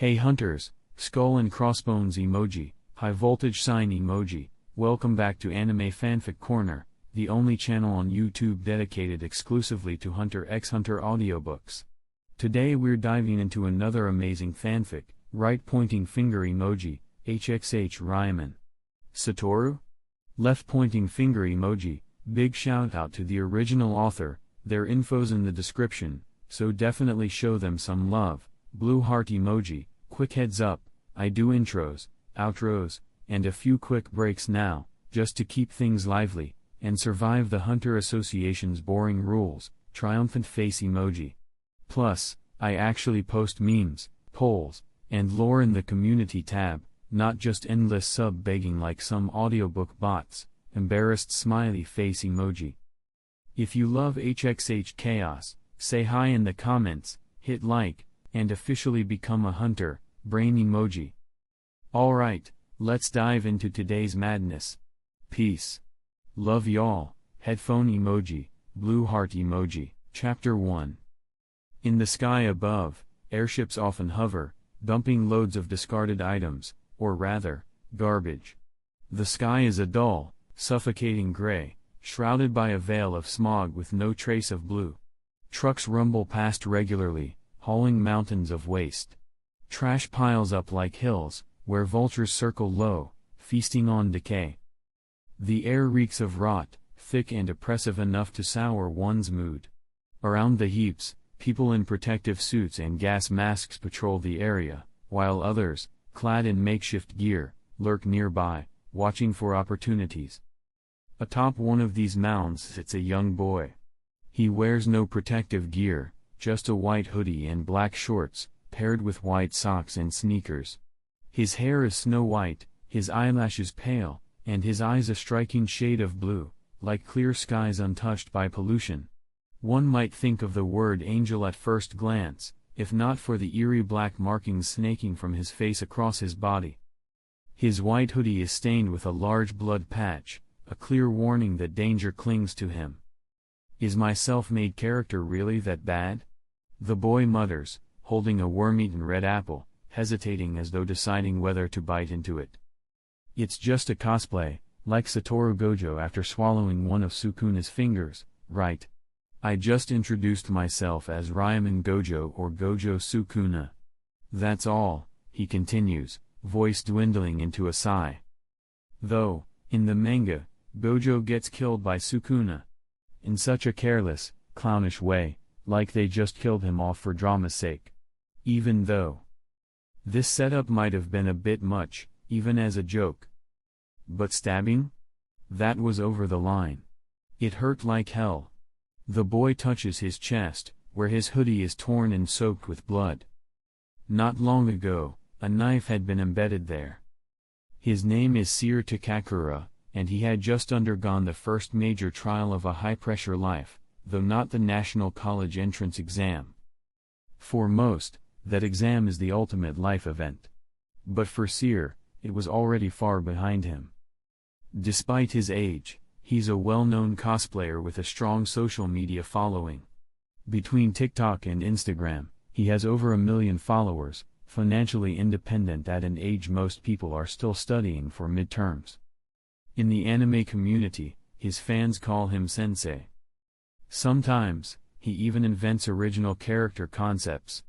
Hey hunters, skull and crossbones emoji, high voltage sign emoji, welcome back to Anime Fanfic Corner, the only channel on YouTube dedicated exclusively to Hunter x Hunter audiobooks. Today we're diving into another amazing fanfic, right pointing finger emoji, HxH Ryomen. Satoru? Left pointing finger emoji, big shout out to the original author, their info's in the description, so definitely show them some love. Blue heart emoji, quick heads up, I do intros, outros, and a few quick breaks now, just to keep things lively, and survive the Hunter Association's boring rules, triumphant face emoji. Plus, I actually post memes, polls, and lore in the community tab, not just endless sub begging like some audiobook bots, embarrassed smiley face emoji. If you love HxH chaos, say hi in the comments, hit like, and officially become a hunter, brain emoji. Alright, let's dive into today's madness. Peace. Love y'all, headphone emoji, blue heart emoji. Chapter 1. In the sky above, airships often hover, dumping loads of discarded items, or rather, garbage. The sky is a dull, suffocating gray, shrouded by a veil of smog with no trace of blue. Trucks rumble past regularly, hauling mountains of waste. Trash piles up like hills, where vultures circle low, feasting on decay. The air reeks of rot, thick and oppressive enough to sour one's mood. Around the heaps, people in protective suits and gas masks patrol the area, while others, clad in makeshift gear, lurk nearby, watching for opportunities. Atop one of these mounds sits a young boy. He wears no protective gear, just a white hoodie and black shorts, paired with white socks and sneakers. His hair is snow white, his eyelashes pale, and his eyes a striking shade of blue, like clear skies untouched by pollution. One might think of the word angel at first glance, if not for the eerie black markings snaking from his face across his body. His white hoodie is stained with a large blood patch, a clear warning that danger clings to him. Is my self-made character really that bad? The boy mutters, holding a worm-eaten red apple, hesitating as though deciding whether to bite into it. It's just a cosplay, like Satoru Gojo after swallowing one of Sukuna's fingers, right? I just introduced myself as Ryomen Gojo or Gojo Sukuna. That's all, he continues, voice dwindling into a sigh. Though, in the manga, Gojo gets killed by Sukuna. In such a careless, clownish way, like they just killed him off for drama's sake. Even though this setup might have been a bit much, even as a joke. But stabbing? That was over the line. It hurt like hell. The boy touches his chest, where his hoodie is torn and soaked with blood. Not long ago, a knife had been embedded there. His name is Seer Takakura, and he had just undergone the first major trial of a high-pressure life, though not the National College entrance exam. For most, that exam is the ultimate life event. But for Seer, it was already far behind him. Despite his age, he's a well-known cosplayer with a strong social media following. Between TikTok and Instagram, he has over 1 million followers, financially independent at an age most people are still studying for midterms. In the anime community, his fans call him sensei. Sometimes, he even invents original character concepts.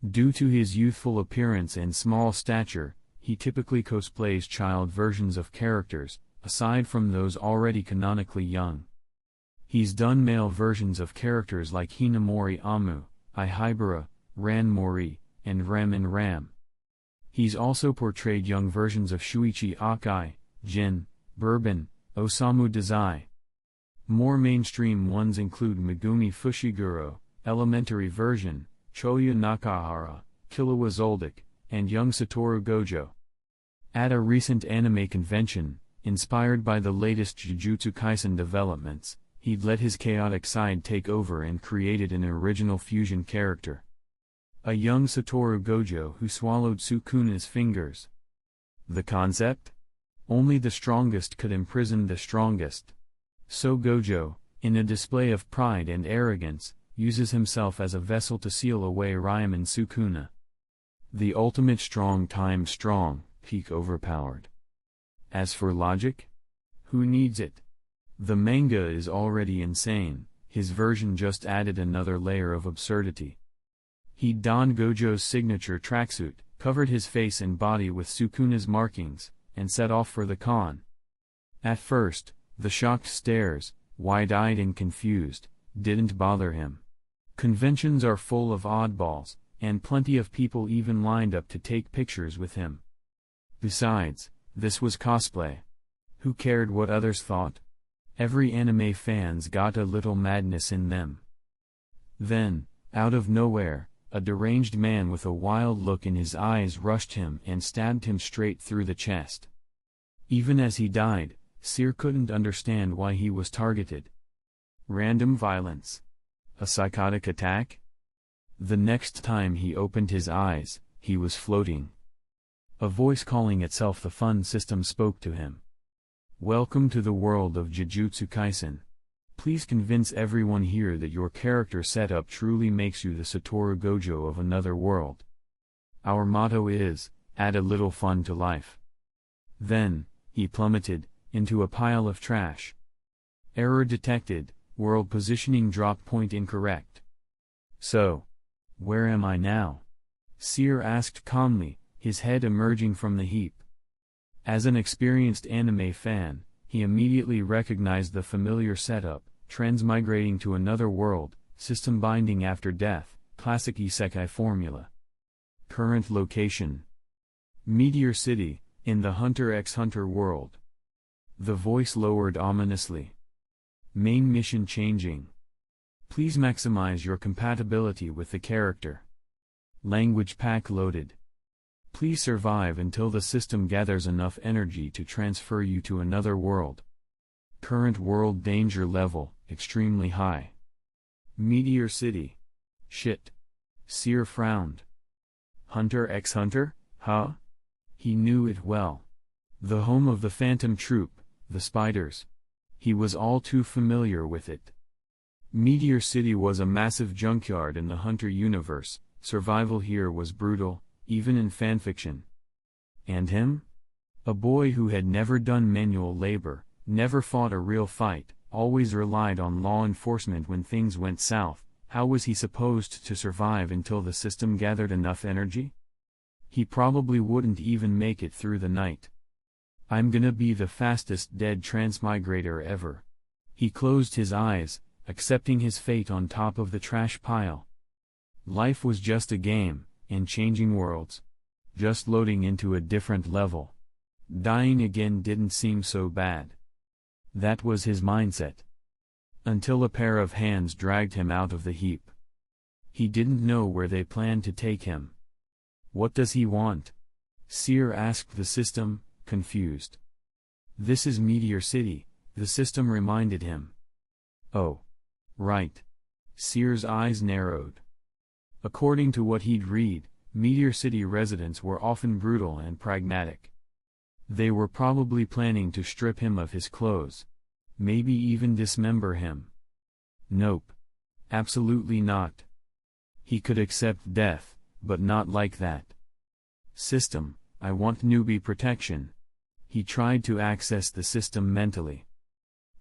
Due to his youthful appearance and small stature, he typically cosplays child versions of characters, aside from those already canonically young. He's done male versions of characters like Hinamori Amu, Ihibara, Ran Mori, and Ramen Ram. He's also portrayed young versions of Shuichi Akai, Jin, Bourbon, Osamu Dazai. More mainstream ones include Megumi Fushiguro, Elementary Version, Choya Nakahara, Killua Zoldyck, and young Satoru Gojo. At a recent anime convention, inspired by the latest Jujutsu Kaisen developments, he'd let his chaotic side take over and created an original fusion character. A young Satoru Gojo who swallowed Sukuna's fingers. The concept? Only the strongest could imprison the strongest. So Gojo, in a display of pride and arrogance, uses himself as a vessel to seal away Ryomen Sukuna. The ultimate strong times strong, peak overpowered. As for logic? Who needs it? The manga is already insane, his version just added another layer of absurdity. He donned Gojo's signature tracksuit, covered his face and body with Sukuna's markings, and set off for the con. At first, the shocked stares, wide-eyed and confused, didn't bother him. Conventions are full of oddballs, and plenty of people even lined up to take pictures with him. Besides, this was cosplay. Who cared what others thought? Every anime fan's got a little madness in them. Then, out of nowhere, a deranged man with a wild look in his eyes rushed him and stabbed him straight through the chest. Even as he died, Seer couldn't understand why he was targeted. Random violence? A psychotic attack? The next time he opened his eyes, he was floating. A voice calling itself the Fun System spoke to him. Welcome to the world of Jujutsu Kaisen. Please convince everyone here that your character setup truly makes you the Satoru Gojo of another world. Our motto is, add a little fun to life. Then, he plummeted into a pile of trash. Error detected, world positioning drop point incorrect. So, where am I now? Seer asked calmly, his head emerging from the heap. As an experienced anime fan, he immediately recognized the familiar setup, transmigrating to another world, system binding after death, classic isekai formula. Current location: Meteor City, in the Hunter x Hunter world. The voice lowered ominously. Main mission changing. Please maximize your compatibility with the character. Language pack loaded. Please survive until the system gathers enough energy to transfer you to another world. Current world danger level, extremely high. Meteor City. Shit. Seer frowned. Hunter x Hunter, huh? He knew it well. The home of the Phantom Troop, the Spiders. He was all too familiar with it. Meteor City was a massive junkyard in the Hunter universe. Survival here was brutal, even in fanfiction. And him? A boy who had never done manual labor, never fought a real fight, always relied on law enforcement when things went south. How was he supposed to survive until the system gathered enough energy? He probably wouldn't even make it through the night. I'm gonna be the fastest dead transmigrator ever. He closed his eyes, accepting his fate on top of the trash pile. Life was just a game, and changing worlds. Just loading into a different level. Dying again didn't seem so bad. That was his mindset. Until a pair of hands dragged him out of the heap. He didn't know where they planned to take him. What does he want? Seer asked the system, confused. This is Meteor City, the system reminded him. Oh. Right. Seer's eyes narrowed. According to what he'd read, Meteor City residents were often brutal and pragmatic. They were probably planning to strip him of his clothes. Maybe even dismember him. Nope. Absolutely not. He could accept death, but not like that. System, I want newbie protection. He tried to access the system mentally.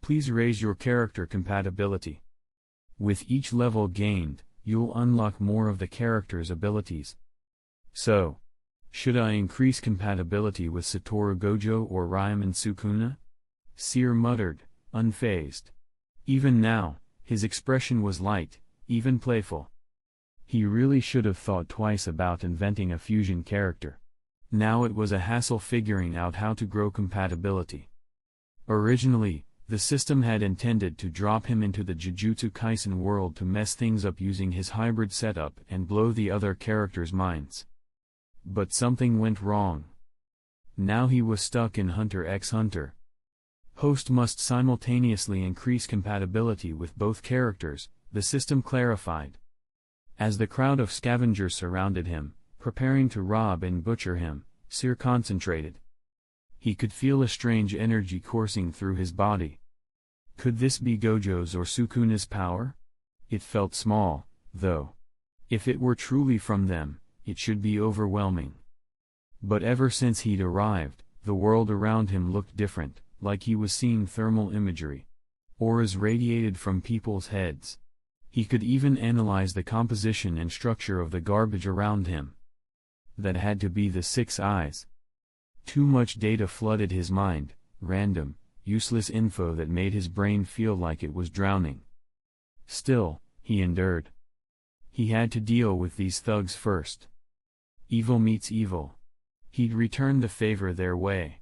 Please raise your character compatibility. With each level gained, you'll unlock more of the character's abilities. So, should I increase compatibility with Satoru Gojo or Ryomen Sukuna? Seer muttered, unfazed. Even now, his expression was light, even playful. He really should have thought twice about inventing a fusion character. Now it was a hassle figuring out how to grow compatibility. Originally, the system had intended to drop him into the Jujutsu Kaisen world to mess things up using his hybrid setup and blow the other characters' minds. But something went wrong. Now he was stuck in Hunter x Hunter. Host must simultaneously increase compatibility with both characters, the system clarified. As the crowd of scavengers surrounded him, preparing to rob and butcher him, Seer concentrated. He could feel a strange energy coursing through his body. Could this be Gojo's or Sukuna's power? It felt small, though. If it were truly from them, it should be overwhelming. But ever since he'd arrived, the world around him looked different, like he was seeing thermal imagery. Auras radiated from people's heads. He could even analyze the composition and structure of the garbage around him. That had to be the six eyes. Too much data flooded his mind, random, useless info that made his brain feel like it was drowning. Still, he endured. He had to deal with these thugs first. Evil meets evil. He'd return the favor their way.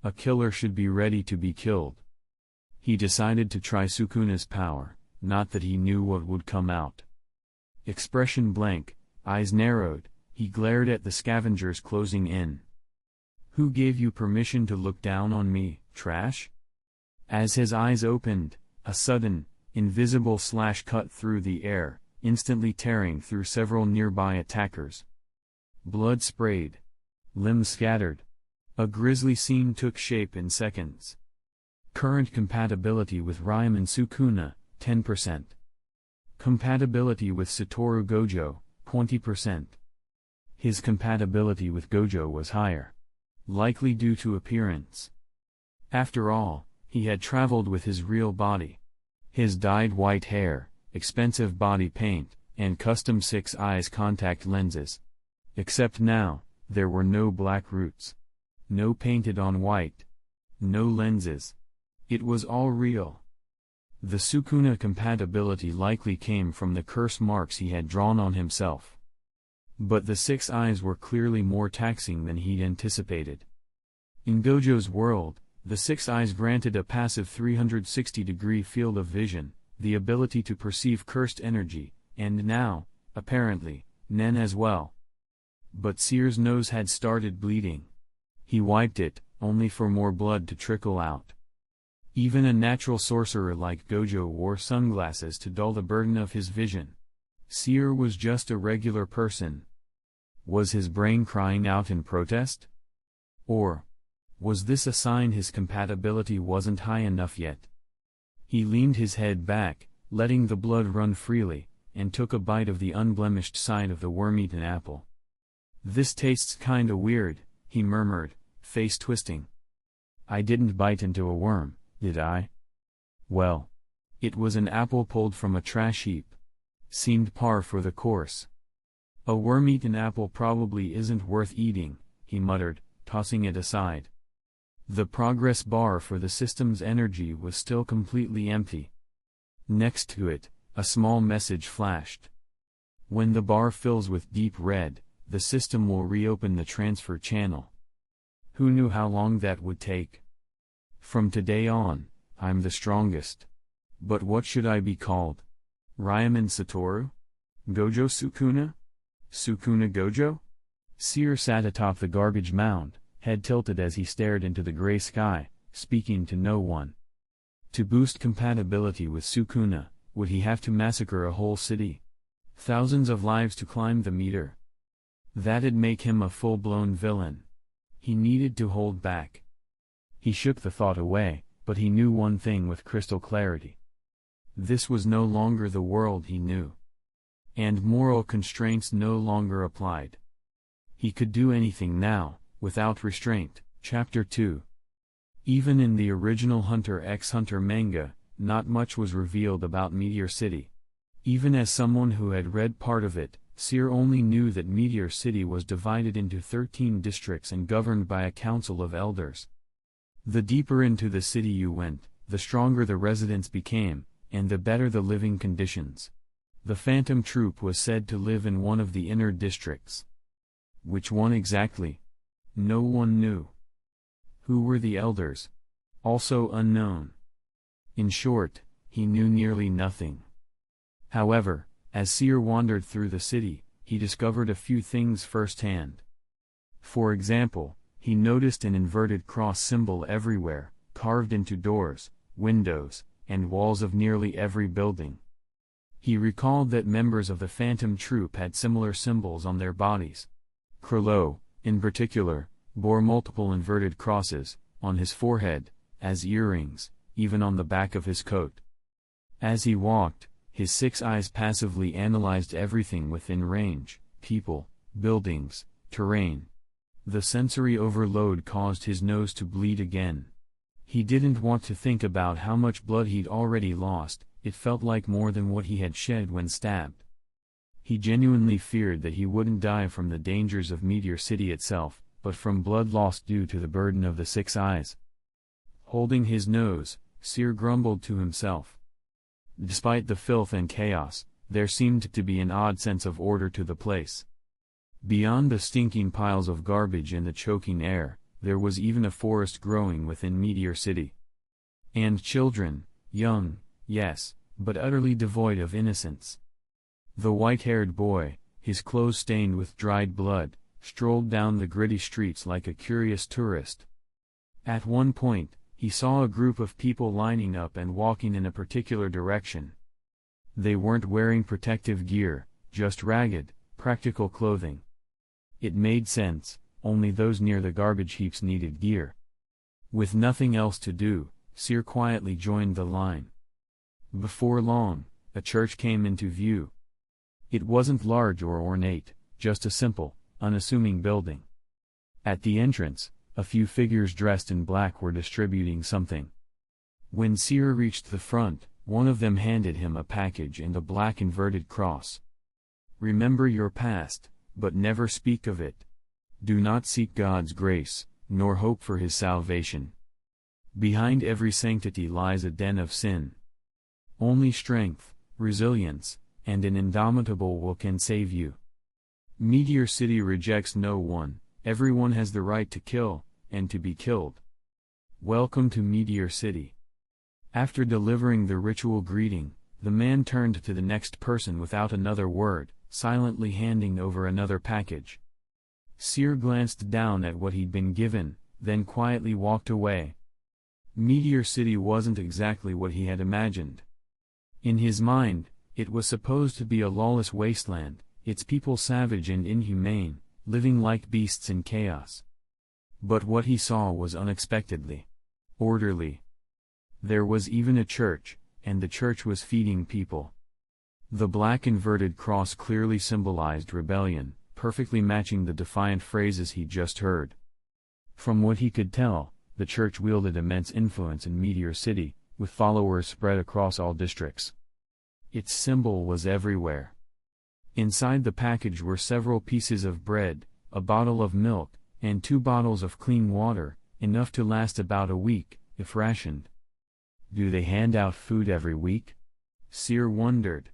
A killer should be ready to be killed. He decided to try Sukuna's power, not that he knew what would come out. Expression blank, eyes narrowed, he glared at the scavengers closing in. Who gave you permission to look down on me, trash? As his eyes opened, a sudden, invisible slash cut through the air, instantly tearing through several nearby attackers. Blood sprayed. Limbs scattered. A grisly scene took shape in seconds. Current compatibility with Ryomen Sukuna, 10%. Compatibility with Satoru Gojo, 20%. His compatibility with Gojo was higher. Likely due to appearance. After all, he had traveled with his real body. His dyed white hair, expensive body paint, and custom six eyes contact lenses. Except now, there were no black roots. No painted on white. No lenses. It was all real. The Sukuna compatibility likely came from the curse marks he had drawn on himself. But the six eyes were clearly more taxing than he'd anticipated. In Gojo's world, the six eyes granted a passive 360-degree field of vision, the ability to perceive cursed energy, and now, apparently, Nen as well. But Seer's nose had started bleeding. He wiped it, only for more blood to trickle out. Even a natural sorcerer like Gojo wore sunglasses to dull the burden of his vision. Seer was just a regular person. Was his brain crying out in protest? Or was this a sign his compatibility wasn't high enough yet? He leaned his head back, letting the blood run freely, and took a bite of the unblemished side of the worm-eaten apple. "This tastes kinda weird," he murmured, face twisting. "I didn't bite into a worm, did I?" Well, it was an apple pulled from a trash heap. Seemed par for the course. "A worm-eaten apple probably isn't worth eating," he muttered, tossing it aside. The progress bar for the system's energy was still completely empty. Next to it, a small message flashed. When the bar fills with deep red, the system will reopen the transfer channel. Who knew how long that would take? From today on, I'm the strongest. But what should I be called? Ryomen Satoru? Gojo Sukuna? Sukuna Gojo? Seer sat atop the garbage mound, head tilted as he stared into the gray sky, speaking to no one. To boost compatibility with Sukuna, would he have to massacre a whole city? Thousands of lives to climb the meter? That'd make him a full-blown villain. He needed to hold back. He shook the thought away, but he knew one thing with crystal clarity. This was no longer the world he knew. And moral constraints no longer applied. He could do anything now, without restraint. Chapter 2. Even in the original Hunter x Hunter manga, not much was revealed about Meteor City. Even as someone who had read part of it, Seer only knew that Meteor City was divided into 13 districts and governed by a council of elders. The deeper into the city you went, the stronger the residents became, and the better the living conditions. The Phantom Troop was said to live in one of the inner districts. Which one exactly? No one knew. Who were the elders? Also unknown. In short, he knew nearly nothing. However, as Seer wandered through the city, he discovered a few things firsthand. For example, he noticed an inverted cross symbol everywhere, carved into doors, windows, and walls of nearly every building. He recalled that members of the Phantom Troop had similar symbols on their bodies. Krilo, in particular, bore multiple inverted crosses, on his forehead, as earrings, even on the back of his coat. As he walked, his six eyes passively analyzed everything within range: people, buildings, terrain. The sensory overload caused his nose to bleed again. He didn't want to think about how much blood he'd already lost, it felt like more than what he had shed when stabbed. He genuinely feared that he wouldn't die from the dangers of Meteor City itself, but from blood lost due to the burden of the 6 eyes. Holding his nose, Seer grumbled to himself. Despite the filth and chaos, there seemed to be an odd sense of order to the place. Beyond the stinking piles of garbage and the choking air, there was even a forest growing within Meteor City. And children, young, yes, but utterly devoid of innocence. The white-haired boy, his clothes stained with dried blood, strolled down the gritty streets like a curious tourist. At one point, he saw a group of people lining up and walking in a particular direction. They weren't wearing protective gear, just ragged, practical clothing. It made sense, only those near the garbage heaps needed gear. With nothing else to do, Seer quietly joined the line. Before long, a church came into view. It wasn't large or ornate, just a simple, unassuming building. At the entrance, a few figures dressed in black were distributing something. When Seer reached the front, one of them handed him a package and a black inverted cross. "Remember your past, but never speak of it. Do not seek God's grace, nor hope for His salvation. Behind every sanctity lies a den of sin. Only strength, resilience, and an indomitable will can save you. Meteor City rejects no one, everyone has the right to kill, and to be killed. Welcome to Meteor City." After delivering the ritual greeting, the man turned to the next person without another word, silently handing over another package. Seer glanced down at what he'd been given, then quietly walked away. Meteor City wasn't exactly what he had imagined. In his mind, it was supposed to be a lawless wasteland, its people savage and inhumane, living like beasts in chaos. But what he saw was unexpectedly orderly. There was even a church, and the church was feeding people. The black inverted cross clearly symbolized rebellion, perfectly matching the defiant phrases he'd just heard. From what he could tell, the church wielded immense influence in Meteor City, with followers spread across all districts. Its symbol was everywhere. Inside the package were several pieces of bread, a bottle of milk, and 2 bottles of clean water, enough to last about a week, if rationed. Do they hand out food every week? Seer wondered.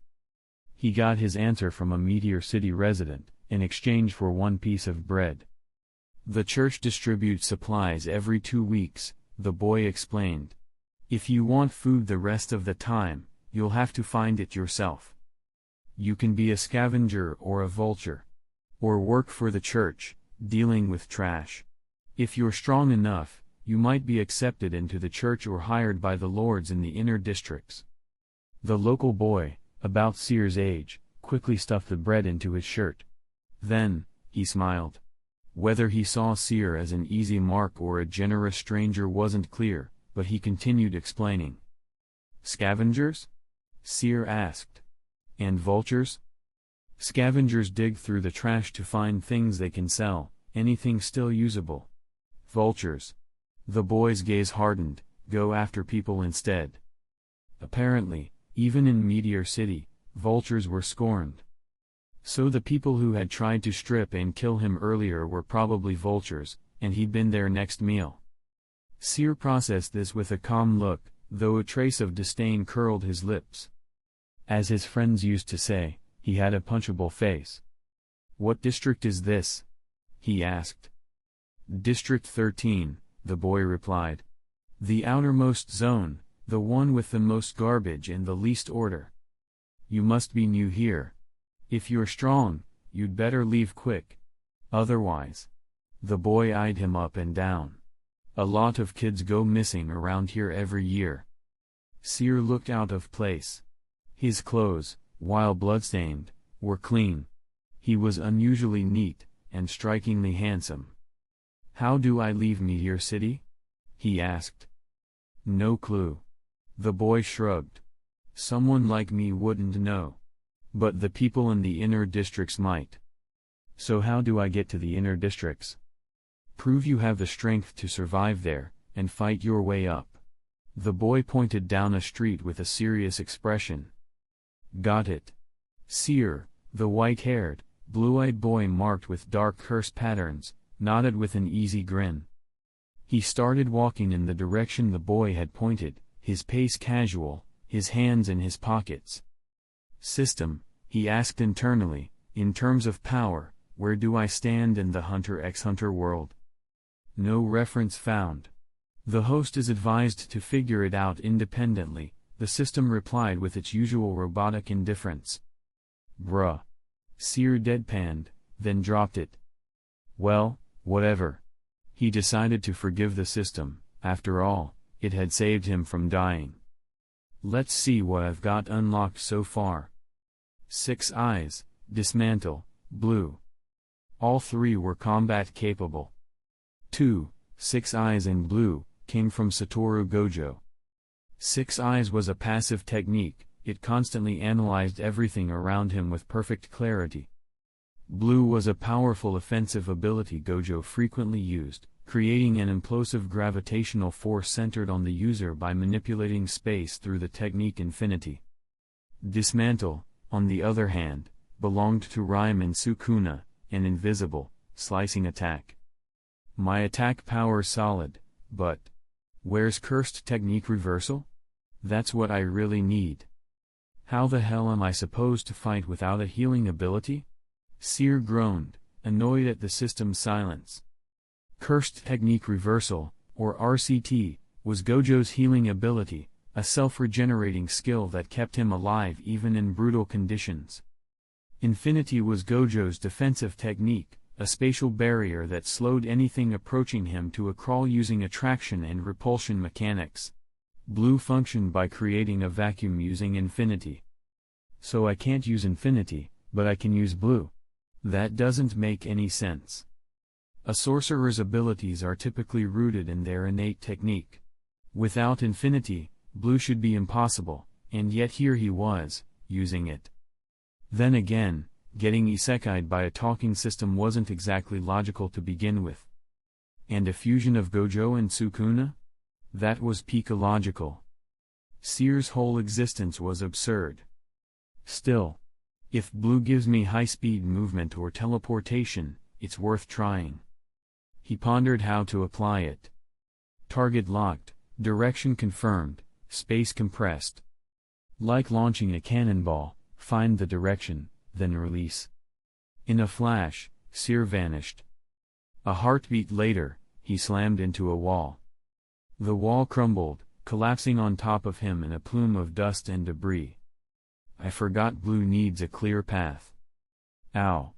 He got his answer from a Meteor City resident, in exchange for 1 piece of bread. The church distributes supplies every 2 weeks, the boy explained. If you want food the rest of the time, you'll have to find it yourself. You can be a scavenger or a vulture. Or work for the church, dealing with trash. If you're strong enough, you might be accepted into the church or hired by the lords in the inner districts. The local boy, about Seer's age, quickly stuffed the bread into his shirt. Then, he smiled. Whether he saw Seer as an easy mark or a generous stranger wasn't clear, but he continued explaining. Scavengers? Seer asked. And vultures? Scavengers dig through the trash to find things they can sell, anything still usable. Vultures. The boy's gaze hardened, go after people instead. Apparently, even in Meteor City, vultures were scorned. So the people who had tried to strip and kill him earlier were probably vultures, and he'd been their next meal. Seer processed this with a calm look, though a trace of disdain curled his lips. As his friends used to say, he had a punchable face. What district is this? He asked. District 13, the boy replied. The outermost zone, the one with the most garbage and the least order. You must be new here. If you're strong, you'd better leave quick. Otherwise. The boy eyed him up and down. A lot of kids go missing around here every year. Seer looked out of place. His clothes, while bloodstained, were clean. He was unusually neat, and strikingly handsome. How do I leave Meteor City? He asked. No clue. The boy shrugged. Someone like me wouldn't know. But the people in the inner districts might. So how do I get to the inner districts? Prove you have the strength to survive there, and fight your way up. The boy pointed down a street with a serious expression. Got it. Seer, the white-haired, blue-eyed boy marked with dark curse patterns, nodded with an easy grin. He started walking in the direction the boy had pointed, his pace casual, his hands in his pockets. System, he asked internally, in terms of power, where do I stand in the HxH world? No reference found. The host is advised to figure it out independently, the system replied with its usual robotic indifference. Bruh. Seer deadpanned, then dropped it. Well, whatever. He decided to forgive the system, after all, it had saved him from dying. Let's see what I've got unlocked so far. 6 eyes, dismantle, blue. All 3 were combat capable. 2, 6 eyes in blue, came from Satoru Gojo. 6 eyes was a passive technique, it constantly analyzed everything around him with perfect clarity. Blue was a powerful offensive ability Gojo frequently used, creating an implosive gravitational force centered on the user by manipulating space through the technique Infinity. Dismantle, on the other hand, belonged to Ryomen Sukuna, an invisible, slicing attack. My attack power's solid, but where's cursed technique reversal? That's what I really need. How the hell am I supposed to fight without a healing ability? Seer groaned, annoyed at the system's silence. Cursed Technique Reversal, or RCT, was Gojo's healing ability, a self-regenerating skill that kept him alive even in brutal conditions. Infinity was Gojo's defensive technique, a spatial barrier that slowed anything approaching him to a crawl using attraction and repulsion mechanics. Blue functioned by creating a vacuum using Infinity. So I can't use Infinity, but I can use Blue. That doesn't make any sense. A sorcerer's abilities are typically rooted in their innate technique. Without Infinity, Blue should be impossible, and yet here he was, using it. Then again, getting isekai'd by a talking system wasn't exactly logical to begin with. And a fusion of Gojo and Sukuna? That was peak illogical. Seer's whole existence was absurd. Still, if Blue gives me high-speed movement or teleportation, it's worth trying. He pondered how to apply it. Target locked, direction confirmed, space compressed. Like launching a cannonball, find the direction, then release. In a flash, Seer vanished. A heartbeat later, he slammed into a wall. The wall crumbled, collapsing on top of him in a plume of dust and debris. I forgot Blue needs a clear path. Ow.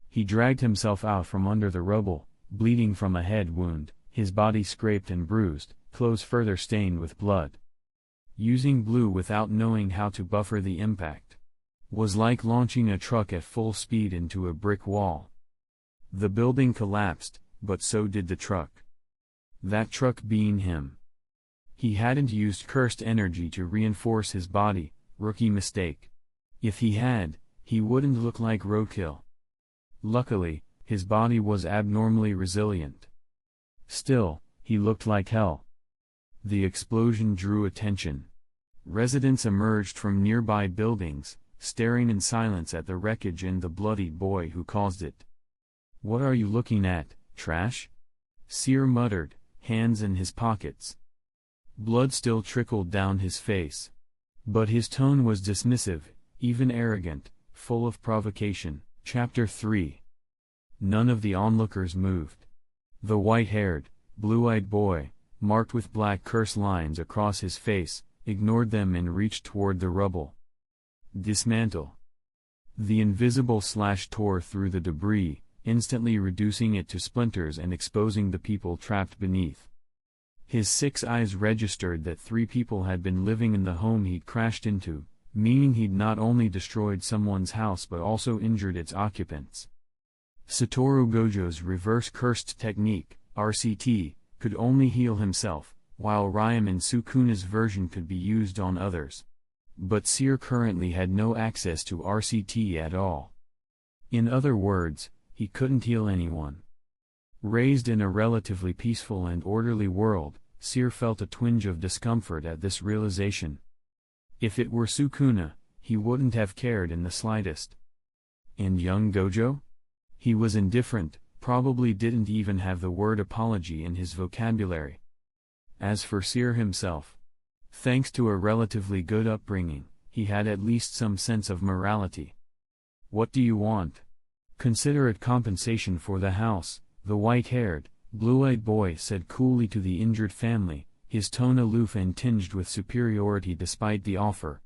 He dragged himself out from under the rubble, bleeding from a head wound, his body scraped and bruised, clothes further stained with blood. Using Blue without knowing how to buffer the impact was like launching a truck at full speed into a brick wall. The building collapsed, but so did the truck. That truck being him. He hadn't used cursed energy to reinforce his body, rookie mistake. If he had, he wouldn't look like roadkill. Luckily, his body was abnormally resilient. Still, he looked like hell. The explosion drew attention. Residents emerged from nearby buildings, staring in silence at the wreckage and the bloodied boy who caused it. What are you looking at, trash? Seer muttered, hands in his pockets. Blood still trickled down his face. But his tone was dismissive, even arrogant, full of provocation. Chapter 3. None of the onlookers moved. The white-haired, blue-eyed boy, marked with black curse lines across his face, ignored them and reached toward the rubble. Dismantle. The invisible slash tore through the debris, instantly reducing it to splinters and exposing the people trapped beneath. His 6 eyes registered that 3 people had been living in the home he'd crashed into, meaning he'd not only destroyed someone's house but also injured its occupants. Satoru Gojo's reverse cursed technique, RCT, could only heal himself, while Ryomen Sukuna's version could be used on others. But Seer currently had no access to RCT at all. In other words, he couldn't heal anyone. Raised in a relatively peaceful and orderly world, Seer felt a twinge of discomfort at this realization. If it were Sukuna, he wouldn't have cared in the slightest. And young Gojo? He was indifferent, probably didn't even have the word apology in his vocabulary. As for Seer himself, thanks to a relatively good upbringing, he had at least some sense of morality. What do you want? Consider it compensation for the house, the white-haired, blue-eyed boy said coolly to the injured family, his tone aloof and tinged with superiority despite the offer.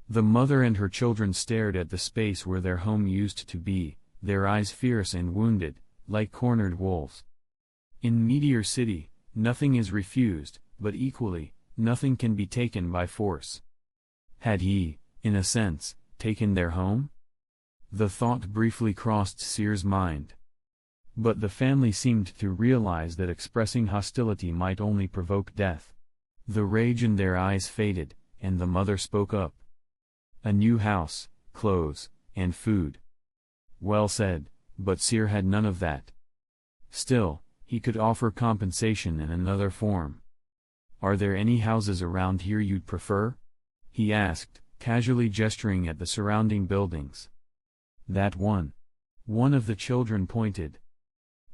The mother and her children stared at the space where their home used to be, their eyes fierce and wounded, like cornered wolves. In Meteor City, nothing is refused, but equally, nothing can be taken by force. Had he, in a sense, taken their home? The thought briefly crossed Seer's mind. But the family seemed to realize that expressing hostility might only provoke death. The rage in their eyes faded, and the mother spoke up. A new house, clothes, and food. Well said, but Seer had none of that. Still, he could offer compensation in another form. Are there any houses around here you'd prefer? He asked, casually gesturing at the surrounding buildings. That one. One of the children pointed.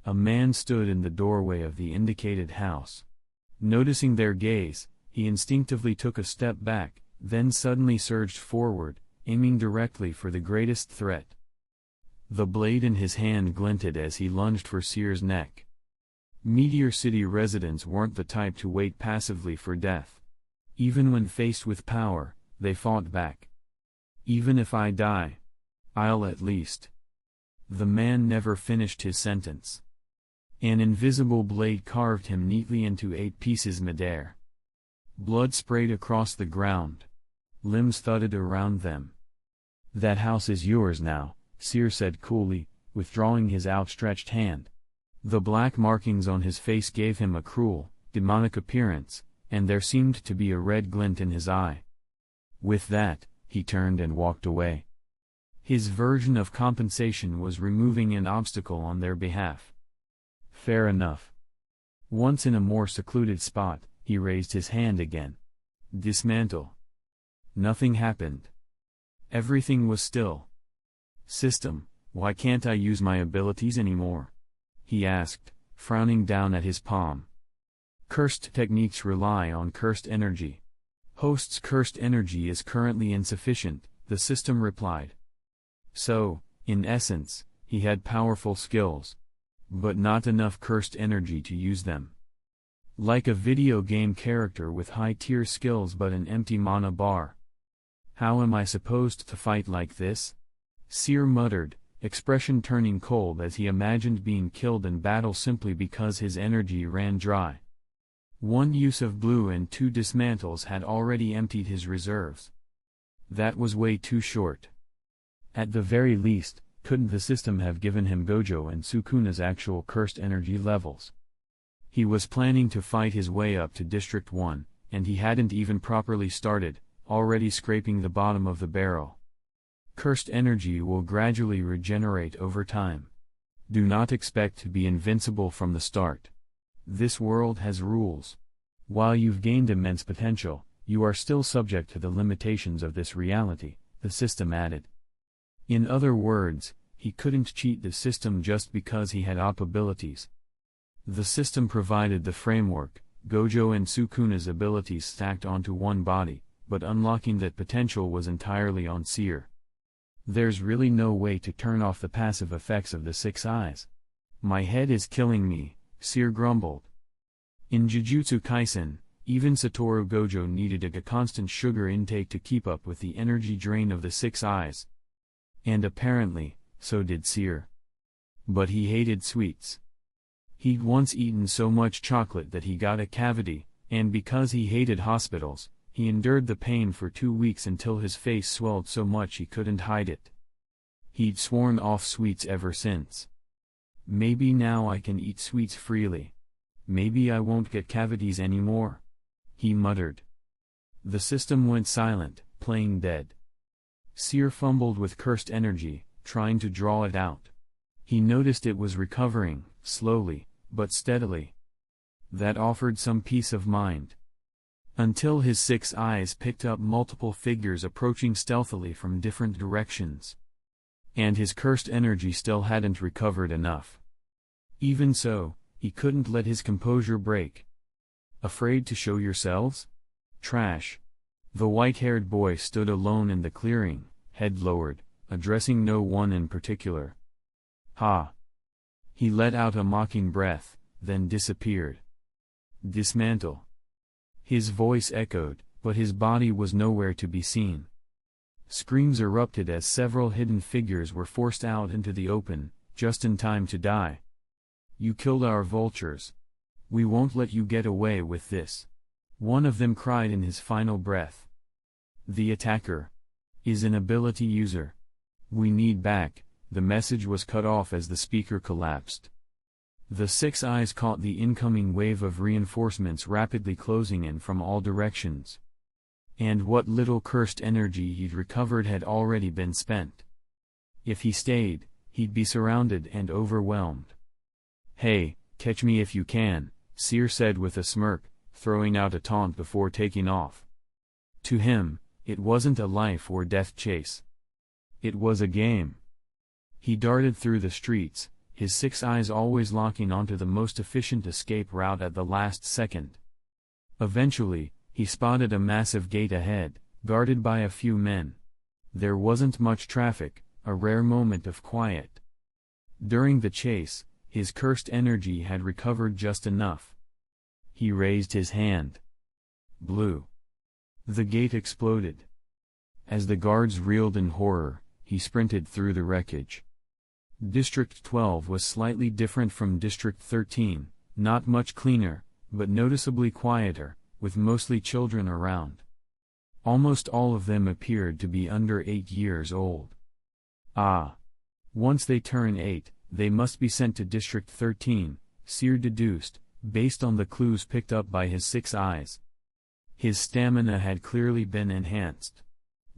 A man stood in the doorway of the indicated house. Noticing their gaze, he instinctively took a step back, then suddenly surged forward, aiming directly for the greatest threat. The blade in his hand glinted as he lunged for Seer's neck. Meteor City residents weren't the type to wait passively for death. Even when faced with power, they fought back. Even if I die, I'll at least. The man never finished his sentence. An invisible blade carved him neatly into 8 pieces midair. Blood sprayed across the ground. Limbs thudded around them. That house is yours now, Seer said coolly, withdrawing his outstretched hand. The black markings on his face gave him a cruel, demonic appearance, and there seemed to be a red glint in his eye. With that, he turned and walked away. His version of compensation was removing an obstacle on their behalf. Fair enough. Once in a more secluded spot, he raised his hand again. Dismantle. Nothing happened. Everything was still. System, why can't I use my abilities anymore? He asked, frowning down at his palm. Cursed techniques rely on cursed energy. Host's cursed energy is currently insufficient, the system replied. So, in essence, he had powerful skills, but not enough cursed energy to use them. Like a video game character with high-tier skills but an empty mana bar. How am I supposed to fight like this? Seer muttered, expression turning cold as he imagined being killed in battle simply because his energy ran dry. One use of blue and 2 dismantles had already emptied his reserves. That was way too short. At the very least, couldn't the system have given him Gojo and Sukuna's actual cursed energy levels? He was planning to fight his way up to District 1, and he hadn't even properly started, already scraping the bottom of the barrel. Cursed energy will gradually regenerate over time. Do not expect to be invincible from the start. This world has rules. While you've gained immense potential, you are still subject to the limitations of this reality, the system added. In other words, he couldn't cheat the system just because he had op abilities. The system provided the framework, Gojo and Sukuna's abilities stacked onto one body, but unlocking that potential was entirely on Seer. There's really no way to turn off the passive effects of the 6 eyes. My head is killing me, Seer grumbled. In Jujutsu Kaisen, even Satoru Gojo needed a constant sugar intake to keep up with the energy drain of the 6 eyes. And apparently, so did Seer. But he hated sweets. He'd once eaten so much chocolate that he got a cavity, and because he hated hospitals, he endured the pain for 2 weeks until his face swelled so much he couldn't hide it. He'd sworn off sweets ever since. Maybe now I can eat sweets freely. Maybe I won't get cavities anymore, he muttered. The system went silent, playing dead. Seer fumbled with cursed energy, trying to draw it out. He noticed it was recovering, slowly, but steadily. That offered some peace of mind. Until his 6 eyes picked up multiple figures approaching stealthily from different directions. And his cursed energy still hadn't recovered enough. Even so, he couldn't let his composure break. Afraid to show yourselves? Trash. The white-haired boy stood alone in the clearing, head lowered, addressing no one in particular. Ha! He let out a mocking breath, then disappeared. Dismantle. His voice echoed, but his body was nowhere to be seen. Screams erupted as several hidden figures were forced out into the open, just in time to die. You killed our vultures. We won't let you get away with this. One of them cried in his final breath. The attacker is an ability user. We need back. The message was cut off as the speaker collapsed. The 6 eyes caught the incoming wave of reinforcements rapidly closing in from all directions. And what little cursed energy he'd recovered had already been spent. If he stayed, he'd be surrounded and overwhelmed. Hey, catch me if you can, Seer said with a smirk, throwing out a taunt before taking off. To him, it wasn't a life or death chase. It was a game. He darted through the streets, his 6 eyes always locking onto the most efficient escape route at the last second. Eventually, he spotted a massive gate ahead, guarded by a few men. There wasn't much traffic, a rare moment of quiet. During the chase, his cursed energy had recovered just enough. He raised his hand. Blue. The gate exploded. As the guards reeled in horror, he sprinted through the wreckage. District 12 was slightly different from District 13, not much cleaner, but noticeably quieter, with mostly children around. Almost all of them appeared to be under 8 years old. Ah! Once they turn 8, they must be sent to District 13, Seer deduced, based on the clues picked up by his 6 eyes. His stamina had clearly been enhanced.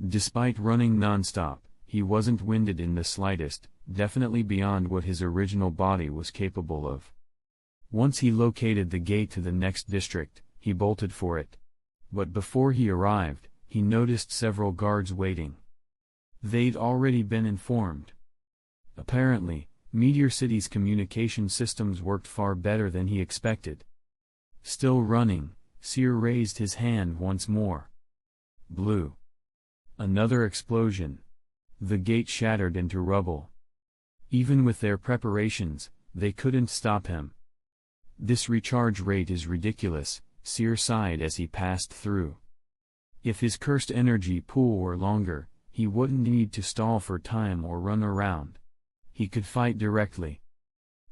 Despite running non-stop, he wasn't winded in the slightest, definitely beyond what his original body was capable of. Once he located the gate to the next district, he bolted for it. But before he arrived, he noticed several guards waiting. They'd already been informed. Apparently, Meteor City's communication systems worked far better than he expected. Still running, Seer raised his hand once more. Blue. Another explosion. The gate shattered into rubble. Even with their preparations, they couldn't stop him. This recharge rate is ridiculous, Seer sighed as he passed through. If his cursed energy pool were longer, he wouldn't need to stall for time or run around. He could fight directly.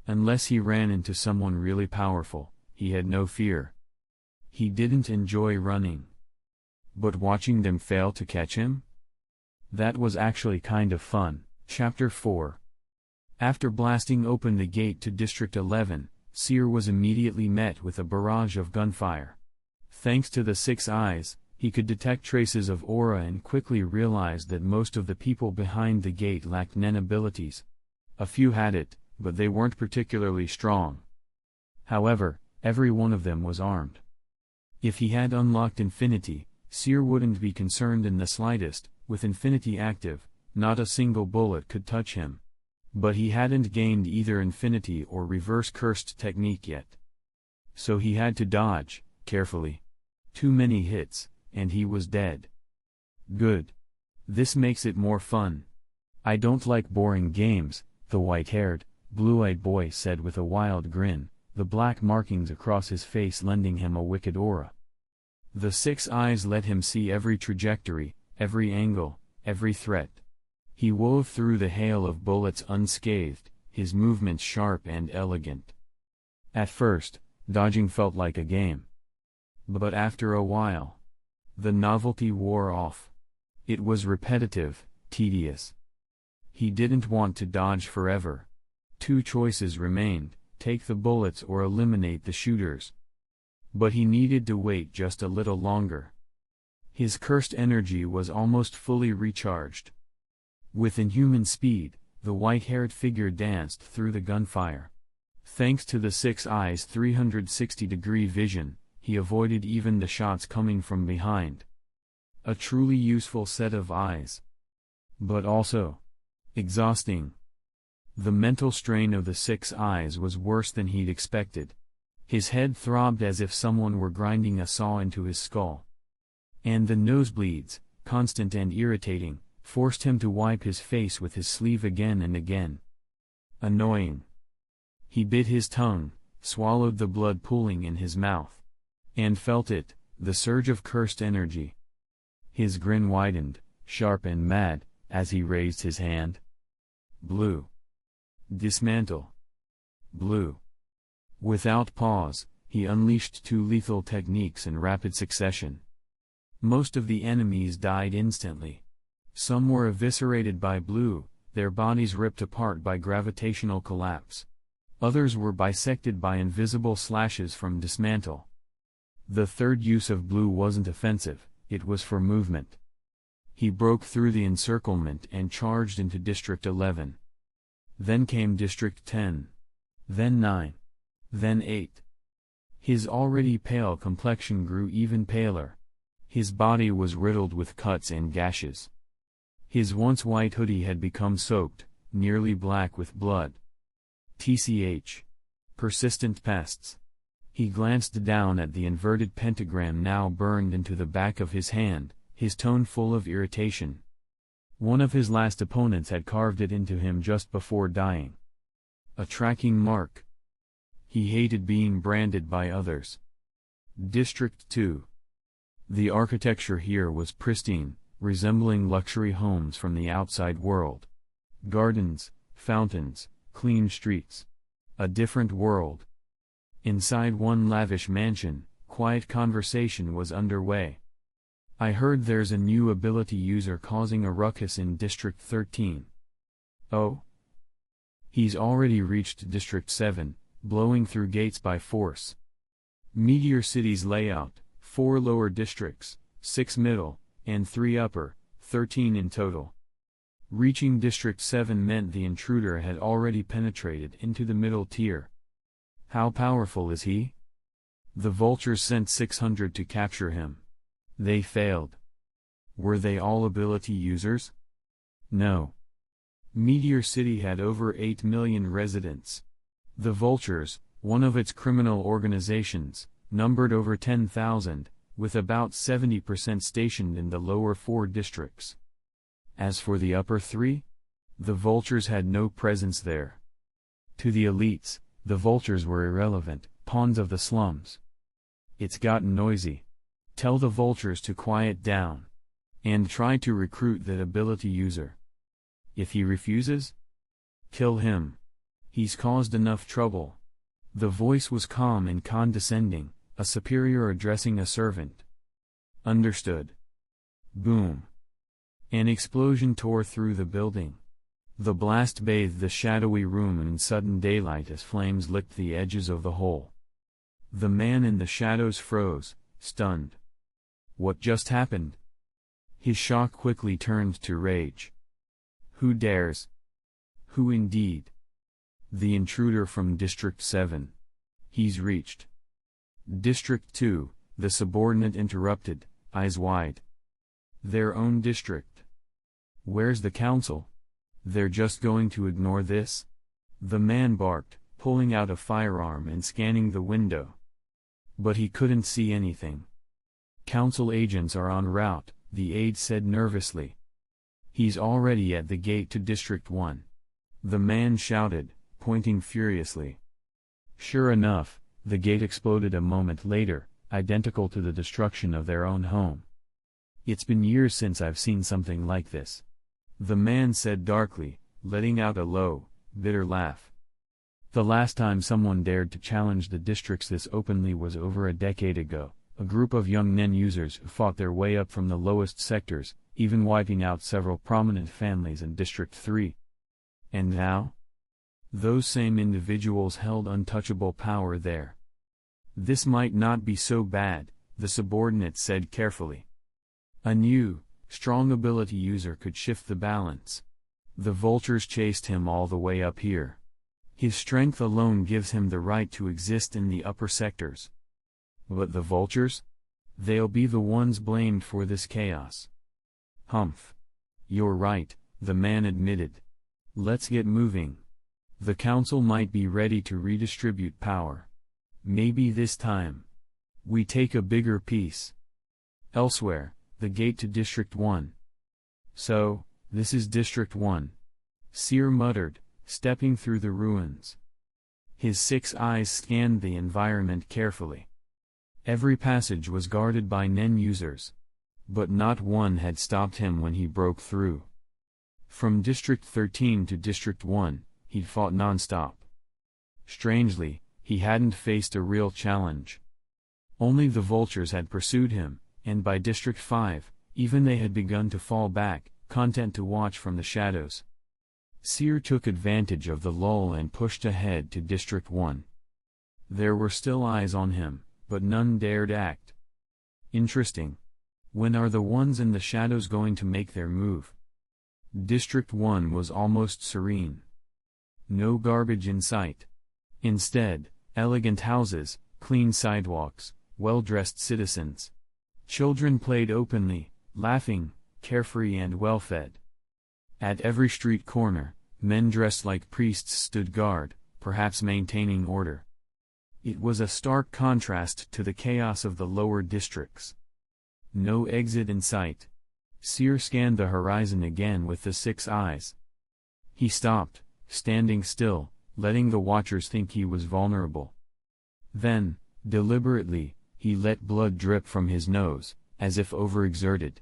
Unless he ran into someone really powerful, he had no fear. He didn't enjoy running. But watching them fail to catch him? That was actually kind of fun. Chapter 4. After blasting open the gate to District 11, Seer was immediately met with a barrage of gunfire. Thanks to the 6 eyes, he could detect traces of aura and quickly realized that most of the people behind the gate lacked Nen abilities. A few had it, but they weren't particularly strong. However, every one of them was armed. If he had unlocked Infinity, Seer wouldn't be concerned in the slightest. With Infinity active, not a single bullet could touch him. But he hadn't gained either Infinity or Reverse Cursed technique yet. So he had to dodge, carefully. Too many hits, and he was dead. Good. This makes it more fun. I don't like boring games, the white-haired, blue-eyed boy said with a wild grin, the black markings across his face lending him a wicked aura. The 6 eyes let him see every trajectory, every angle, every threat. He wove through the hail of bullets unscathed, his movements sharp and elegant. At first, dodging felt like a game. But after a while, the novelty wore off. It was repetitive, tedious. He didn't want to dodge forever. 2 choices remained, take the bullets or eliminate the shooters. But he needed to wait just a little longer. His cursed energy was almost fully recharged. With inhuman speed, the white-haired figure danced through the gunfire. Thanks to the 6 Eyes' 360-degree vision, he avoided even the shots coming from behind. A truly useful set of eyes. But also exhausting. The mental strain of the 6 Eyes was worse than he'd expected. His head throbbed as if someone were grinding a saw into his skull. And the nosebleeds, constant and irritating, forced him to wipe his face with his sleeve again and again. Annoying. He bit his tongue, swallowed the blood pooling in his mouth. And felt it, the surge of cursed energy. His grin widened, sharp and mad, as he raised his hand. Blue. Dismantle. Blue. Without pause, he unleashed 2 lethal techniques in rapid succession. Most of the enemies died instantly. Some were eviscerated by blue, their bodies ripped apart by gravitational collapse. Others were bisected by invisible slashes from dismantle. The third use of blue wasn't offensive, it was for movement. He broke through the encirclement and charged into District 11. Then came District 10. Then 9. Then 8. His already pale complexion grew even paler. His body was riddled with cuts and gashes. His once white hoodie had become soaked, nearly black with blood. TCH. Persistent pests. He glanced down at the inverted pentagram now burned into the back of his hand, his tone full of irritation. One of his last opponents had carved it into him just before dying. A tracking mark. He hated being branded by others. District 2. The architecture here was pristine, resembling luxury homes from the outside world. Gardens, fountains, clean streets. A different world. Inside one lavish mansion, quiet conversation was underway. I heard there's a new ability user causing a ruckus in District 13. Oh? He's already reached District 7, blowing through gates by force. Meteor City's layout, 4 lower districts, 6 middle, and 3 upper, 13 in total. Reaching District 7 meant the intruder had already penetrated into the middle tier. How powerful is he? The vultures sent 600 to capture him. They failed. Were they all ability users? No. Meteor City had over 8 million residents. The Vultures, one of its criminal organizations, numbered over 10,000, with about 70% stationed in the lower 4 districts. As for the upper 3? The Vultures had no presence there. To the elites, the Vultures were irrelevant, pawns of the slums. It's gotten noisy. Tell the Vultures to quiet down. And try to recruit that ability user. If he refuses? Kill him. He's caused enough trouble. The voice was calm and condescending, a superior addressing a servant. Understood. Boom. An explosion tore through the building. The blast bathed the shadowy room in sudden daylight as flames licked the edges of the hole. The man in the shadows froze, stunned. What just happened? His shock quickly turned to rage. Who dares? Who indeed? The intruder from District 7. He's reached. District 2, the subordinate interrupted, eyes wide. Their own district. Where's the council? They're just going to ignore this? The man barked, pulling out a firearm and scanning the window. But he couldn't see anything. Council agents are en route, the aide said nervously. He's already at the gate to District 1. The man shouted, pointing furiously. Sure enough, the gate exploded a moment later, identical to the destruction of their own home. It's been years since I've seen something like this. The man said darkly, letting out a low, bitter laugh. The last time someone dared to challenge the districts this openly was over a decade ago, a group of young Nen users who fought their way up from the lowest sectors, even wiping out several prominent families in District 3. And now? Those same individuals held untouchable power there. This might not be so bad, the subordinate said carefully. A new, strong ability user could shift the balance. The vultures chased him all the way up here. His strength alone gives him the right to exist in the upper sectors. But the vultures? They'll be the ones blamed for this chaos. Humph. You're right, the man admitted. Let's get moving. The council might be ready to redistribute power. Maybe this time we take a bigger piece. Elsewhere, the gate to District 1. So, this is District 1. Seer muttered, stepping through the ruins. His 6 eyes scanned the environment carefully. Every passage was guarded by Nen users. But not one had stopped him when he broke through. From District 13 to District 1, he'd fought non-stop. Strangely, he hadn't faced a real challenge. Only the vultures had pursued him, and by District 5, even they had begun to fall back, content to watch from the shadows. Seer took advantage of the lull and pushed ahead to District 1. There were still eyes on him, but none dared act. Interesting. When are the ones in the shadows going to make their move? District 1 was almost serene. No garbage in sight. Instead, elegant houses, clean sidewalks, well-dressed citizens. Children played openly, laughing, carefree and well-fed. At every street corner, men dressed like priests stood guard, perhaps maintaining order. It was a stark contrast to the chaos of the lower districts. No exit in sight. Seer scanned the horizon again with the 6 eyes. He stopped, standing still, letting the watchers think he was vulnerable. Then, deliberately, he let blood drip from his nose, as if overexerted.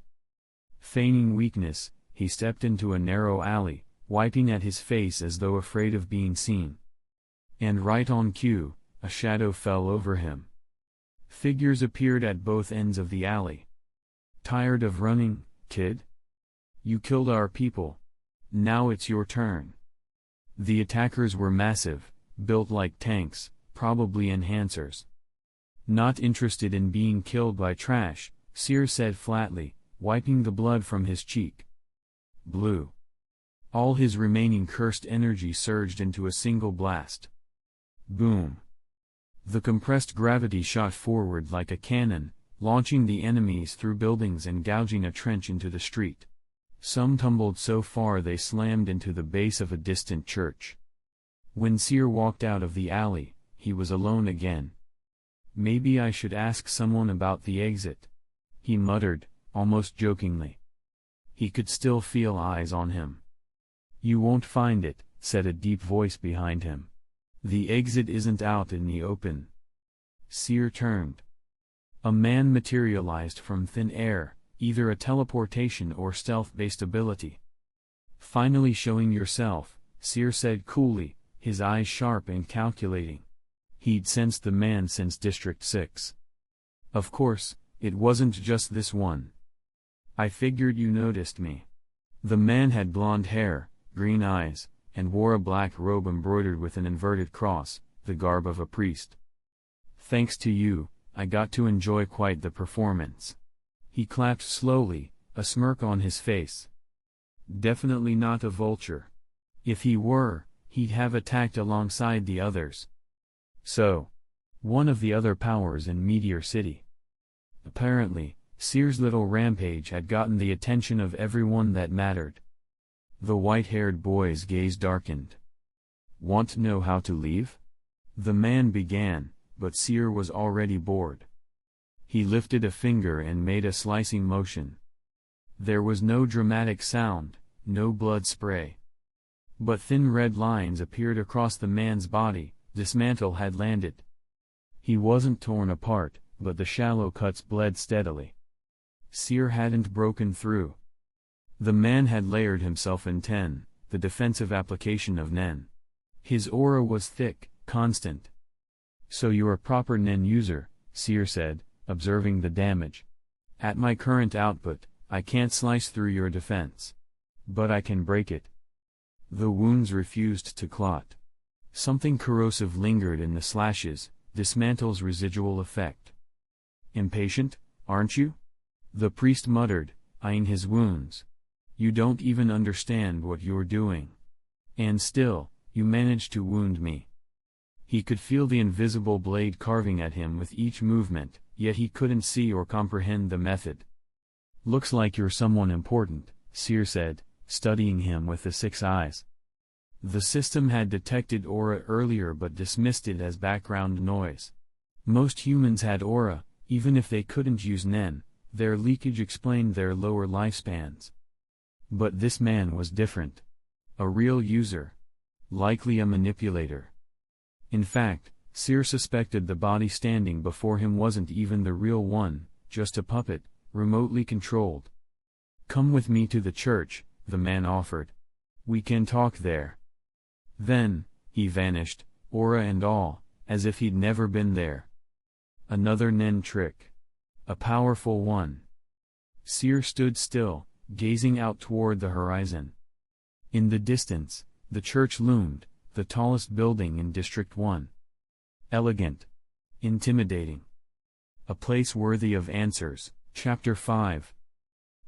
Feigning weakness, he stepped into a narrow alley, wiping at his face as though afraid of being seen. And right on cue, a shadow fell over him. Figures appeared at both ends of the alley. Tired of running, kid? You killed our people. Now it's your turn. The attackers were massive, built like tanks, probably enhancers. Not interested in being killed by trash, Seer said flatly, wiping the blood from his cheek. Blue. All his remaining cursed energy surged into a single blast. Boom. The compressed gravity shot forward like a cannon, launching the enemies through buildings and gouging a trench into the street. Some tumbled so far they slammed into the base of a distant church. When Seer walked out of the alley, he was alone again. Maybe I should ask someone about the exit, he muttered, almost jokingly. He could still feel eyes on him. You won't find it, said a deep voice behind him. The exit isn't out in the open. Seer turned. A man materialized from thin air, either a teleportation or stealth-based ability. Finally showing yourself, Seer said coolly, his eyes sharp and calculating. He'd sensed the man since District 6. Of course, it wasn't just this one. I figured you noticed me. The man had blonde hair, green eyes, and wore a black robe embroidered with an inverted cross, the garb of a priest. Thanks to you, I got to enjoy quite the performance. He clapped slowly, a smirk on his face. Definitely not a vulture. If he were, he'd have attacked alongside the others. So, one of the other powers in Meteor City. Apparently, Seer's little rampage had gotten the attention of everyone that mattered. The white-haired boy's gaze darkened. Want to know how to leave? The man began, but Seer was already bored. He lifted a finger and made a slicing motion. There was no dramatic sound, no blood spray. But thin red lines appeared across the man's body. Dismantle had landed. He wasn't torn apart, but the shallow cuts bled steadily. Seer hadn't broken through. The man had layered himself in 10, the defensive application of Nen. His aura was thick, constant. So you're a proper Nen user, Seer said, observing the damage. At my current output, I can't slice through your defense. But I can break it. The wounds refused to clot. Something corrosive lingered in the slashes, Dismantle's residual effect. Impatient, aren't you? The priest muttered, eyeing his wounds. You don't even understand what you're doing. And still, you managed to wound me. He could feel the invisible blade carving at him with each movement, yet he couldn't see or comprehend the method. Looks like you're someone important, Seer said, studying him with the 6 eyes. The system had detected aura earlier but dismissed it as background noise. Most humans had aura, even if they couldn't use Nen, their leakage explained their lower lifespans. But this man was different. A real user. Likely a manipulator. In fact, Seer suspected the body standing before him wasn't even the real one, just a puppet, remotely controlled. Come with me to the church, the man offered. We can talk there. Then, he vanished, aura and all, as if he'd never been there. Another Nen trick. A powerful one. Seer stood still, gazing out toward the horizon. In the distance, the church loomed, the tallest building in District 1. Elegant. Intimidating. A place worthy of answers. Chapter 5.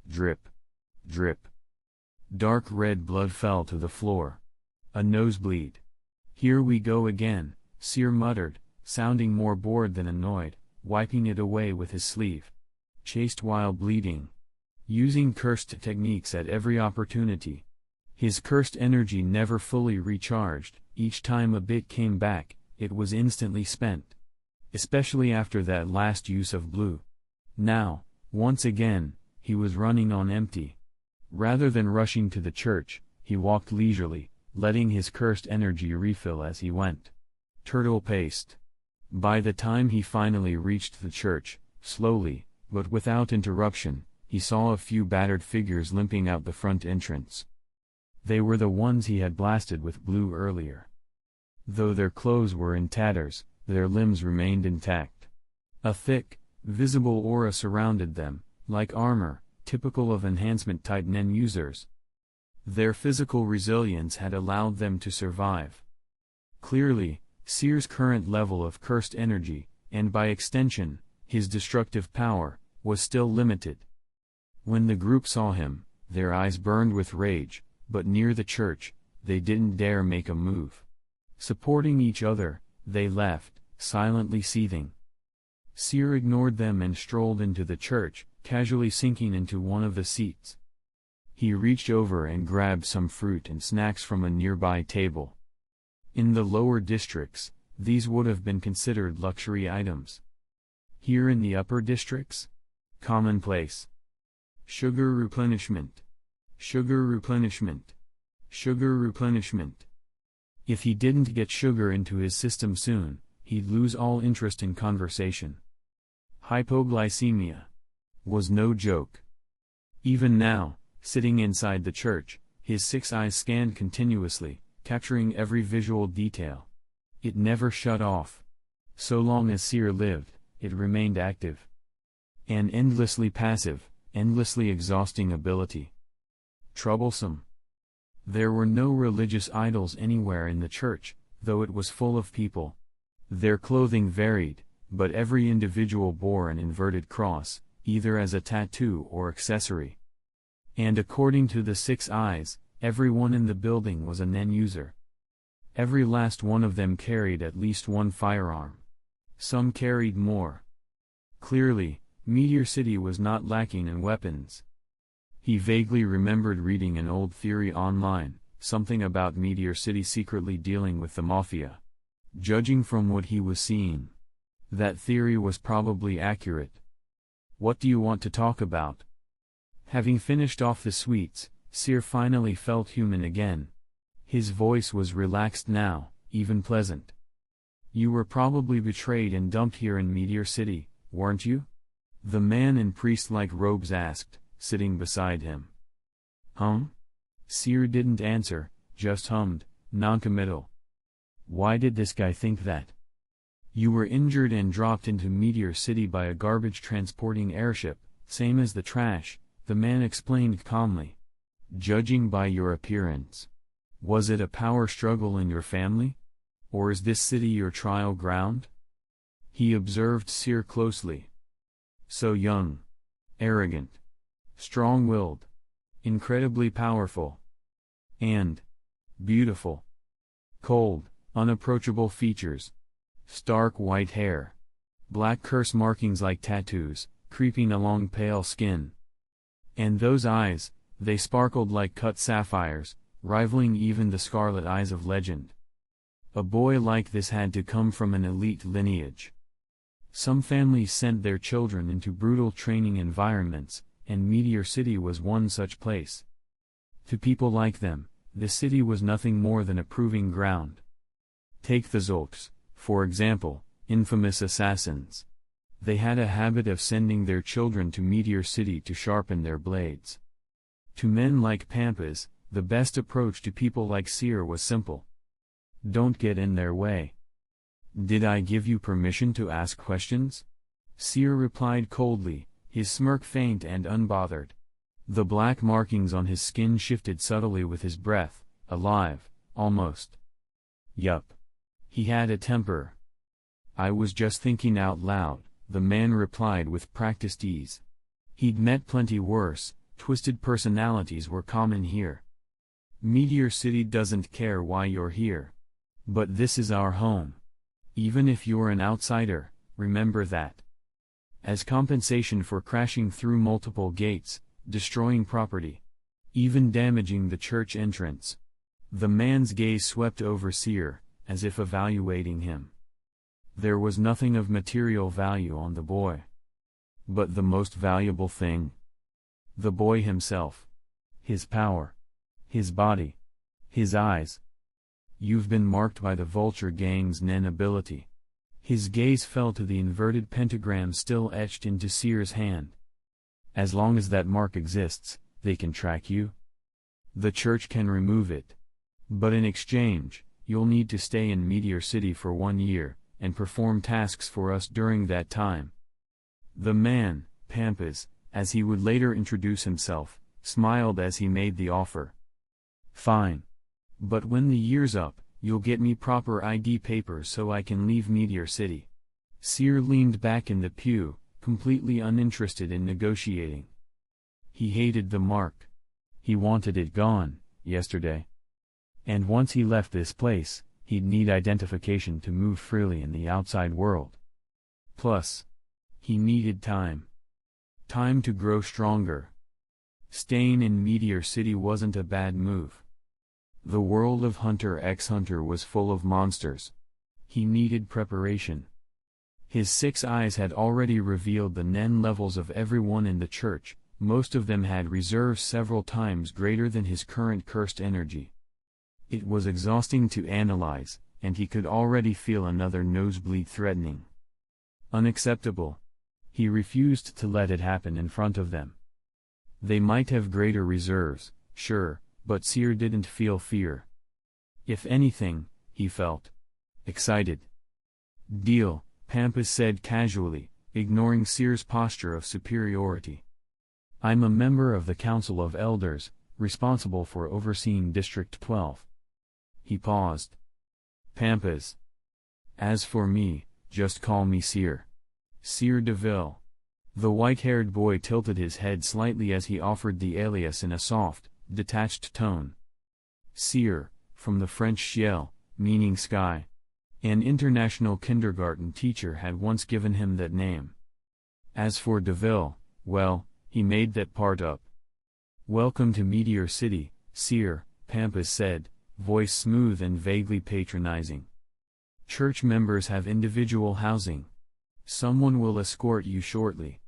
Drip. Drip. Dark red blood fell to the floor. A nosebleed. Here we go again, Seer muttered, sounding more bored than annoyed, wiping it away with his sleeve. Chased while bleeding. Using cursed techniques at every opportunity. His cursed energy never fully recharged, each time a bit came back, it was instantly spent. Especially after that last use of blue. Now, once again, he was running on empty. Rather than rushing to the church, he walked leisurely, letting his cursed energy refill as he went. Turtle-paced. By the time he finally reached the church, slowly, but without interruption, he saw a few battered figures limping out the front entrance. They were the ones he had blasted with blue earlier. Though their clothes were in tatters, their limbs remained intact. A thick, visible aura surrounded them, like armor, typical of enhancement-type Nen users. Their physical resilience had allowed them to survive. Clearly, Seer's current level of cursed energy, and by extension, his destructive power, was still limited. When the group saw him, their eyes burned with rage, but near the church, they didn't dare make a move. Supporting each other, they left, silently seething. Seer ignored them and strolled into the church, casually sinking into one of the seats. He reached over and grabbed some fruit and snacks from a nearby table. In the lower districts, these would have been considered luxury items. Here in the upper districts? Commonplace. Sugar replenishment. Sugar replenishment. Sugar replenishment. If he didn't get sugar into his system soon, he'd lose all interest in conversation. Hypoglycemia was no joke. Even now, sitting inside the church, his 6 eyes scanned continuously, capturing every visual detail. It never shut off. So long as Seer lived, it remained active. An endlessly passive, endlessly exhausting ability. Troublesome. There were no religious idols anywhere in the church, though it was full of people. Their clothing varied, but every individual bore an inverted cross, either as a tattoo or accessory. And according to the 6 eyes, everyone in the building was a Nen user. Every last one of them carried at least one firearm. Some carried more. Clearly, Meteor City was not lacking in weapons. He vaguely remembered reading an old theory online, something about Meteor City secretly dealing with the Mafia. Judging from what he was seeing, that theory was probably accurate. What do you want to talk about? Having finished off the sweets, Seer finally felt human again. His voice was relaxed now, even pleasant. You were probably betrayed and dumped here in Meteor City, weren't you? The man in priest-like robes asked, sitting beside him. Seer didn't answer, just hummed, noncommittal. Why did this guy think that? You were injured and dropped into Meteor City by a garbage-transporting airship, same as the trash, the man explained calmly. Judging by your appearance. Was it a power struggle in your family? Or is this city your trial ground? He observed Seer closely. So young. Arrogant. Strong-willed. incredibly powerful, and beautiful. Cold, unapproachable features. Stark white hair. Black curse markings like tattoos, creeping along pale skin. And those eyes, they sparkled like cut sapphires, rivaling even the scarlet eyes of legend. A boy like this had to come from an elite lineage. Some families sent their children into brutal training environments, and Meteor City was one such place. To people like them, the city was nothing more than a proving ground. Take the Zolks, for example, infamous assassins. They had a habit of sending their children to Meteor City to sharpen their blades. To men like Pampas, the best approach to people like Seer was simple. Don't get in their way. Did I give you permission to ask questions? Seer replied coldly, his smirk faint and unbothered. The black markings on his skin shifted subtly with his breath, alive, almost. Yup. He had a temper. I was just thinking out loud, the man replied with practiced ease. He'd met plenty worse, twisted personalities were common here. Meteor City doesn't care why you're here. But this is our home. Even if you're an outsider, remember that. As compensation for crashing through multiple gates, destroying property, even damaging the church entrance. The man's gaze swept over Seer, as if evaluating him. There was nothing of material value on the boy. But the most valuable thing? The boy himself. His power. His body. His eyes. You've been marked by the Vulture Gang's Nen ability. His gaze fell to the inverted pentagram still etched into Seer's hand. As long as that mark exists, they can track you. The church can remove it. But in exchange, you'll need to stay in Meteor City for 1 year, and perform tasks for us during that time. The man, Pampas, as he would later introduce himself, smiled as he made the offer. Fine. But when the year's up, you'll get me proper ID papers so I can leave Meteor City. Seer leaned back in the pew, completely uninterested in negotiating. He hated the mark. He wanted it gone, yesterday. And once he left this place, he'd need identification to move freely in the outside world. Plus, he needed time. Time to grow stronger. Staying in Meteor City wasn't a bad move. The world of HxH was full of monsters. He needed preparation. His 6 eyes had already revealed the Nen levels of everyone in the church, most of them had reserves several times greater than his current cursed energy. It was exhausting to analyze, and he could already feel another nosebleed threatening. Unacceptable. He refused to let it happen in front of them. They might have greater reserves, sure, but Seer didn't feel fear. If anything, he felt excited. Deal, Pampas said casually, ignoring Seer's posture of superiority. I'm a member of the Council of Elders, responsible for overseeing District 12. He paused. Pampas. As for me, just call me Seer. Seer DeVille. The white-haired boy tilted his head slightly as he offered the alias in a soft, detached tone. Seer, from the French ciel, meaning sky. An international kindergarten teacher had once given him that name. As for DeVille, well, he made that part up. Welcome to Meteor City, Seer, Pampas said, voice smooth and vaguely patronizing. Church members have individual housing. Someone will escort you shortly.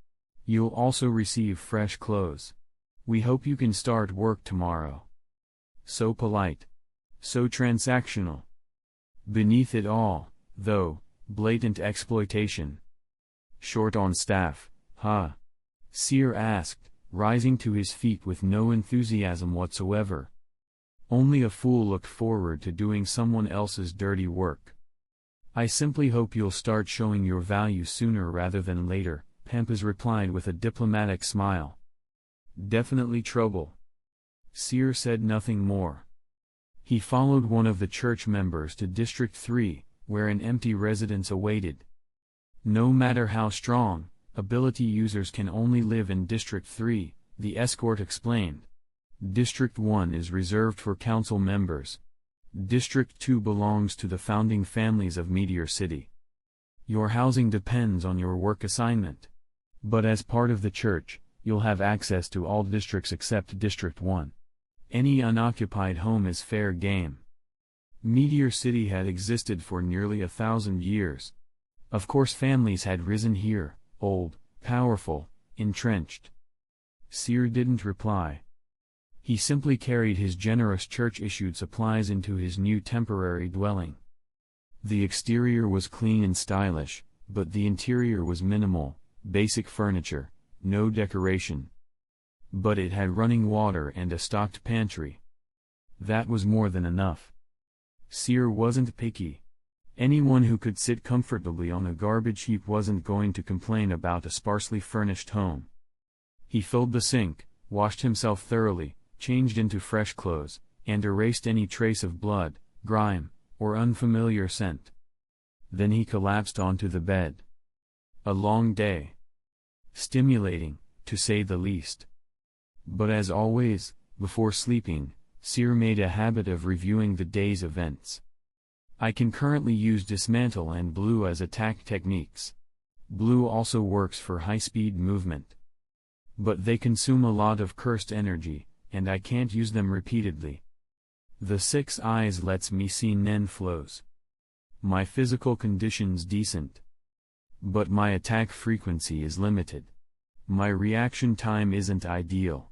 You'll also receive fresh clothes. We hope you can start work tomorrow. So polite. So transactional. Beneath it all, though, blatant exploitation. Short on staff, huh? Seer asked, rising to his feet with no enthusiasm whatsoever. Only a fool looked forward to doing someone else's dirty work. I simply hope you'll start showing your value sooner rather than later, Pampas replied with a diplomatic smile. Definitely trouble. Seer said nothing more. He followed one of the church members to District 3, where an empty residence awaited. No matter how strong, ability users can only live in District 3, the escort explained. District 1 is reserved for council members. District 2 belongs to the founding families of Meteor City. Your housing depends on your work assignment. But as part of the church, you'll have access to all districts except District 1. Any unoccupied home is fair game. Meteor City had existed for nearly 1,000 years. Of course families had risen here, old, powerful, entrenched. Seer didn't reply. He simply carried his generous church-issued supplies into his new temporary dwelling. The exterior was clean and stylish, but the interior was minimal, basic furniture, no decoration. But it had running water and a stocked pantry. That was more than enough. Seer wasn't picky. Anyone who could sit comfortably on a garbage heap wasn't going to complain about a sparsely furnished home. He filled the sink, washed himself thoroughly, changed into fresh clothes, and erased any trace of blood, grime, or unfamiliar scent. Then he collapsed onto the bed. A long day. Stimulating, to say the least. But as always, before sleeping, Seer made a habit of reviewing the day's events. I can currently use Dismantle and Blue as attack techniques. Blue also works for high-speed movement. But they consume a lot of cursed energy, and I can't use them repeatedly. The 6 eyes lets me see Nen flows. My physical condition's decent. But my attack frequency is limited. My reaction time isn't ideal.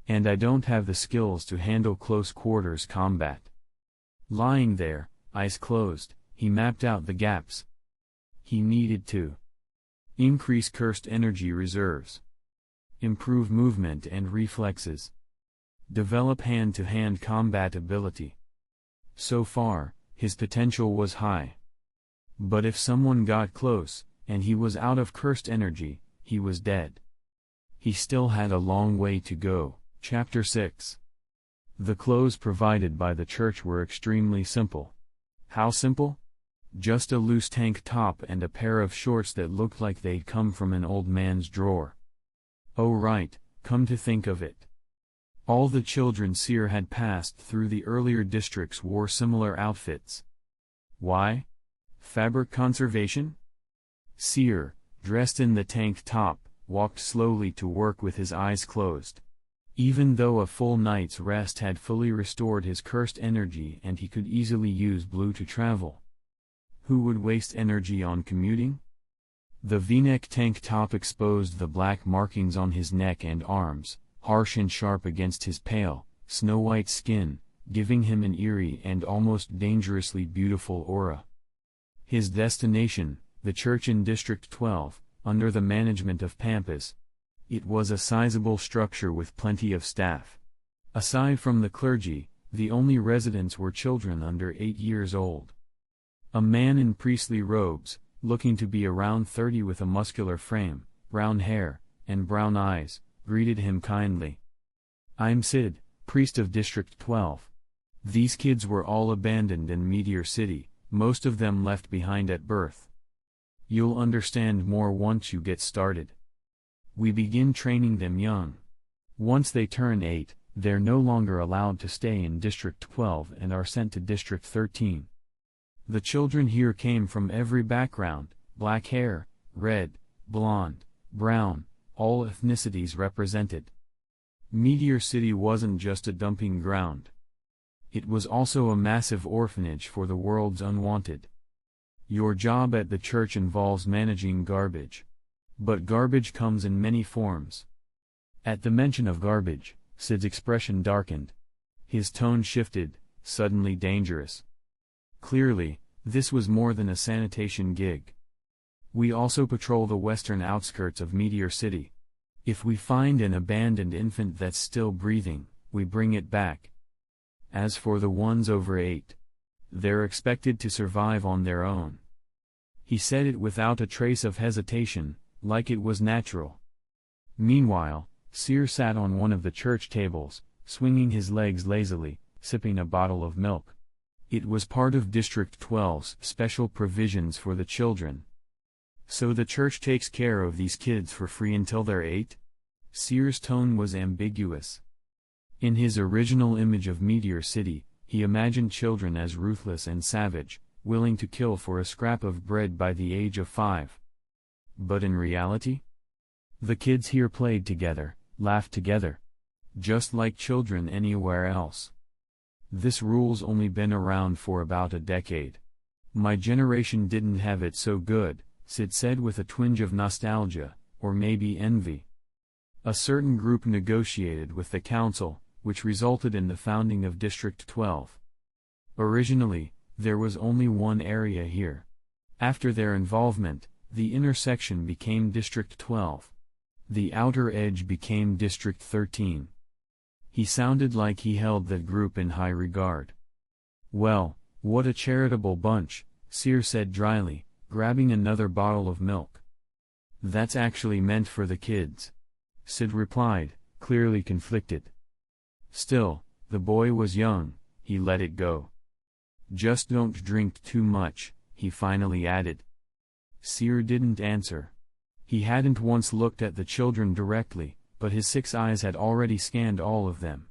And I don't have the skills to handle close quarters combat. Lying there, eyes closed, he mapped out the gaps. He needed to increase cursed energy reserves, improve movement and reflexes, develop hand-to-hand combat ability. So far, his potential was high. But if someone got close, and he was out of cursed energy, he was dead. He still had a long way to go. Chapter 6. The clothes provided by the church were extremely simple. How simple? Just a loose tank top and a pair of shorts that looked like they'd come from an old man's drawer. Oh right, come to think of it. All the children Seer had passed through the earlier districts wore similar outfits. Why? Fabric conservation? Seer, dressed in the tank top, walked slowly to work with his eyes closed. Even though a full night's rest had fully restored his cursed energy and he could easily use Blue to travel. Who would waste energy on commuting? The V-neck tank top exposed the black markings on his neck and arms, harsh and sharp against his pale, snow-white skin, giving him an eerie and almost dangerously beautiful aura. His destination, the church in District 12, under the management of Pampas. It was a sizable structure with plenty of staff. Aside from the clergy, the only residents were children under 8 years old. A man in priestly robes, looking to be around 30 with a muscular frame, brown hair, and brown eyes, greeted him kindly. "I'm Sid, priest of District 12. These kids were all abandoned in Meteor City, most of them left behind at birth. You'll understand more once you get started. We begin training them young. Once they turn 8, they're no longer allowed to stay in District 12 and are sent to District 13. The children here came from every background, black hair, red, blonde, brown, all ethnicities represented. Meteor City wasn't just a dumping ground. It was also a massive orphanage for the world's unwanted. Your job at the church involves managing garbage. But garbage comes in many forms." At the mention of garbage, Sid's expression darkened. His tone shifted, suddenly dangerous. Clearly, this was more than a sanitation gig. "We also patrol the western outskirts of Meteor City. If we find an abandoned infant that's still breathing, we bring it back. As for the ones over 8, they're expected to survive on their own." He said it without a trace of hesitation, like it was natural. Meanwhile, Seer sat on one of the church tables, swinging his legs lazily, sipping a bottle of milk. It was part of District 12's special provisions for the children. "So the church takes care of these kids for free until they're 8? Seer's tone was ambiguous. In his original image of Meteor City, he imagined children as ruthless and savage, willing to kill for a scrap of bread by the age of 5. But in reality? The kids here played together, laughed together. Just like children anywhere else. This rule's only been around for about a decade. My generation didn't have it so good, Sid said with a twinge of nostalgia, or maybe envy. A certain group negotiated with the council, which resulted in the founding of District 12. Originally, there was only one area here. After their involvement, the intersection became District 12. The outer edge became District 13. He sounded like he held that group in high regard. Well, what a charitable bunch, Seer said dryly, grabbing another bottle of milk. That's actually meant for the kids. Sid replied, clearly conflicted. Still, the boy was young, he let it go. Just don't drink too much, he finally added. Seer didn't answer. He hadn't once looked at the children directly, but his 6 eyes had already scanned all of them.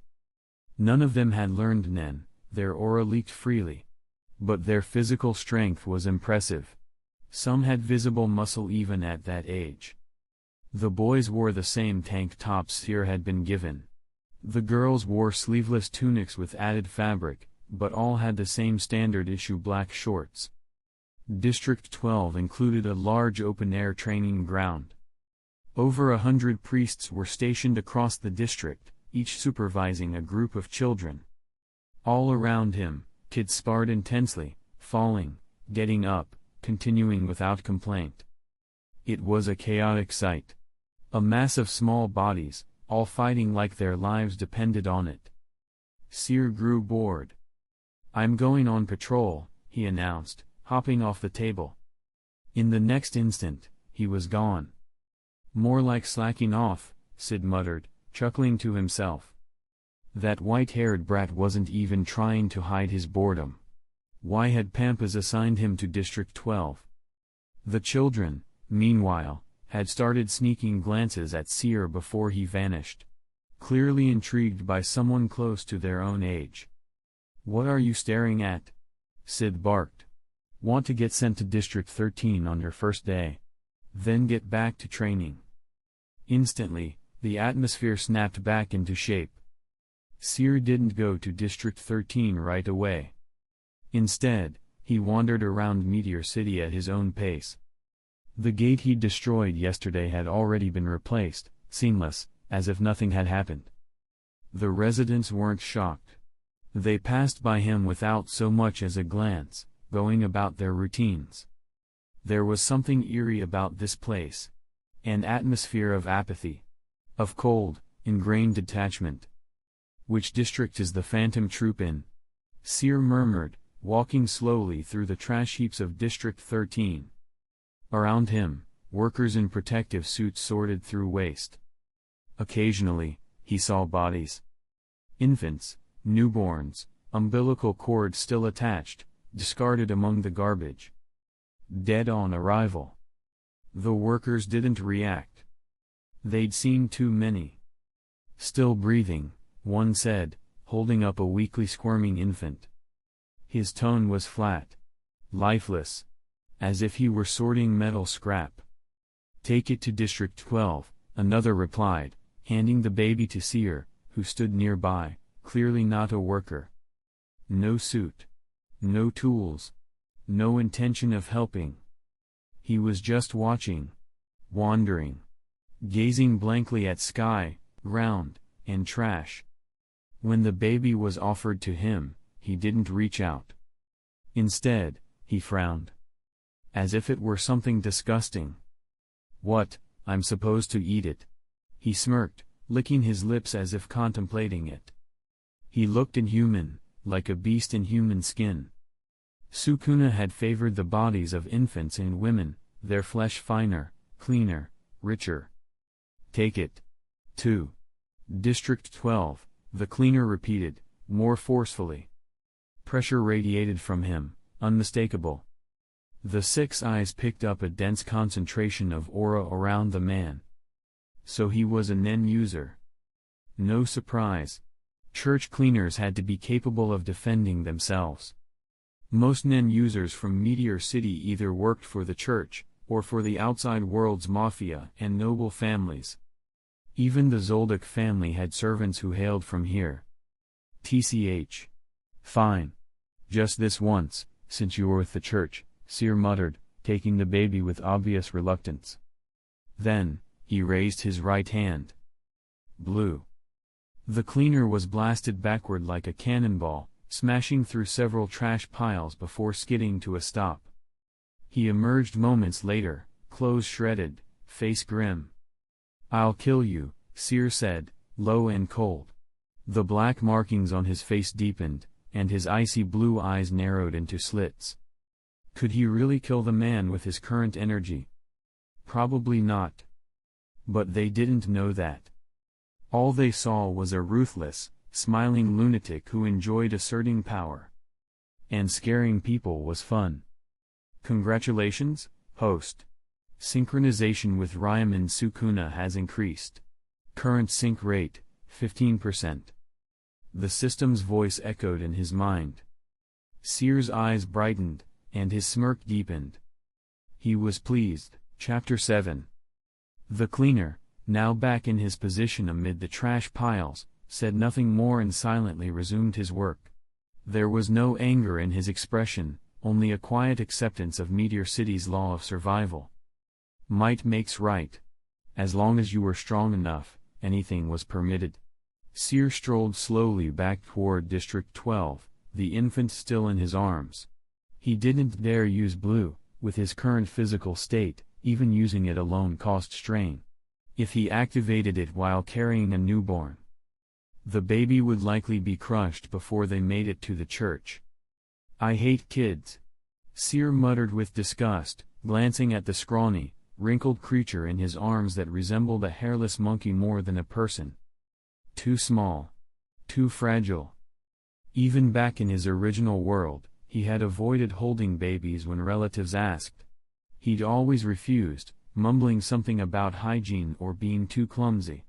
None of them had learned Nen, their aura leaked freely. But their physical strength was impressive. Some had visible muscle even at that age. The boys wore the same tank tops Seer had been given. The girls wore sleeveless tunics with added fabric, but all had the same standard issue black shorts. District 12 included a large open-air training ground. Over 100 priests were stationed across the district, each supervising a group of children. All around him, kids sparred intensely, falling, getting up, continuing without complaint. It was a chaotic sight. A mass of small bodies, all fighting like their lives depended on it. Seer grew bored. I'm going on patrol, he announced, hopping off the table. In the next instant, he was gone. More like slacking off, Sid muttered, chuckling to himself. That white-haired brat wasn't even trying to hide his boredom. Why had Pampas assigned him to District 12? The children, meanwhile, had started sneaking glances at Seer before he vanished. Clearly intrigued by someone close to their own age. What are you staring at? Sid barked. Want to get sent to District 13 on your first day. Then get back to training. Instantly, the atmosphere snapped back into shape. Seer didn't go to District 13 right away. Instead, he wandered around Meteor City at his own pace. The gate he destroyed yesterday had already been replaced, seamless, as if nothing had happened. The residents weren't shocked. They passed by him without so much as a glance, going about their routines. There was something eerie about this place. An atmosphere of apathy. Of cold, ingrained detachment. Which district is the Phantom Troop in? Seer murmured, walking slowly through the trash heaps of District 13. Around him, workers in protective suits sorted through waste. Occasionally, he saw bodies. Infants, newborns, umbilical cords still attached, discarded among the garbage. Dead on arrival. The workers didn't react. They'd seen too many. Still breathing, one said, holding up a weakly squirming infant. His tone was flat. Lifeless. As if he were sorting metal scrap. Take it to District 12, another replied, handing the baby to Seer, who stood nearby, clearly not a worker. No suit. No tools. No intention of helping. He was just watching. Wandering. Gazing blankly at sky, ground, and trash. When the baby was offered to him, he didn't reach out. Instead, he frowned. As if it were something disgusting. What, I'm supposed to eat it? He smirked, licking his lips as if contemplating it. He looked inhuman, like a beast in human skin. Sukuna had favored the bodies of infants and women, their flesh finer, cleaner, richer. Take it. 2. District 12, the cleaner repeated, more forcefully. Pressure radiated from him, unmistakable. The 6 eyes picked up a dense concentration of aura around the man. So he was a Nen user. No surprise. Church cleaners had to be capable of defending themselves. Most Nen users from Meteor City either worked for the church, or for the outside world's mafia and noble families. Even the Zoldyck family had servants who hailed from here. TCH. Fine. Just this once, since you were with the church, Seer muttered, taking the baby with obvious reluctance. Then, he raised his right hand. Blue. The cleaner was blasted backward like a cannonball, smashing through several trash piles before skidding to a stop. He emerged moments later, clothes shredded, face grim. "I'll kill you," Seer said, low and cold. The black markings on his face deepened, and his icy blue eyes narrowed into slits. Could he really kill the man with his current energy? Probably not. But they didn't know that. All they saw was a ruthless, smiling lunatic who enjoyed asserting power. And scaring people was fun. Congratulations, host. Synchronization with Ryomen Sukuna has increased. Current sync rate, 15%. The system's voice echoed in his mind. Seer's eyes brightened, and his smirk deepened. He was pleased. Chapter 7. The cleaner, now back in his position amid the trash piles, said nothing more and silently resumed his work. There was no anger in his expression, only a quiet acceptance of Meteor City's law of survival. Might makes right. As long as you were strong enough, anything was permitted. Seer strolled slowly back toward District 12, the infant still in his arms. He didn't dare use blue, with his current physical state, even using it alone cost strain. If he activated it while carrying a newborn, the baby would likely be crushed before they made it to the church. "I hate kids," Seer muttered with disgust, glancing at the scrawny, wrinkled creature in his arms that resembled a hairless monkey more than a person. Too small. Too fragile. Even back in his original world, he had avoided holding babies when relatives asked. He'd always refused, mumbling something about hygiene or being too clumsy.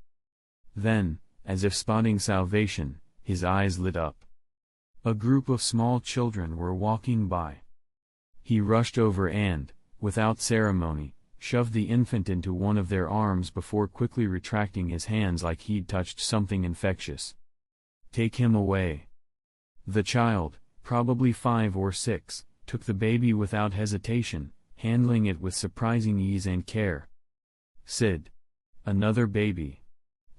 Then, as if spotting salvation, his eyes lit up. A group of small children were walking by. He rushed over and, without ceremony, shoved the infant into one of their arms before quickly retracting his hands like he'd touched something infectious. "Take him away." The child, probably 5 or 6, took the baby without hesitation, handling it with surprising ease and care. "Sid. Another baby."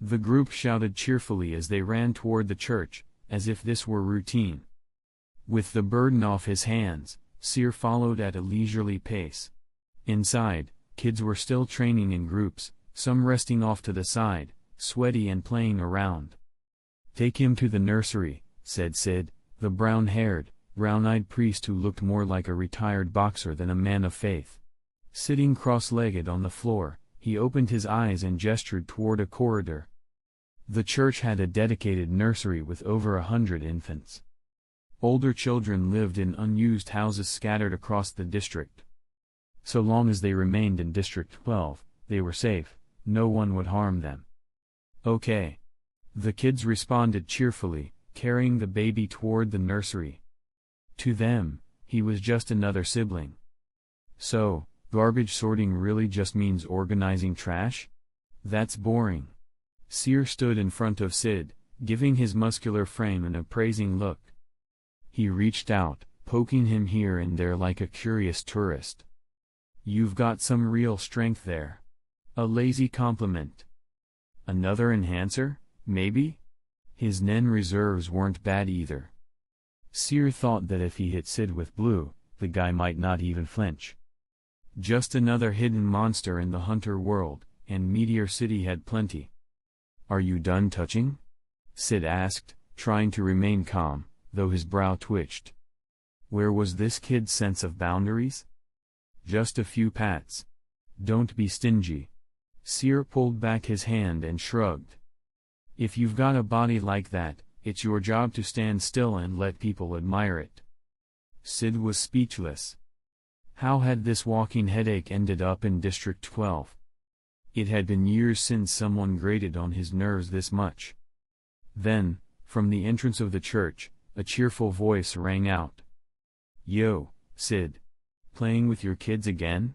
The group shouted cheerfully as they ran toward the church, as if this were routine. With the burden off his hands, Seer followed at a leisurely pace. Inside, kids were still training in groups, some resting off to the side, sweaty and playing around. "Take him to the nursery," said Sid, the brown-haired, brown-eyed priest who looked more like a retired boxer than a man of faith. Sitting cross-legged on the floor, he opened his eyes and gestured toward a corridor. The church had a dedicated nursery with over 100 infants. Older children lived in unused houses scattered across the district. So long as they remained in District 12, they were safe, no one would harm them. "Okay." The kids responded cheerfully, carrying the baby toward the nursery. To them, he was just another sibling. So, garbage sorting really just means organizing trash? That's boring. Seer stood in front of Sid, giving his muscular frame an appraising look. He reached out, poking him here and there like a curious tourist. "You've got some real strength there." A lazy compliment. Another enhancer, maybe? His Nen reserves weren't bad either. Seer thought that if he hit Sid with blue, the guy might not even flinch. Just another hidden monster in the hunter world, and Meteor City had plenty. "Are you done touching?" Sid asked, trying to remain calm, though his brow twitched. Where was this kid's sense of boundaries? "Just a few pats. Don't be stingy." Seer pulled back his hand and shrugged. "If you've got a body like that, it's your job to stand still and let people admire it." Sid was speechless. How had this walking headache ended up in District 12? It had been years since someone grated on his nerves this much. Then, From the entrance of the church, a cheerful voice rang out. "Yo, Sid. Playing with your kids again?"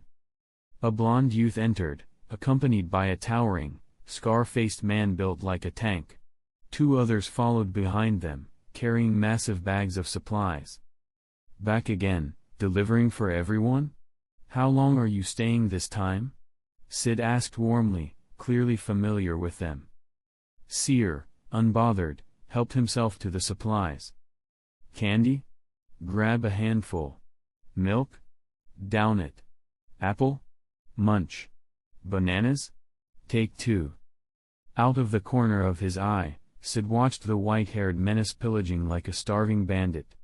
A blond youth entered, accompanied by a towering, scar-faced man built like a tank. 2 others followed behind them, carrying massive bags of supplies. "Back again, delivering for everyone? How long are you staying this time?" Sid asked warmly, clearly familiar with them. Seer, unbothered, helped himself to the supplies. "Candy? Grab a handful. Milk? Down it. Apple? Munch. Bananas? Take 2. Out of the corner of his eye, Sid watched the white-haired menace pillaging like a starving bandit.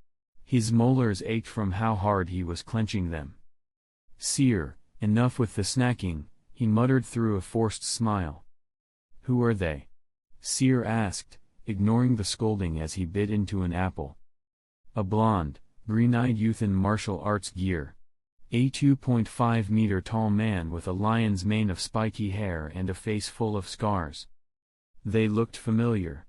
His molars ached from how hard he was clenching them. "Seer, enough with the snacking," he muttered through a forced smile. "Who are they?" Seer asked, ignoring the scolding as he bit into an apple. A blonde, green-eyed youth in martial arts gear. A 2.5-meter tall man with a lion's mane of spiky hair and a face full of scars. They looked familiar.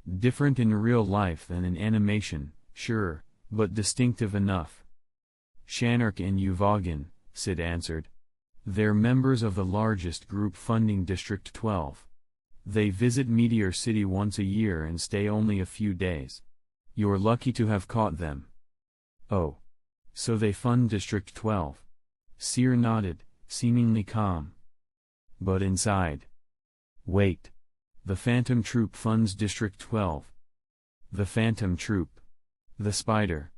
Different in real life than in animation, sure, but distinctive enough. "Shanark and Uvogin," Sid answered. "They're members of the largest group funding District 12. They visit Meteor City once a year and stay only a few days. You're lucky to have caught them." "Oh. So they fund District 12. Seer nodded, seemingly calm. "But inside." "Wait. The Phantom Troop funds District 12. "The Phantom Troop. The Spider.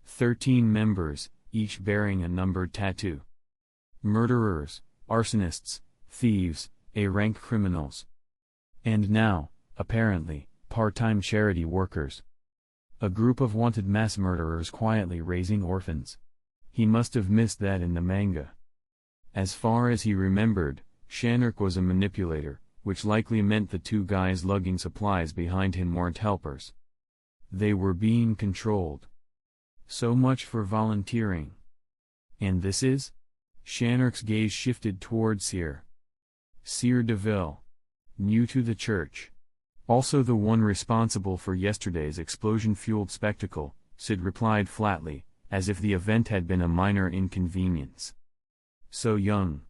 13 members, each bearing a numbered tattoo. Murderers, arsonists, thieves, A-rank criminals. And now, apparently, part-time charity workers. A group of wanted mass murderers quietly raising orphans." He must have missed that in the manga. As far as he remembered, Shanark was a manipulator, which likely meant the 2 guys lugging supplies behind him weren't helpers. They were being controlled. So much for volunteering. "And this is?" Shanark's gaze shifted toward Seer. "Seer DeVille. New to the church. Also the one responsible for yesterday's explosion-fueled spectacle," Sid replied flatly, as if the event had been a minor inconvenience. "So young.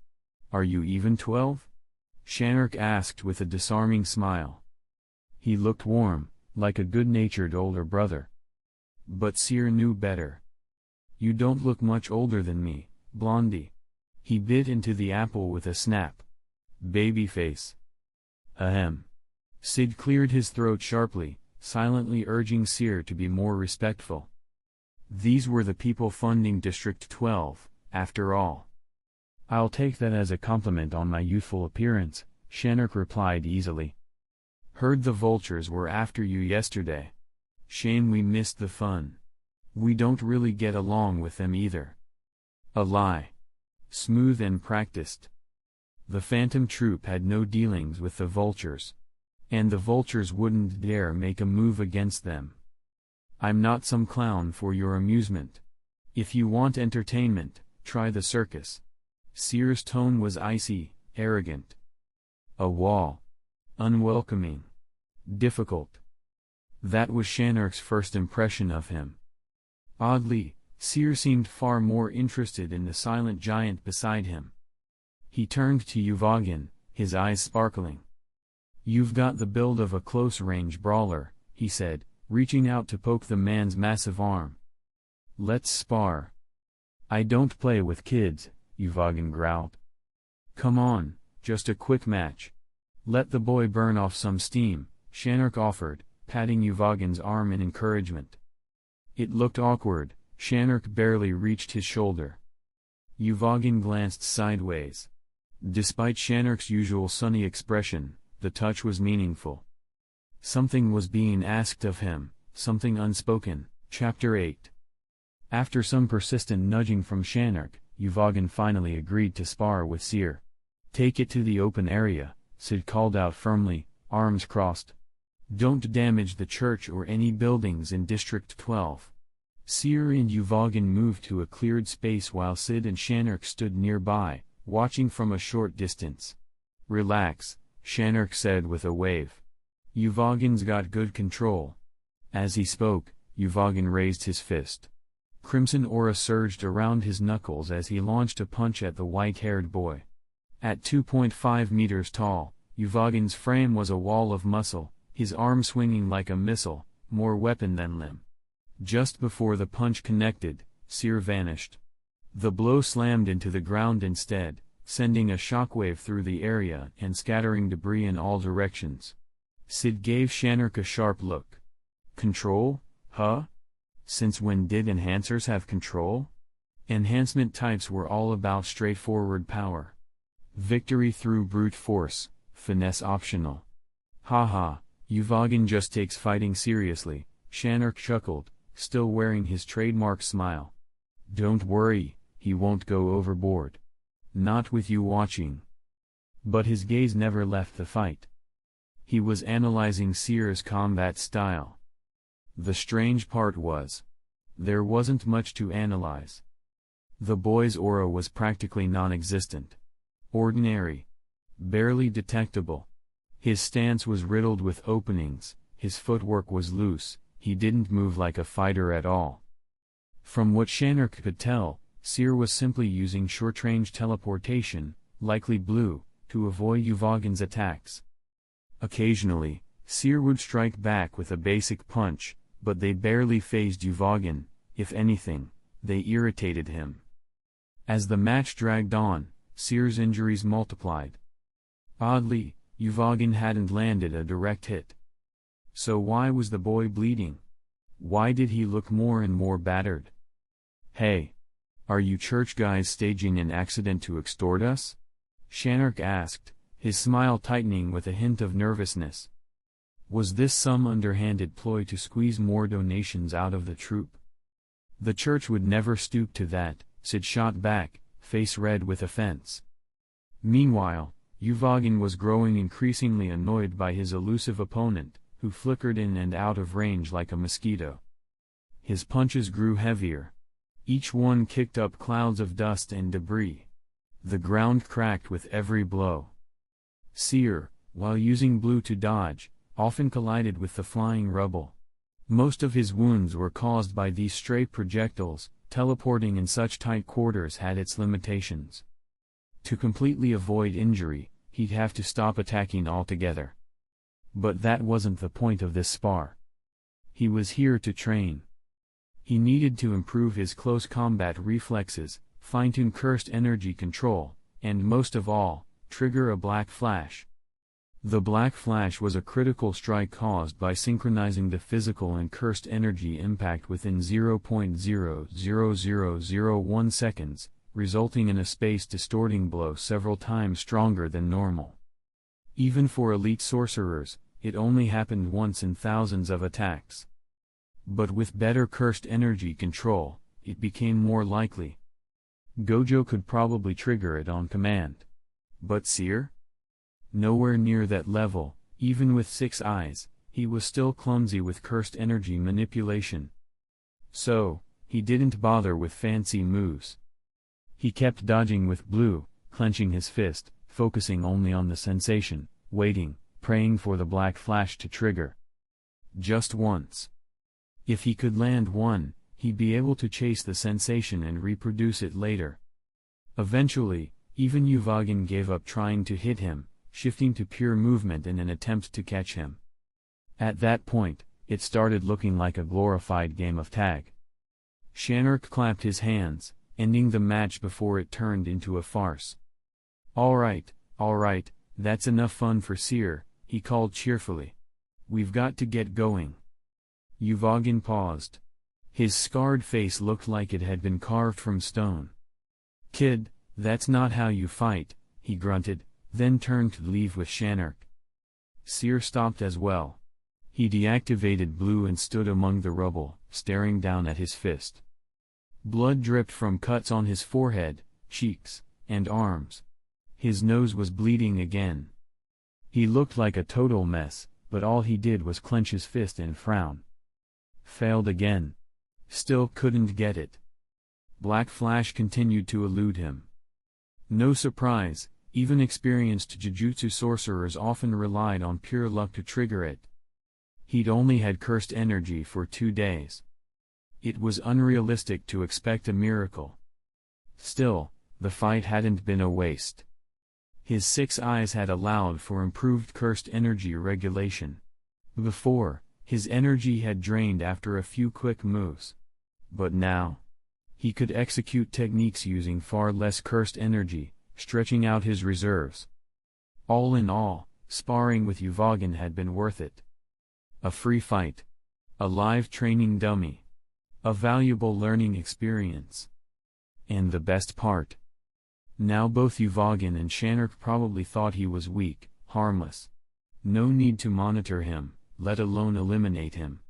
Are you even 12? Shanark asked with a disarming smile. He looked warm, like a good-natured older brother. But Seer knew better. "You don't look much older than me, Blondie." He bit into the apple with a snap. "Baby face." "Ahem." Sid cleared his throat sharply, silently urging Seer to be more respectful. These were the people funding District 12, after all. "I'll take that as a compliment on my youthful appearance," Shanark replied easily. "Heard the vultures were after you yesterday. Shame we missed the fun. We don't really get along with them either." A lie. Smooth and practiced. The Phantom Troop had no dealings with the vultures. And the vultures wouldn't dare make a move against them. "I'm not some clown for your amusement. If you want entertainment, try the circus." Seer's tone was icy, arrogant. A wall. Unwelcoming. Difficult. That was Shanark's first impression of him. Oddly, Seer seemed far more interested in the silent giant beside him. He turned to Uvogin, his eyes sparkling. "You've got the build of a close-range brawler," he said, reaching out to poke the man's massive arm. "Let's spar." "I don't play with kids," Uvogin growled. "Come on, just a quick match. Let the boy burn off some steam," Shanark offered, patting Uvogin's arm in encouragement. It looked awkward. Shanark barely reached his shoulder. Uvogin glanced sideways. Despite Shanark's usual sunny expression, the touch was meaningful. Something was being asked of him, something unspoken. Chapter 8. After some persistent nudging from Shanark, Uvogin finally agreed to spar with Seer. "Take it to the open area," Sid called out firmly, arms crossed. "Don't damage the church or any buildings in District 12. Seer and Uvogin moved to a cleared space while Sid and Shanark stood nearby, watching from a short distance. "Relax," Shanark said with a wave. Yuvagin's got good control. As he spoke, Yuvagin raised his fist. Crimson aura surged around his knuckles as he launched a punch at the white-haired boy. At 2.5 meters tall, Yuvagin's frame was a wall of muscle, his arm swinging like a missile, more weapon than limb. Just before the punch connected, Seer vanished. The blow slammed into the ground instead, sending a shockwave through the area and scattering debris in all directions. Sid gave Shanark a sharp look. Control? Huh? Since when did enhancers have control? Enhancement types were all about straightforward power. Victory through brute force, finesse optional. Haha, Yuvagin just takes fighting seriously, Shanark chuckled, still wearing his trademark smile. Don't worry, he won't go overboard. Not with you watching. But his gaze never left the fight. He was analyzing Seer's combat style. The strange part was, there wasn't much to analyze. The boy's aura was practically non-existent. Ordinary. Barely detectable. His stance was riddled with openings, his footwork was loose, he didn't move like a fighter at all. From what Shanark could tell, Seer was simply using short-range teleportation, likely blue, to avoid Yuvagin's attacks. Occasionally, Seer would strike back with a basic punch, but they barely fazed Yuvagin. If anything, they irritated him. As the match dragged on, Seer's injuries multiplied. Oddly, Yuvagin hadn't landed a direct hit. So why was the boy bleeding? Why did he look more and more battered? Hey! Are you church guys staging an accident to extort us? Shanark asked, his smile tightening with a hint of nervousness. Was this some underhanded ploy to squeeze more donations out of the troupe? The church would never stoop to that, Sid shot back, face red with offense. Meanwhile, Yuvagin was growing increasingly annoyed by his elusive opponent, who flickered in and out of range like a mosquito. His punches grew heavier. Each one kicked up clouds of dust and debris. The ground cracked with every blow. Seer, while using blue to dodge, often collided with the flying rubble. Most of his wounds were caused by these stray projectiles. Teleporting in such tight quarters had its limitations. To completely avoid injury, he'd have to stop attacking altogether. But that wasn't the point of this spar. He was here to train. He needed to improve his close combat reflexes, fine-tune cursed energy control, and most of all, trigger a black flash. The black flash was a critical strike caused by synchronizing the physical and cursed energy impact within 0.00001 seconds, resulting in a space-distorting blow several times stronger than normal. Even for elite sorcerers, it only happened once in thousands of attacks. But with better cursed energy control, it became more likely. Gojo could probably trigger it on command. But Seer? Nowhere near that level, even with 6 eyes, he was still clumsy with cursed energy manipulation. So, he didn't bother with fancy moves. He kept dodging with blue, clenching his fist, focusing only on the sensation, waiting, praying for the black flash to trigger. Just once. If he could land one, he'd be able to chase the sensation and reproduce it later. Eventually, even Yuvagin gave up trying to hit him, shifting to pure movement in an attempt to catch him. At that point, it started looking like a glorified game of tag. Shanark clapped his hands, ending the match before it turned into a farce. All right, that's enough fun for Seer, he called cheerfully. We've got to get going. Yuvagin paused. His scarred face looked like it had been carved from stone. Kid, that's not how you fight, he grunted, then turned to leave with Shanark. Seer stopped as well. He deactivated blue and stood among the rubble, staring down at his fist. Blood dripped from cuts on his forehead, cheeks, and arms. His nose was bleeding again. He looked like a total mess, but all he did was clench his fist and frown. Failed again. Still couldn't get it. Black flash continued to elude him. No surprise, Even experienced jujutsu sorcerers often relied on pure luck to trigger it. He'd only had cursed energy for 2 days. It was unrealistic to expect a miracle. Still, the fight hadn't been a waste. His 6 eyes had allowed for improved cursed energy regulation. Before, his energy had drained after a few quick moves. But now, he could execute techniques using far less cursed energy, stretching out his reserves. All in all, sparring with Uvogin had been worth it. A free fight. A live training dummy. A valuable learning experience. And the best part. Now both Uvogin and Shanark probably thought he was weak, harmless. No need to monitor him, let alone eliminate him.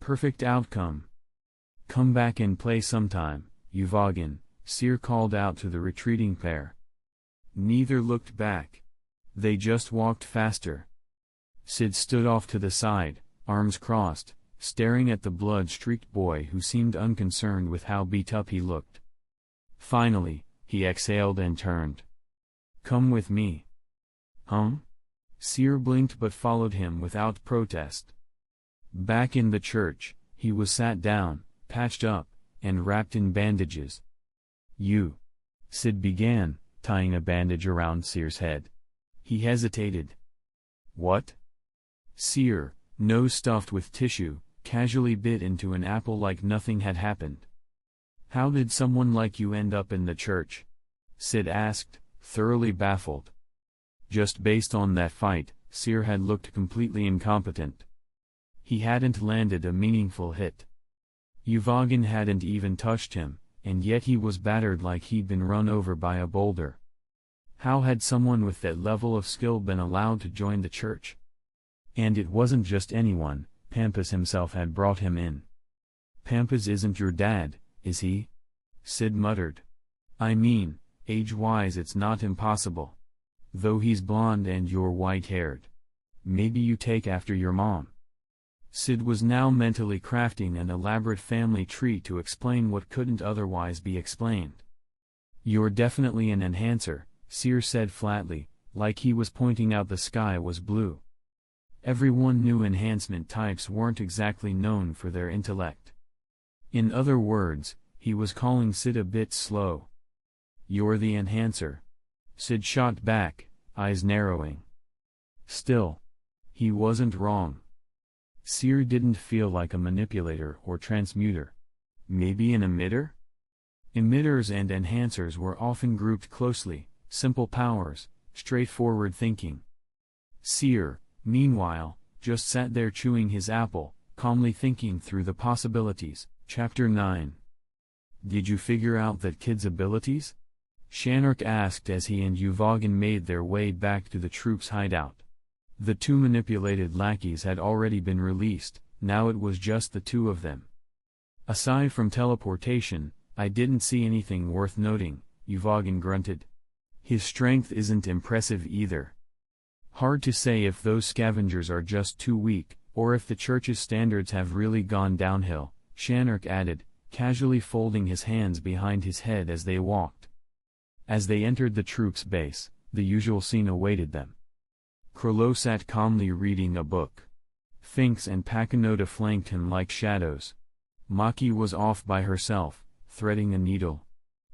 Perfect outcome. Come back and play sometime, Uvogin, Seer called out to the retreating pair. Neither looked back. They just walked faster. Sid stood off to the side, arms crossed, staring at the blood-streaked boy who seemed unconcerned with how beat up he looked. Finally, he exhaled and turned. Come with me. Seer blinked but followed him without protest. Back in the church, he was sat down, patched up, and wrapped in bandages. Sid began, tying a bandage around Seer's head. He hesitated. What? Seer, nose stuffed with tissue, casually bit into an apple like nothing had happened. How did someone like you end up in the church? Sid asked, thoroughly baffled. Just based on that fight, Seer had looked completely incompetent. He hadn't landed a meaningful hit. Uvogin hadn't even touched him, and yet he was battered like he'd been run over by a boulder. How had someone with that level of skill been allowed to join the church? And it wasn't just anyone, Pampas himself had brought him in. Pampas isn't your dad, is he? Sid muttered. I mean, age-wise it's not impossible. Though he's blonde and you're white-haired. Maybe you take after your mom. Sid was now mentally crafting an elaborate family tree to explain what couldn't otherwise be explained. You're definitely an enhancer, Seer said flatly, like he was pointing out the sky was blue. Everyone knew enhancement types weren't exactly known for their intellect. In other words, he was calling Sid a bit slow. You're the enhancer. Sid shot back, eyes narrowing. Still, he wasn't wrong. Seer didn't feel like a manipulator or transmuter. Maybe an emitter? Emitters and enhancers were often grouped closely, simple powers, straightforward thinking. Seer, meanwhile, just sat there chewing his apple, calmly thinking through the possibilities. Chapter 9. Did you figure out that kid's abilities? Shanark asked as he and Uvogin made their way back to the troops' hideout. The 2 manipulated lackeys had already been released, now it was just the 2 of them. Aside from teleportation, I didn't see anything worth noting, Uvogin grunted. His strength isn't impressive either. Hard to say if those scavengers are just too weak, or if the church's standards have really gone downhill, Shanark added, casually folding his hands behind his head as they walked. As they entered the troops' base, the usual scene awaited them. Krollo sat calmly reading a book. Finks and Pakinota flanked him like shadows. Maki was off by herself, threading a needle.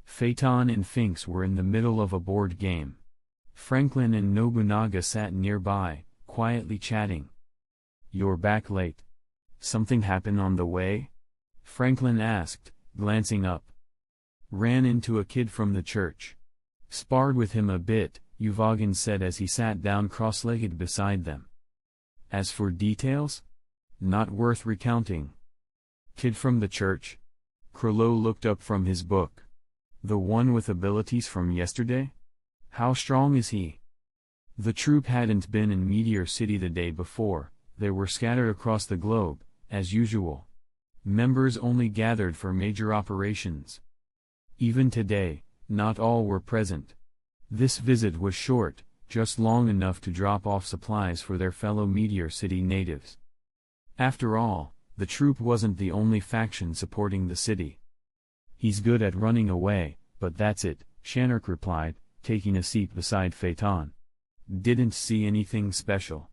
Phaeton and Finks were in the middle of a board game. Franklin and Nobunaga sat nearby, quietly chatting. You're back late. Something happened on the way? Franklin asked, glancing up. Ran into a kid from the church. Sparred with him a bit, Uvogin said as he sat down cross-legged beside them. As for details? Not worth recounting. Kid from the church? Krollo looked up from his book. The one with abilities from yesterday? How strong is he? The troop hadn't been in Meteor City the day before, they were scattered across the globe, as usual. Members only gathered for major operations. Even today, not all were present. This visit was short, just long enough to drop off supplies for their fellow Meteor City natives. After all, the troop wasn't the only faction supporting the city. He's good at running away, but that's it, Shanark replied, taking a seat beside Phaeton. Didn't see anything special.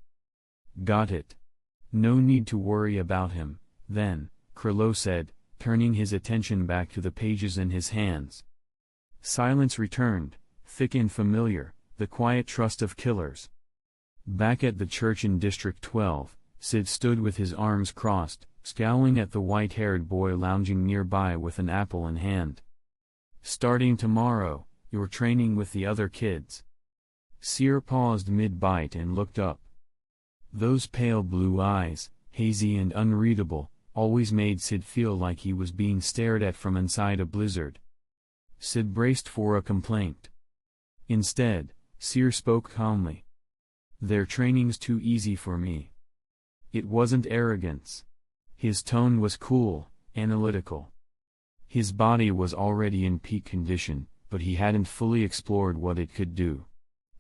Got it. No need to worry about him, then, Krilo said, turning his attention back to the pages in his hands. Silence returned, thick and familiar, the quiet trust of killers. Back at the church in District 12, Sid stood with his arms crossed, scowling at the white-haired boy lounging nearby with an apple in hand. Starting tomorrow, you're training with the other kids. Seer paused mid-bite and looked up. Those pale blue eyes, hazy and unreadable, always made Sid feel like he was being stared at from inside a blizzard. Sid braced for a complaint. Instead, Seer spoke calmly. Their training's too easy for me. It wasn't arrogance. His tone was cool, analytical. His body was already in peak condition, but he hadn't fully explored what it could do.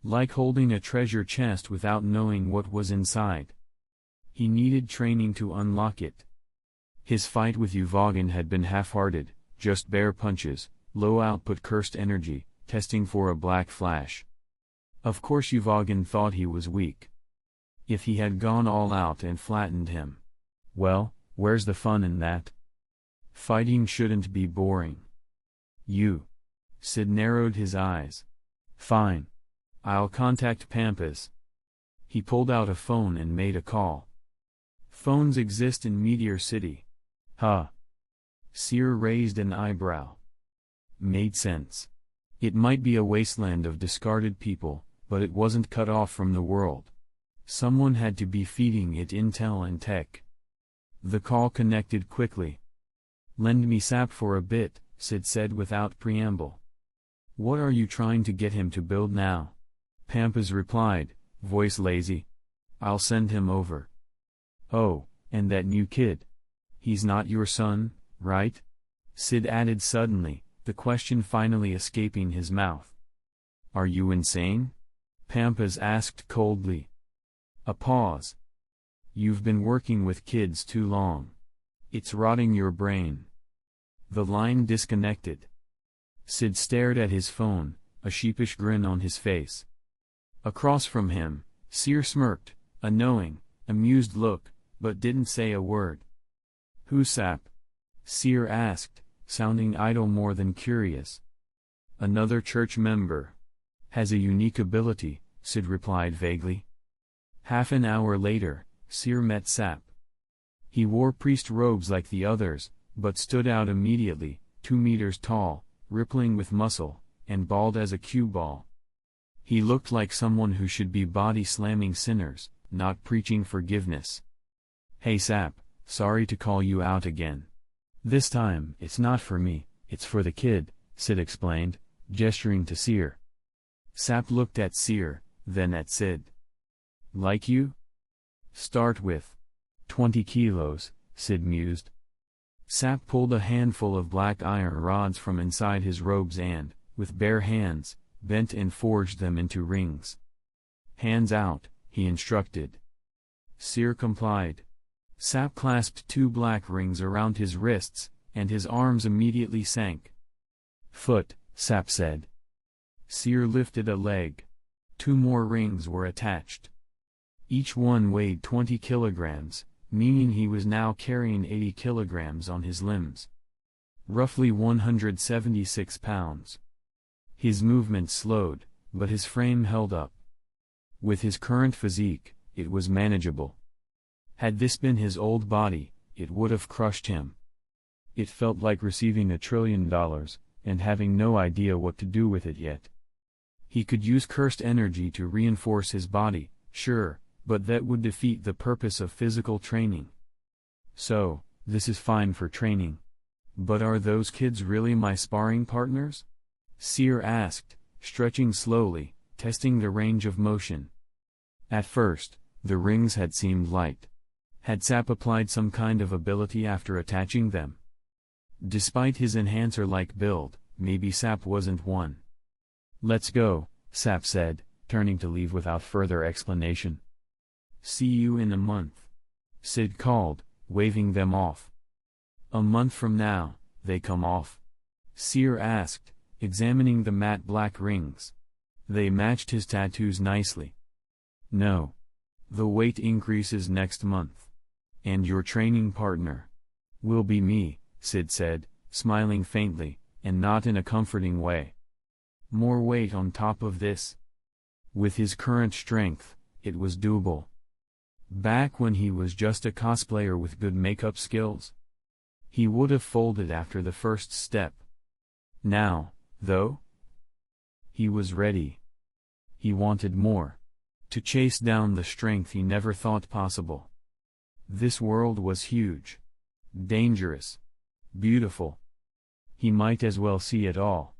Like holding a treasure chest without knowing what was inside. He needed training to unlock it. His fight with Uvogin had been half-hearted, just bare punches, low-output cursed energy, testing for a black flash. Of course Uvogin thought he was weak. If he had gone all out and flattened him, well, where's the fun in that? Fighting shouldn't be boring. Sid narrowed his eyes. Fine. I'll contact Pampas. He pulled out a phone and made a call. Phones exist in Meteor City. Huh. Seer raised an eyebrow. Made sense. It might be a wasteland of discarded people, but it wasn't cut off from the world. Someone had to be feeding it intel and tech. The call connected quickly. Lend me sap for a bit, Sid said without preamble. What are you trying to get him to build now? Pampas replied, voice lazy. I'll send him over. Oh, and that new kid. He's not your son, right? Sid added suddenly, the question finally escaping his mouth. Are you insane? Pampas asked coldly. A pause. You've been working with kids too long. It's rotting your brain. The line disconnected. Sid stared at his phone, a sheepish grin on his face. Across from him, Seer smirked, a knowing, amused look, but didn't say a word. Who's Sap? Seer asked, sounding idle more than curious. Another church member. Has a unique ability, Sid replied vaguely. Half an hour later, Seer met Sap. He wore priest robes like the others, but stood out immediately, 2 meters tall, rippling with muscle, and bald as a cue ball. He looked like someone who should be body-slamming sinners, not preaching forgiveness. Hey Sap, sorry to call you out again. This time, it's not for me, it's for the kid, Sid explained, gesturing to Seer. Sap looked at Seer, then at Sid. Like you? Start with 20 kilos, Sid mused. Sap pulled a handful of black iron rods from inside his robes and, with bare hands, bent and forged them into rings. Hands out, he instructed. Seer complied. Sap clasped 2 black rings around his wrists, and his arms immediately sank. Foot, Sap said. Seer lifted a leg. 2 more rings were attached. Each one weighed 20 kilograms, meaning he was now carrying 80 kilograms on his limbs. Roughly 176 pounds. His movement slowed, but his frame held up. With his current physique, it was manageable. Had this been his old body, it would have crushed him. It felt like receiving $1 trillion, and having no idea what to do with it yet. He could use cursed energy to reinforce his body, sure, but that would defeat the purpose of physical training. So, this is fine for training. But are those kids really my sparring partners? Seer asked, stretching slowly, testing the range of motion. At first, the rings had seemed light. Had Sap applied some kind of ability after attaching them? Despite his enhancer-like build, maybe Sap wasn't one. Let's go, Sap said, turning to leave without further explanation. See you in a month. Sid called, waving them off. A month from now, they come off? Seer asked, examining the matte black rings. They matched his tattoos nicely. No. The weight increases next month. And your training partner will be me, Sid said, smiling faintly, and not in a comforting way. More weight on top of this. With his current strength, it was doable. Back when he was just a cosplayer with good makeup skills, he would have folded after the first step. Now, though, he was ready. He wanted more. To chase down the strength he never thought possible. This world was huge. Dangerous. Beautiful. He might as well see it all.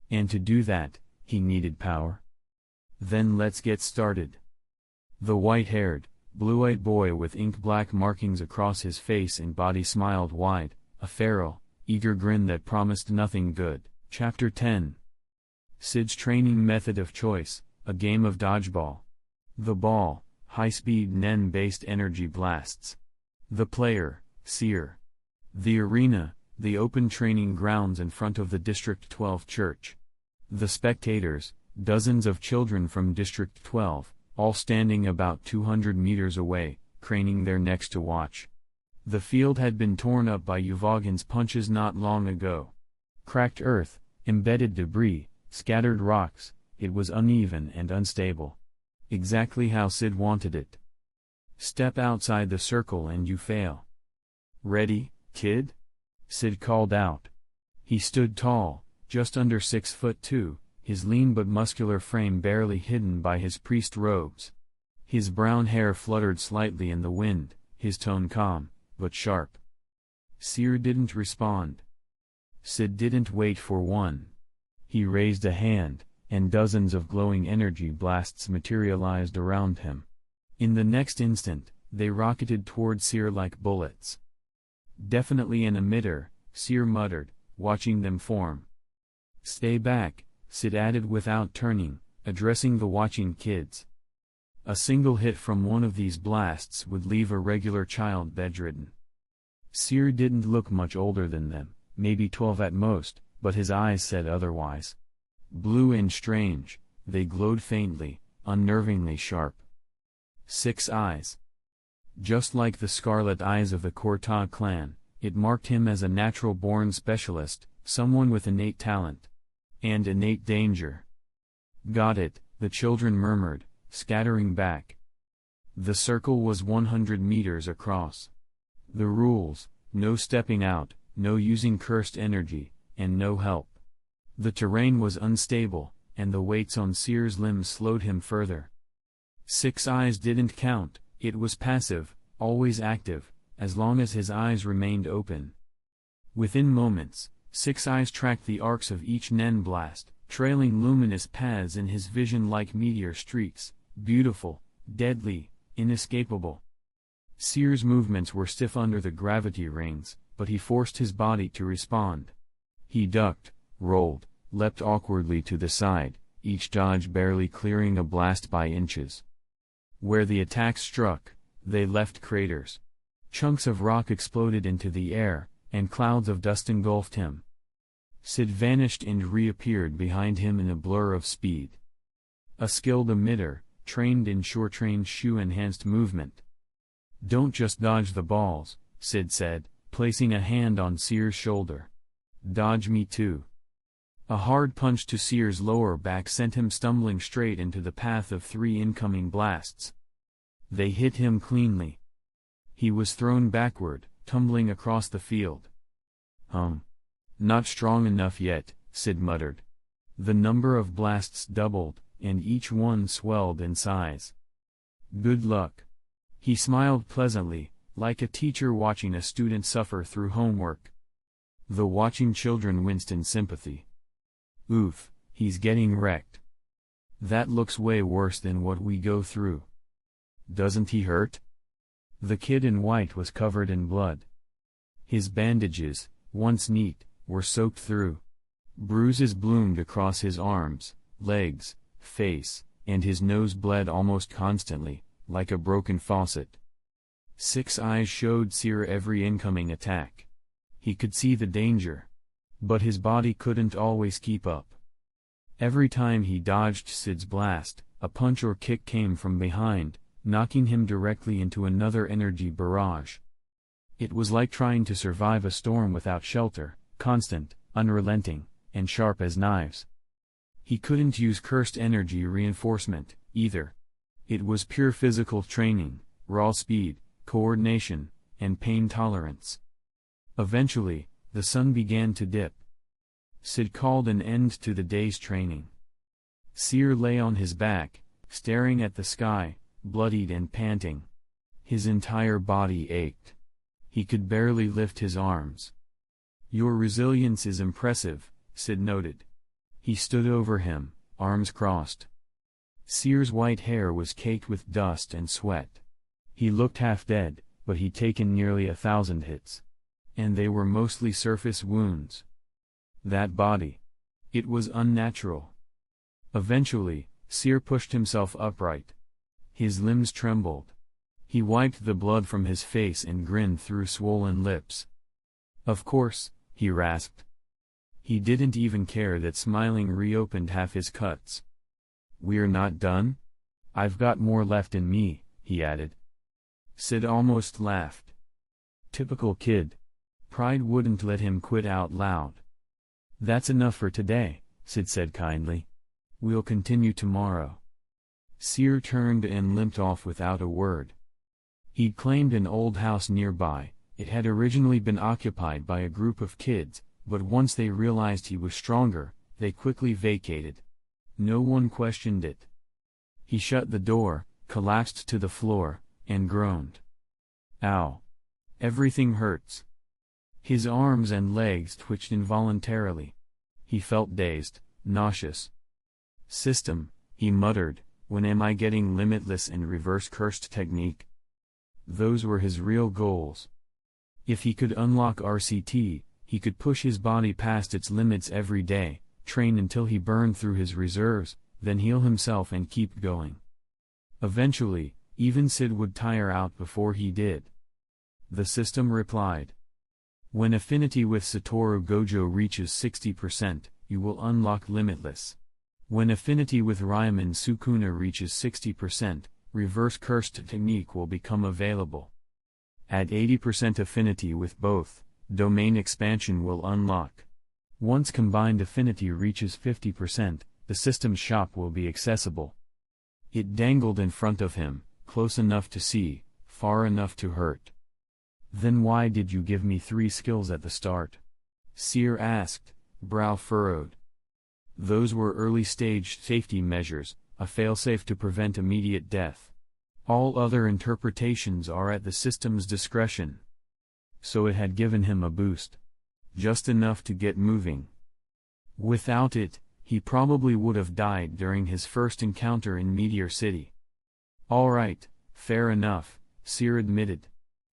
And to do that, he needed power. Then let's get started. The white-haired, blue-eyed boy with ink-black markings across his face and body smiled wide, a feral, eager grin that promised nothing good. Chapter 10. Sid's training method of choice, a game of dodgeball. The ball, high-speed Nen-based energy blasts. The player, Seer. The arena, the open training grounds in front of the District 12 church. The spectators, dozens of children from District 12, all standing about 200 meters away, craning their necks to watch. The field had been torn up by Yuvagin's punches not long ago. Cracked earth, embedded debris, scattered rocks, it was uneven and unstable. Exactly how Sid wanted it. Step outside the circle and you fail. Ready, kid? Sid called out. He stood tall, just under 6'2", his lean but muscular frame barely hidden by his priest robes. His brown hair fluttered slightly in the wind, his tone calm, but sharp. Seer didn't respond. Sid didn't wait for one. He raised a hand, and dozens of glowing energy blasts materialized around him. In the next instant, they rocketed toward Seer like bullets. Definitely an emitter, Seer muttered, watching them form. Stay back, Sid added without turning, addressing the watching kids. A single hit from one of these blasts would leave a regular child bedridden. Seer didn't look much older than them, maybe 12 at most, but his eyes said otherwise. Blue and strange, they glowed faintly, unnervingly sharp. 6 eyes. Just like the scarlet eyes of the Korta clan, it marked him as a natural-born specialist, someone with innate talent. And innate danger. Got it, the children murmured, scattering back. The circle was 100 meters across. The rules, no stepping out, no using cursed energy, and no help. The terrain was unstable, and the weights on Seer's limbs slowed him further. 6 eyes didn't count, it was passive, always active, as long as his eyes remained open. Within moments, 6 eyes tracked the arcs of each Nen blast, trailing luminous paths in his vision like meteor streaks, beautiful, deadly, inescapable. Seer's movements were stiff under the gravity rings, but he forced his body to respond. He ducked, rolled, leapt awkwardly to the side, each dodge barely clearing a blast by inches. Where the attacks struck, they left craters. Chunks of rock exploded into the air, and clouds of dust engulfed him. Sid vanished and reappeared behind him in a blur of speed. A skilled emitter, trained in short-range shoe-enhanced movement. Don't just dodge the balls, Sid said, placing a hand on Seer's shoulder. Dodge me too. A hard punch to Seer's lower back sent him stumbling straight into the path of 3 incoming blasts. They hit him cleanly. He was thrown backward, tumbling across the field. Not strong enough yet, Sid muttered. The number of blasts doubled, and each one swelled in size. Good luck. He smiled pleasantly, like a teacher watching a student suffer through homework. The watching children winced in sympathy. Oof, he's getting wrecked. That looks way worse than what we go through. Doesn't he hurt? The kid in white was covered in blood. His bandages, once neat, were soaked through. Bruises bloomed across his arms, legs, face, and his nose bled almost constantly, like a broken faucet. 6 eyes showed Seer every incoming attack. He could see the danger. But his body couldn't always keep up. Every time he dodged Sid's blast, a punch or kick came from behind, knocking him directly into another energy barrage. It was like trying to survive a storm without shelter, constant, unrelenting, and sharp as knives. He couldn't use cursed energy reinforcement, either. It was pure physical training, raw speed, coordination, and pain tolerance. Eventually, the sun began to dip. Sid called an end to the day's training. Seer lay on his back, staring at the sky, bloodied and panting. His entire body ached. He could barely lift his arms. "Your resilience is impressive," Sid noted. He stood over him, arms crossed. Seer's white hair was caked with dust and sweat. He looked half dead, but he'd taken nearly 1,000 hits. And they were mostly surface wounds. That body. It was unnatural. Eventually, Seer pushed himself upright. His limbs trembled. He wiped the blood from his face and grinned through swollen lips. "Of course," he rasped. He didn't even care that smiling reopened half his cuts. "We're not done? I've got more left in me," he added. Sid almost laughed. Typical kid. Pride wouldn't let him quit out loud. "That's enough for today," Sid said kindly. "We'll continue tomorrow." Seer turned and limped off without a word. He'd claimed an old house nearby. It had originally been occupied by a group of kids, but once they realized he was stronger, they quickly vacated. No one questioned it. He shut the door, collapsed to the floor, and groaned. "Ow. Everything hurts." His arms and legs twitched involuntarily. He felt dazed, nauseous. "System," he muttered, "when am I getting limitless and reverse cursed technique?" Those were his real goals. If he could unlock RCT, he could push his body past its limits every day, train until he burned through his reserves, then heal himself and keep going. Eventually, even Sid would tire out before he did. The system replied. "When affinity with Satoru Gojo reaches 60%, you will unlock Limitless. When affinity with Ryomen Sukuna reaches 60%, Reverse Cursed Technique will become available. At 80% affinity with both, Domain Expansion will unlock. Once combined affinity reaches 50%, the system's shop will be accessible." It dangled in front of him, close enough to see, far enough to hurt. "Then why did you give me 3 skills at the start?" Seer asked, brow furrowed. "Those were early-stage safety measures, a failsafe to prevent immediate death. All other interpretations are at the system's discretion." So it had given him a boost. Just enough to get moving. Without it, he probably would have died during his first encounter in Meteor City. "All right, fair enough," Seer admitted.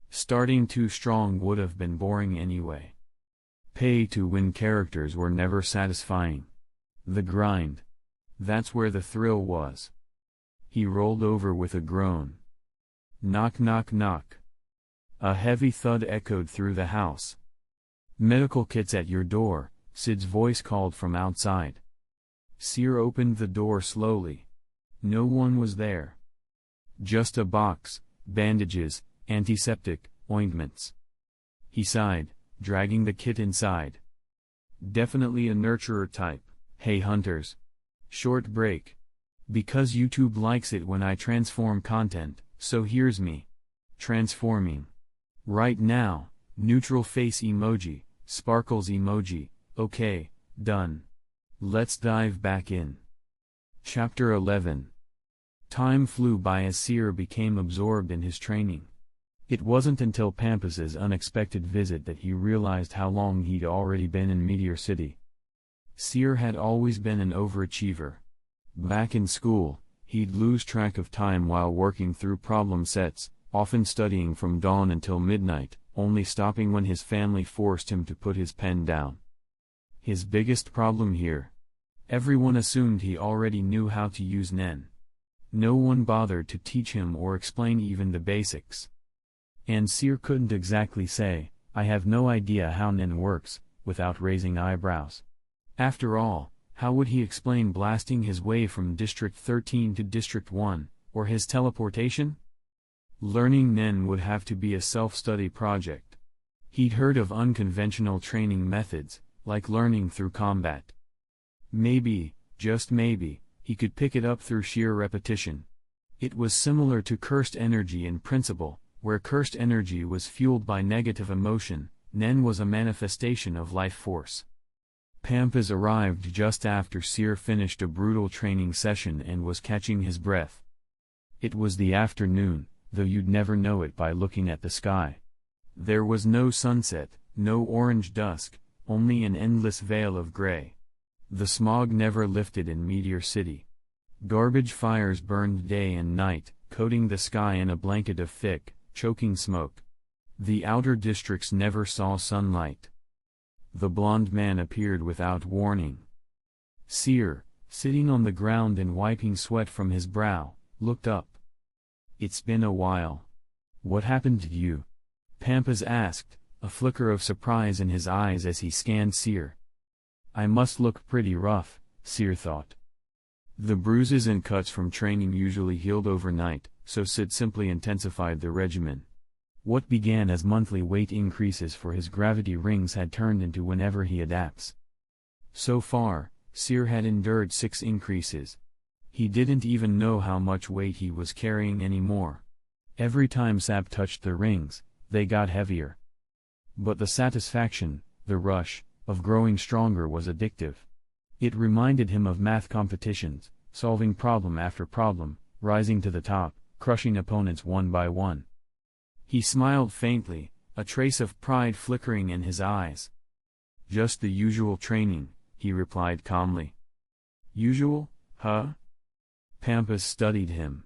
Starting too strong would have been boring anyway. Pay-to-win characters were never satisfying. The grind. That's where the thrill was. He rolled over with a groan. Knock knock knock. A heavy thud echoed through the house. "Medical kit's at your door," Sid's voice called from outside. Seer opened the door slowly. No one was there. Just a box, bandages, antiseptic, ointments. He sighed, dragging the kit inside. "Definitely a nurturer type. Hey hunters. Short break. Because YouTube likes it when I transform content, so here's me. Transforming. Right now, neutral face emoji, sparkles emoji, okay, done. Let's dive back in." Chapter 11. Time flew by as Seer became absorbed in his training. It wasn't until Pampas's unexpected visit that he realized how long he'd already been in Meteor City. Seer had always been an overachiever. Back in school, he'd lose track of time while working through problem sets, often studying from dawn until midnight, only stopping when his family forced him to put his pen down. His biggest problem here? Everyone assumed he already knew how to use Nen. No one bothered to teach him or explain even the basics. And Seer couldn't exactly say, "I have no idea how Nen works," without raising eyebrows. After all, How would he explain blasting his way from District 13 to District 1, or his teleportation? Learning Nen would have to be a self-study project. He'd heard of unconventional training methods, like learning through combat. Maybe, just maybe, he could pick it up through sheer repetition. It was similar to cursed energy in principle, where cursed energy was fueled by negative emotion. Nen was a manifestation of life force. Pampas arrived just after Seer finished a brutal training session and was catching his breath. It was the afternoon, though you'd never know it by looking at the sky. There was no sunset, no orange dusk, only an endless veil of gray. The smog never lifted in Meteor City. Garbage fires burned day and night, coating the sky in a blanket of thick, choking smoke. The outer districts never saw sunlight. The blond man appeared without warning. Seer, sitting on the ground and wiping sweat from his brow, looked up. "It's been a while. What happened to you?" Pampas asked, a flicker of surprise in his eyes as he scanned Seer. "I must look pretty rough," Seer thought. The bruises and cuts from training usually healed overnight, so Sid simply intensified the regimen. What began as monthly weight increases for his gravity rings had turned into whenever he adapts. So far, Seer had endured 6 increases. He didn't even know how much weight he was carrying anymore. Every time Sap touched the rings, they got heavier. But the satisfaction, the rush, of growing stronger was addictive. It reminded him of math competitions, solving problem after problem, rising to the top, crushing opponents one by one. He smiled faintly, a trace of pride flickering in his eyes. "Just the usual training," he replied calmly. "Usual, huh?" Pampas studied him.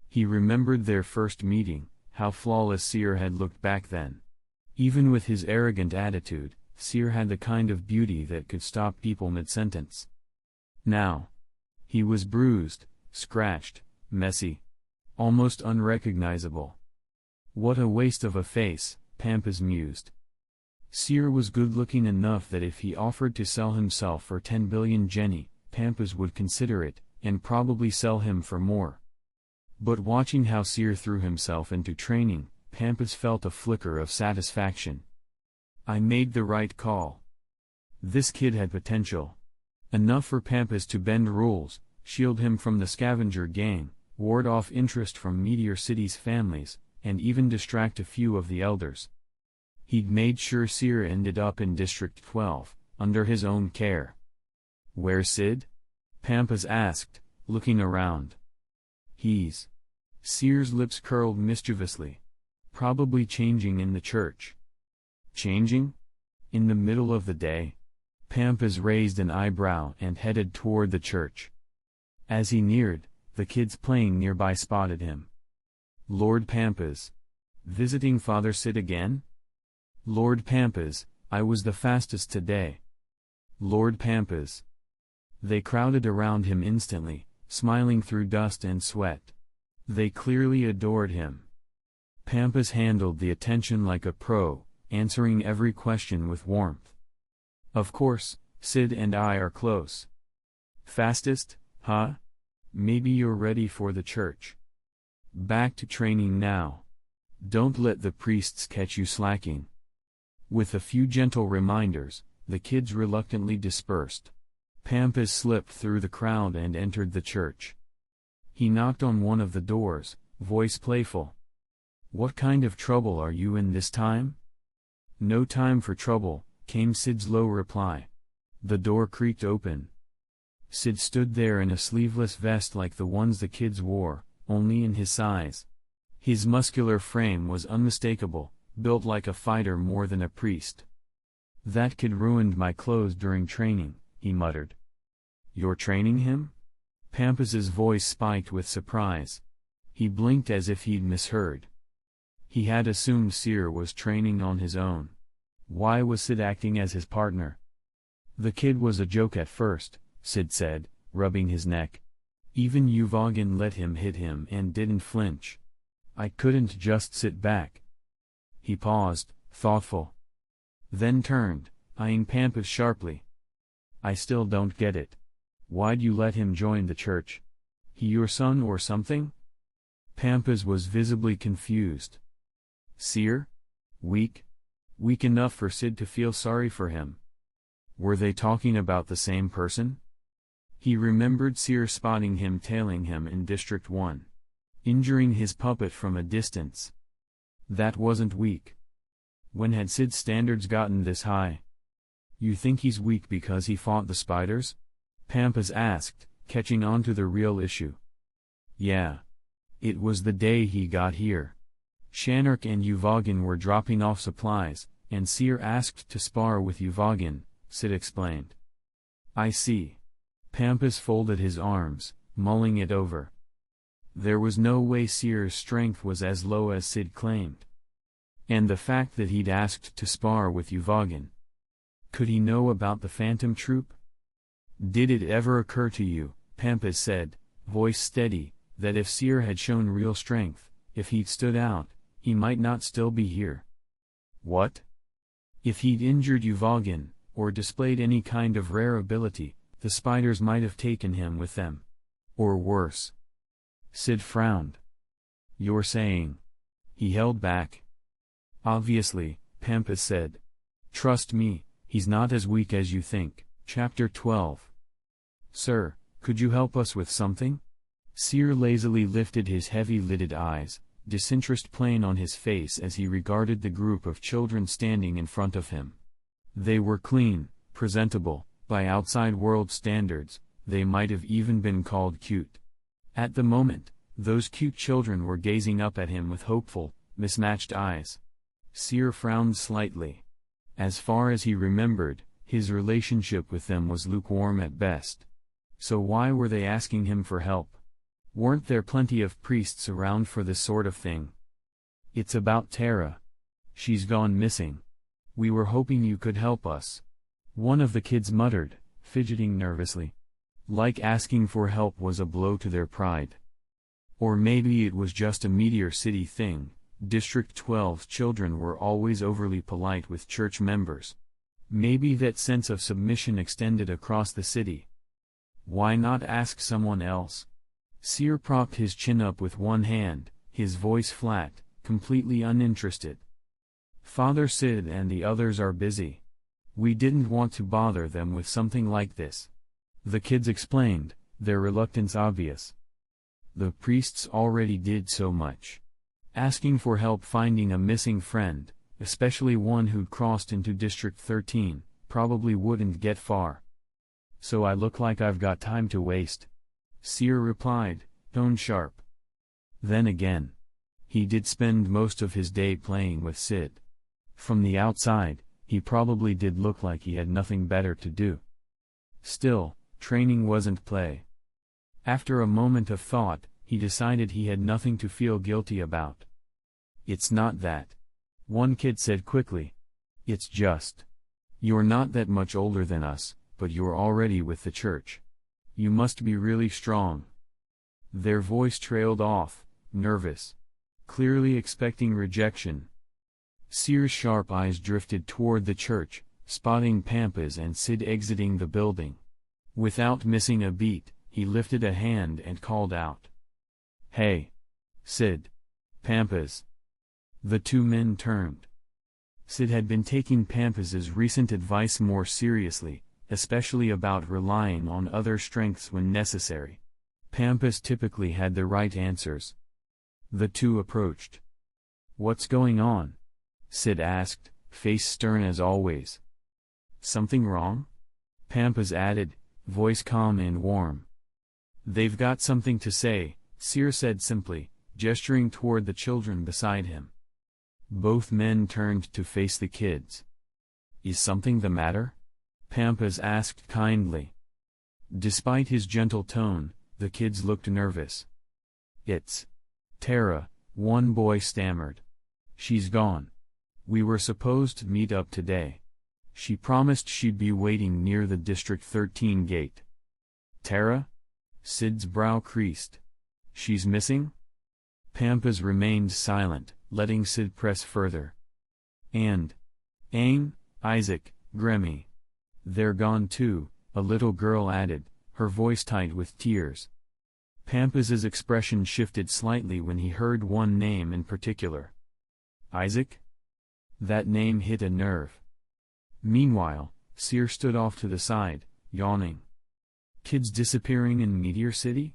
He remembered their first meeting, how flawless Seer had looked back then. Even with his arrogant attitude, Seer had the kind of beauty that could stop people mid-sentence. Now, he was bruised, scratched, messy, almost unrecognizable. What a waste of a face, Pampas mused. Seer was good-looking enough that if he offered to sell himself for 10 billion jenny, Pampas would consider it, and probably sell him for more. But watching how Seer threw himself into training, Pampas felt a flicker of satisfaction. I made the right call. This kid had potential. Enough for Pampas to bend rules, shield him from the scavenger gang, ward off interest from Meteor City's families, and even distract a few of the elders. He'd made sure Seer ended up in District 12, under his own care. "Where's Sid?" Pampas asked, looking around. "He's..." Seer's lips curled mischievously. "Probably changing in the church." "Changing? In the middle of the day?" Pampas raised an eyebrow and headed toward the church. As he neared, the kids playing nearby spotted him. "Lord Pampas. Visiting Father Sid again?" "Lord Pampas, I was the fastest today." "Lord Pampas." They crowded around him instantly, smiling through dust and sweat. They clearly adored him. Pampas handled the attention like a pro, answering every question with warmth. "Of course, Sid and I are close." "Fastest, huh? Maybe you're ready for the church. Back to training now. Don't let the priests catch you slacking." With a few gentle reminders, the kids reluctantly dispersed. Pampas slipped through the crowd and entered the church. He knocked on one of the doors, voice playful. "What kind of trouble are you in this time?" "No time for trouble," came Sid's low reply. The door creaked open. Sid stood there in a sleeveless vest like the ones the kids wore, only in his size. His muscular frame was unmistakable, built like a fighter more than a priest. "That kid ruined my clothes during training," he muttered. "You're training him?" Pampas's voice spiked with surprise. He blinked as if he'd misheard. He had assumed Seer was training on his own. Why was Sid acting as his partner? "The kid was a joke at first," Sid said, rubbing his neck. "Even Uvogin let him hit him and didn't flinch. I couldn't just sit back." He paused, thoughtful. Then turned, eyeing Pampas sharply. "I still don't get it. Why'd you let him join the church? He your son or something? Pampas was visibly confused. Seer? Weak? Weak enough for Sid to feel sorry for him. Were they talking about the same person? He remembered Seer spotting him tailing him in District 1. Injuring his puppet from a distance. That wasn't weak. When had Sid's standards gotten this high? You think he's weak because he fought the spiders? Pampas asked, catching on to the real issue. Yeah. It was the day he got here. Shanark and Uvogin were dropping off supplies, and Seer asked to spar with Uvogin, Sid explained. I see. Pampas folded his arms, mulling it over. There was no way Seer's strength was as low as Sid claimed. And the fact that he'd asked to spar with Uvogin. Could he know about the Phantom Troop? Did it ever occur to you, Pampas said, voice steady, that if Seer had shown real strength, if he'd stood out, he might not still be here? What? If he'd injured Uvogin, or displayed any kind of rare ability, the spiders might have taken him with them. Or worse. Sid frowned. You're saying? He held back. Obviously, Pampas said. Trust me, he's not as weak as you think. Chapter 12. Sir, could you help us with something? Seer lazily lifted his heavy-lidded eyes, disinterest plain on his face as he regarded the group of children standing in front of him. They were clean, presentable, by outside world standards, they might have even been called cute. At the moment, those cute children were gazing up at him with hopeful, mismatched eyes. Seer frowned slightly. As far as he remembered, his relationship with them was lukewarm at best. So why were they asking him for help? Weren't there plenty of priests around for this sort of thing? It's about Tara. She's gone missing. We were hoping you could help us. One of the kids muttered, fidgeting nervously. Like asking for help was a blow to their pride. Or maybe it was just a Meteor City thing. District 12's children were always overly polite with church members. Maybe that sense of submission extended across the city. Why not ask someone else? Seer propped his chin up with one hand, his voice flat, completely uninterested. Father Sid and the others are busy. We didn't want to bother them with something like this. The kids explained, their reluctance obvious. The priests already did so much. Asking for help finding a missing friend, especially one who'd crossed into District 13, probably wouldn't get far. So I look like I've got time to waste. Seer replied, tone sharp. Then again. He did spend most of his day playing with Sid. From the outside, he probably did look like he had nothing better to do. Still, training wasn't play. After a moment of thought, he decided he had nothing to feel guilty about. It's not that. One kid said quickly. It's just. You're not that much older than us, but you're already with the church. You must be really strong. Their voice trailed off, nervous. Clearly expecting rejection. Seer's sharp eyes drifted toward the church, spotting Pampas and Sid exiting the building. Without missing a beat, he lifted a hand and called out. Hey! Sid! Pampas! The two men turned. Sid had been taking Pampas's recent advice more seriously, especially about relying on other strengths when necessary. Pampas typically had the right answers. The two approached. What's going on? Sid asked, face stern as always. Something wrong? Pampas added, voice calm and warm. They've got something to say, Seer said simply, gesturing toward the children beside him. Both men turned to face the kids. Is something the matter? Pampas asked kindly. Despite his gentle tone, the kids looked nervous. It's Tara, one boy stammered. She's gone. We were supposed to meet up today. She promised she'd be waiting near the District 13 gate. Tara? Sid's brow creased. She's missing? Pampas remained silent, letting Sid press further. And Ain, Isaac, Grammy. They're gone too, a little girl added, her voice tight with tears. Pampas's expression shifted slightly when he heard one name in particular. Isaac? That name hit a nerve. Meanwhile, Seer stood off to the side, yawning. Kids disappearing in Meteor City?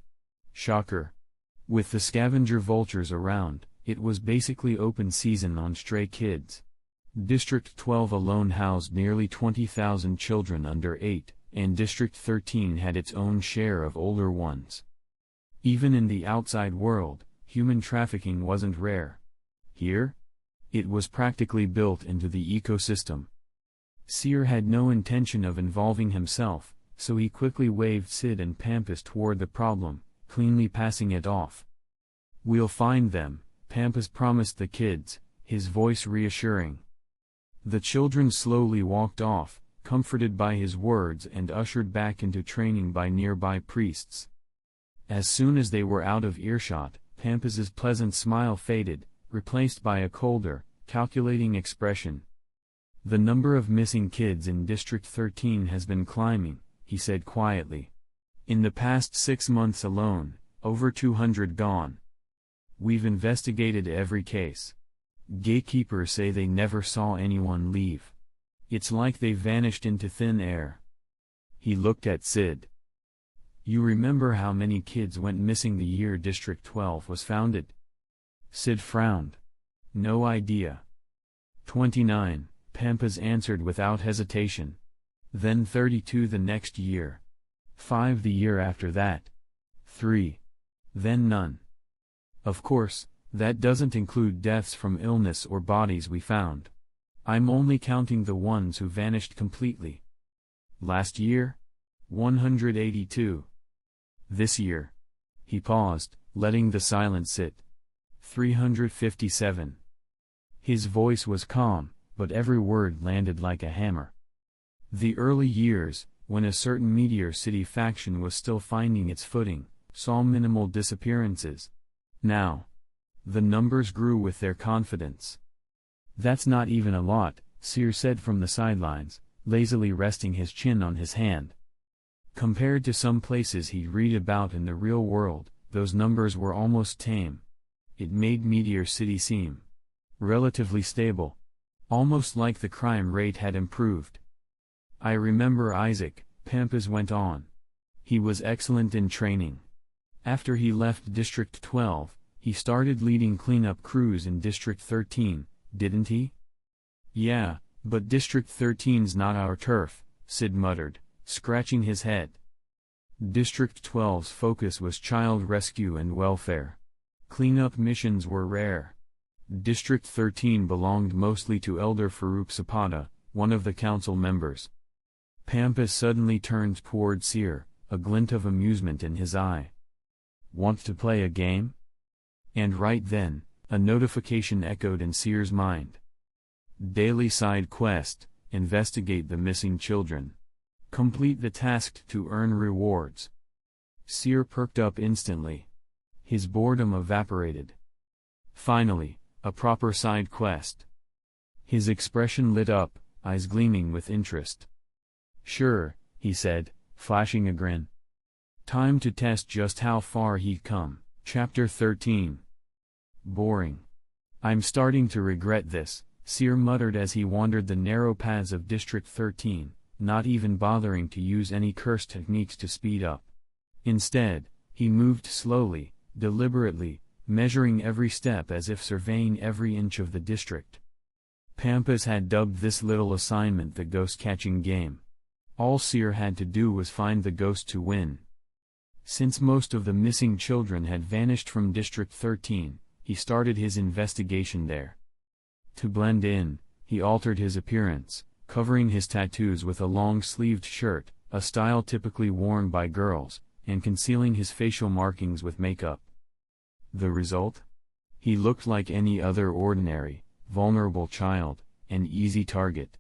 Shocker. With the scavenger vultures around, it was basically open season on stray kids. District 12 alone housed nearly 20,000 children under 8, and District 13 had its own share of older ones. Even in the outside world, human trafficking wasn't rare. Here? It was practically built into the ecosystem. Seer had no intention of involving himself, so he quickly waved Sid and Pampas toward the problem, cleanly passing it off. "We'll find them," Pampas promised the kids, his voice reassuring. The children slowly walked off, comforted by his words and ushered back into training by nearby priests. As soon as they were out of earshot, Pampas's pleasant smile faded, replaced by a colder, calculating expression. "The number of missing kids in District 13 has been climbing," he said quietly. "In the past 6 months alone, over 200 gone. We've investigated every case. Gatekeepers say they never saw anyone leave. It's like they vanished into thin air." He looked at Sid. "You remember how many kids went missing the year District 12 was founded?" Sid frowned. "No idea." 29, Pampas answered without hesitation. "Then 32 the next year. 5 the year after that. 3. Then none. Of course, that doesn't include deaths from illness or bodies we found. I'm only counting the ones who vanished completely. Last year? 182. This year." He paused, letting the silence sit. 357. His voice was calm, but every word landed like a hammer. The early years, when a certain Meteor City faction was still finding its footing, saw minimal disappearances. Now, the numbers grew with their confidence. "That's not even a lot," Seer said from the sidelines, lazily resting his chin on his hand. Compared to some places he'd read about in the real world, those numbers were almost tame. It made Meteor City seem relatively stable. Almost like the crime rate had improved. "I remember Isaac," Pampas went on. "He was excellent in training. After he left District 12, he started leading cleanup crews in District 13, didn't he?" "Yeah, but District 13's not our turf," Sid muttered, scratching his head. District 12's focus was child rescue and welfare. Cleanup missions were rare. District 13 belonged mostly to Elder Farouk Zapata, one of the council members. Pampas suddenly turned toward Seer, a glint of amusement in his eye. "Want to play a game?" And right then, a notification echoed in Seer's mind. Daily side quest: investigate the missing children. Complete the task to earn rewards. Seer perked up instantly. His boredom evaporated. Finally, a proper side quest. His expression lit up, eyes gleaming with interest. "Sure," he said, flashing a grin. Time to test just how far he'd come. Chapter 13. Boring. "I'm starting to regret this," Seer muttered as he wandered the narrow paths of District 13, not even bothering to use any curse techniques to speed up. Instead, he moved slowly, deliberately, measuring every step as if surveying every inch of the district. Pampas had dubbed this little assignment the ghost-catching game. All Seer had to do was find the ghost to win. Since most of the missing children had vanished from District 13, he started his investigation there. To blend in, he altered his appearance, covering his tattoos with a long-sleeved shirt, a style typically worn by girls, and concealing his facial markings with makeup. The result? He looked like any other ordinary, vulnerable child, an easy target.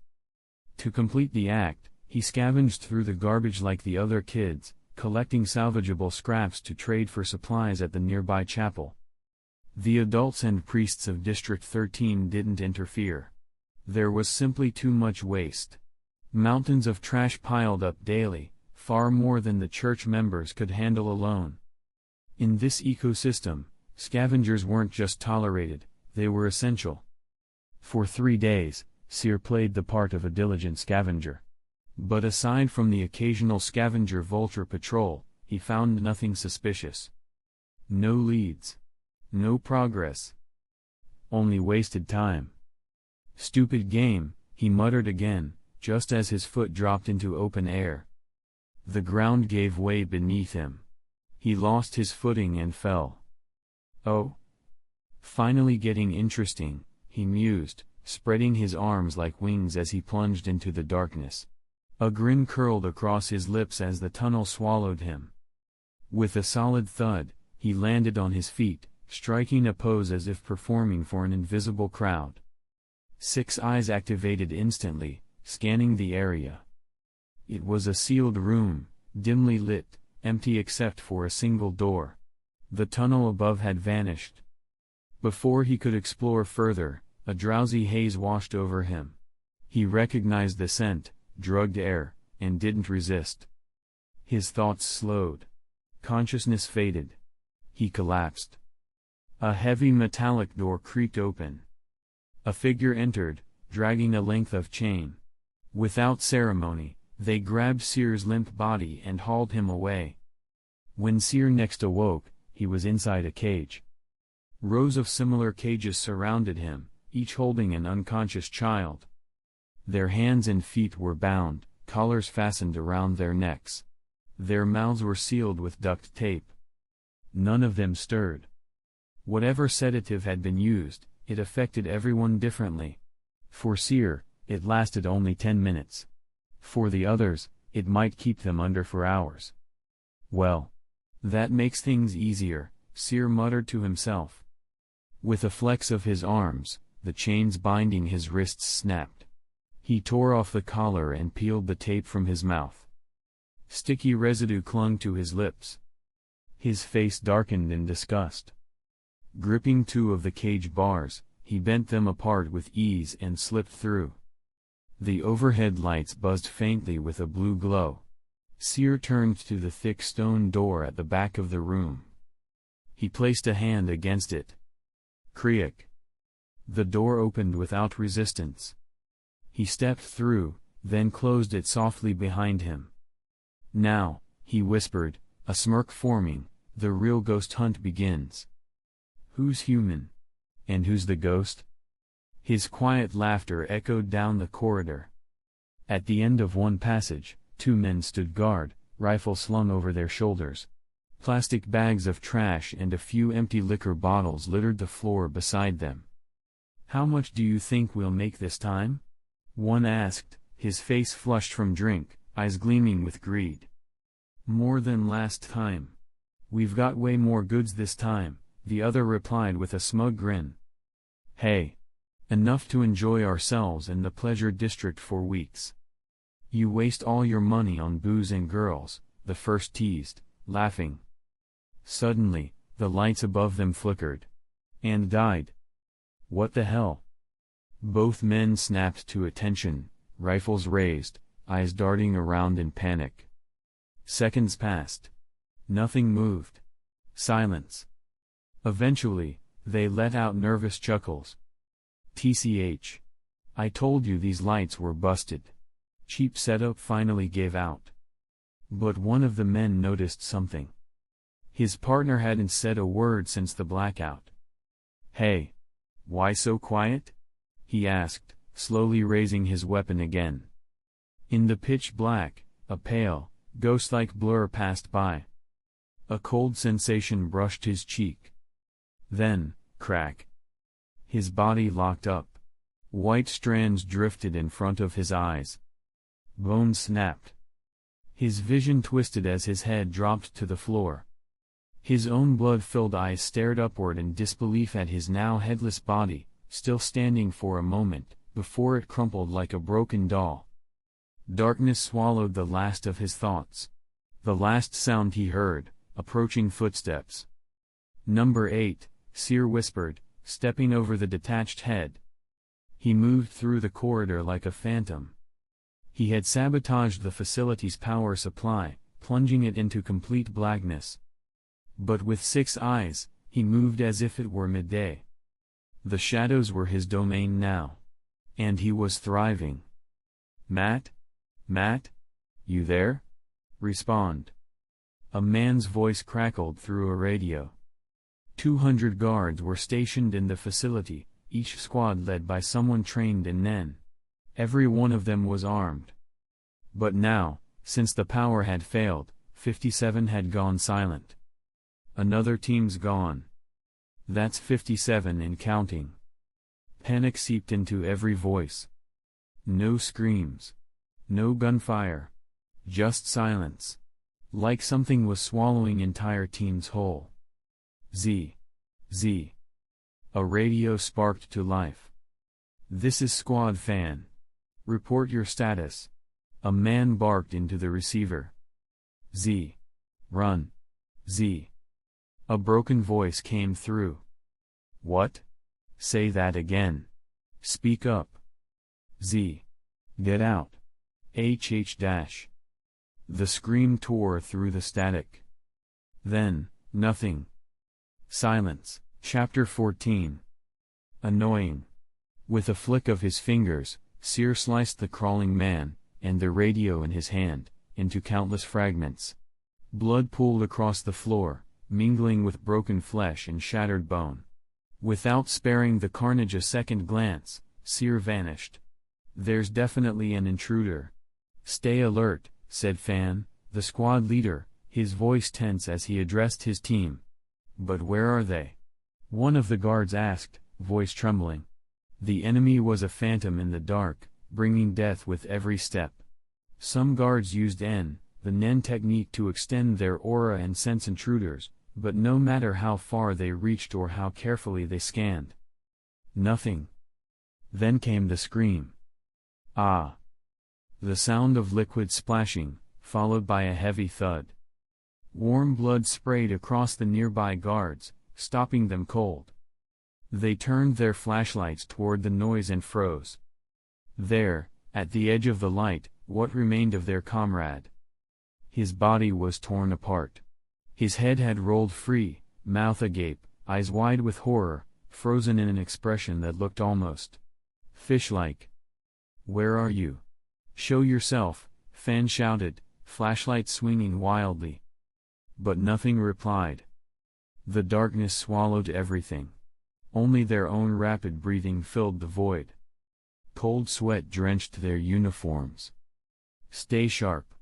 To complete the act, he scavenged through the garbage like the other kids, collecting salvageable scraps to trade for supplies at the nearby chapel. The adults and priests of District 13 didn't interfere. There was simply too much waste. Mountains of trash piled up daily, far more than the church members could handle alone. In this ecosystem, scavengers weren't just tolerated, they were essential. For 3 days, Seer played the part of a diligent scavenger. But aside from the occasional scavenger vulture patrol, he found nothing suspicious. No leads. No progress. Only wasted time. Stupid game, he muttered again, just as his foot dropped into open air. The ground gave way beneath him. He lost his footing and fell. Oh. Finally getting interesting, he mused, spreading his arms like wings as he plunged into the darkness. A grin curled across his lips as the tunnel swallowed him. With a solid thud, he landed on his feet, striking a pose as if performing for an invisible crowd. 6 eyes activated instantly, scanning the area. It was a sealed room, dimly lit, empty except for a single door. The tunnel above had vanished. Before he could explore further, a drowsy haze washed over him. He recognized the scent, drugged air, and didn't resist. His thoughts slowed. Consciousness faded. He collapsed. A heavy metallic door creaked open. A figure entered, dragging a length of chain. Without ceremony, they grabbed Seer's limp body and hauled him away. When Seer next awoke, he was inside a cage. Rows of similar cages surrounded him, each holding an unconscious child. Their hands and feet were bound, collars fastened around their necks. Their mouths were sealed with duct tape. None of them stirred. Whatever sedative had been used, it affected everyone differently. For Seer, it lasted only 10 minutes. For the others, it might keep them under for hours. Well, that makes things easier, Seer muttered to himself. With a flex of his arms, the chains binding his wrists snapped. He tore off the collar and peeled the tape from his mouth. Sticky residue clung to his lips. His face darkened in disgust. Gripping 2 of the cage bars, he bent them apart with ease and slipped through. The overhead lights buzzed faintly with a blue glow. Seer turned to the thick stone door at the back of the room. He placed a hand against it. Creak. The door opened without resistance. He stepped through, then closed it softly behind him. Now, he whispered, a smirk forming, the real ghost hunt begins. Who's human? And who's the ghost? His quiet laughter echoed down the corridor. At the end of one passage, 2 men stood guard, rifles slung over their shoulders. Plastic bags of trash and a few empty liquor bottles littered the floor beside them. How much do you think we'll make this time? One asked, his face flushed from drink, eyes gleaming with greed. More than last time. We've got way more goods this time, the other replied with a smug grin. Hey! Enough to enjoy ourselves in the pleasure district for weeks. You waste all your money on booze and girls, the first teased, laughing. Suddenly, the lights above them flickered. And died. What the hell? Both men snapped to attention, rifles raised, eyes darting around in panic. Seconds passed. Nothing moved. Silence. Eventually, they let out nervous chuckles. TCH. I told you these lights were busted. Cheap setup finally gave out. But one of the men noticed something. His partner hadn't said a word since the blackout. Hey! Why so quiet? He asked, slowly raising his weapon again. In the pitch black, a pale, ghost-like blur passed by. A cold sensation brushed his cheek. Then, crack. His body locked up. White strands drifted in front of his eyes. Bones snapped. His vision twisted as his head dropped to the floor. His own blood-filled eyes stared upward in disbelief at his now headless body, still standing for a moment, before it crumpled like a broken doll. Darkness swallowed the last of his thoughts. The last sound he heard, approaching footsteps. Number 8, Seer whispered, stepping over the detached head. He moved through the corridor like a phantom. He had sabotaged the facility's power supply, plunging it into complete blackness. But with 6 eyes, he moved as if it were midday. The shadows were his domain now. And he was thriving. Matt? Matt? You there? Respond. A man's voice crackled through a radio. 200 guards were stationed in the facility, each squad led by someone trained in Nen. Every one of them was armed. But now, since the power had failed, 57 had gone silent. Another team's gone. That's 57 and counting. Panic seeped into every voice. No screams. No gunfire. Just silence. Like something was swallowing entire teams whole. Z. A radio sparked to life. This is Squad Fan. Report your status. A man barked into the receiver. Z. Run. Z. A broken voice came through. What? Say that again. Speak up. Z. Get out. HxH. The scream tore through the static. Then, nothing. Silence. Chapter 14. Annoying. With a flick of his fingers, Seer sliced the crawling man, and the radio in his hand, into countless fragments. Blood pooled across the floor, mingling with broken flesh and shattered bone. Without sparing the carnage a second glance, Seer vanished. There's definitely an intruder. Stay alert, said Fan, the squad leader, his voice tense as he addressed his team. But where are they? One of the guards asked, voice trembling. The enemy was a phantom in the dark, bringing death with every step. Some guards used the Nen technique to extend their aura and sense intruders, but no matter how far they reached or how carefully they scanned. Nothing. Then came the scream. Ah! The sound of liquid splashing, followed by a heavy thud. Warm blood sprayed across the nearby guards, stopping them cold. They turned their flashlights toward the noise and froze. There, at the edge of the light, what remained of their comrade? His body was torn apart. His head had rolled free, mouth agape, eyes wide with horror, frozen in an expression that looked almost fish-like. Where are you? Show yourself, Fan shouted, flashlight swinging wildly. But nothing replied. The darkness swallowed everything. Only their own rapid breathing filled the void. Cold sweat drenched their uniforms. Stay sharp.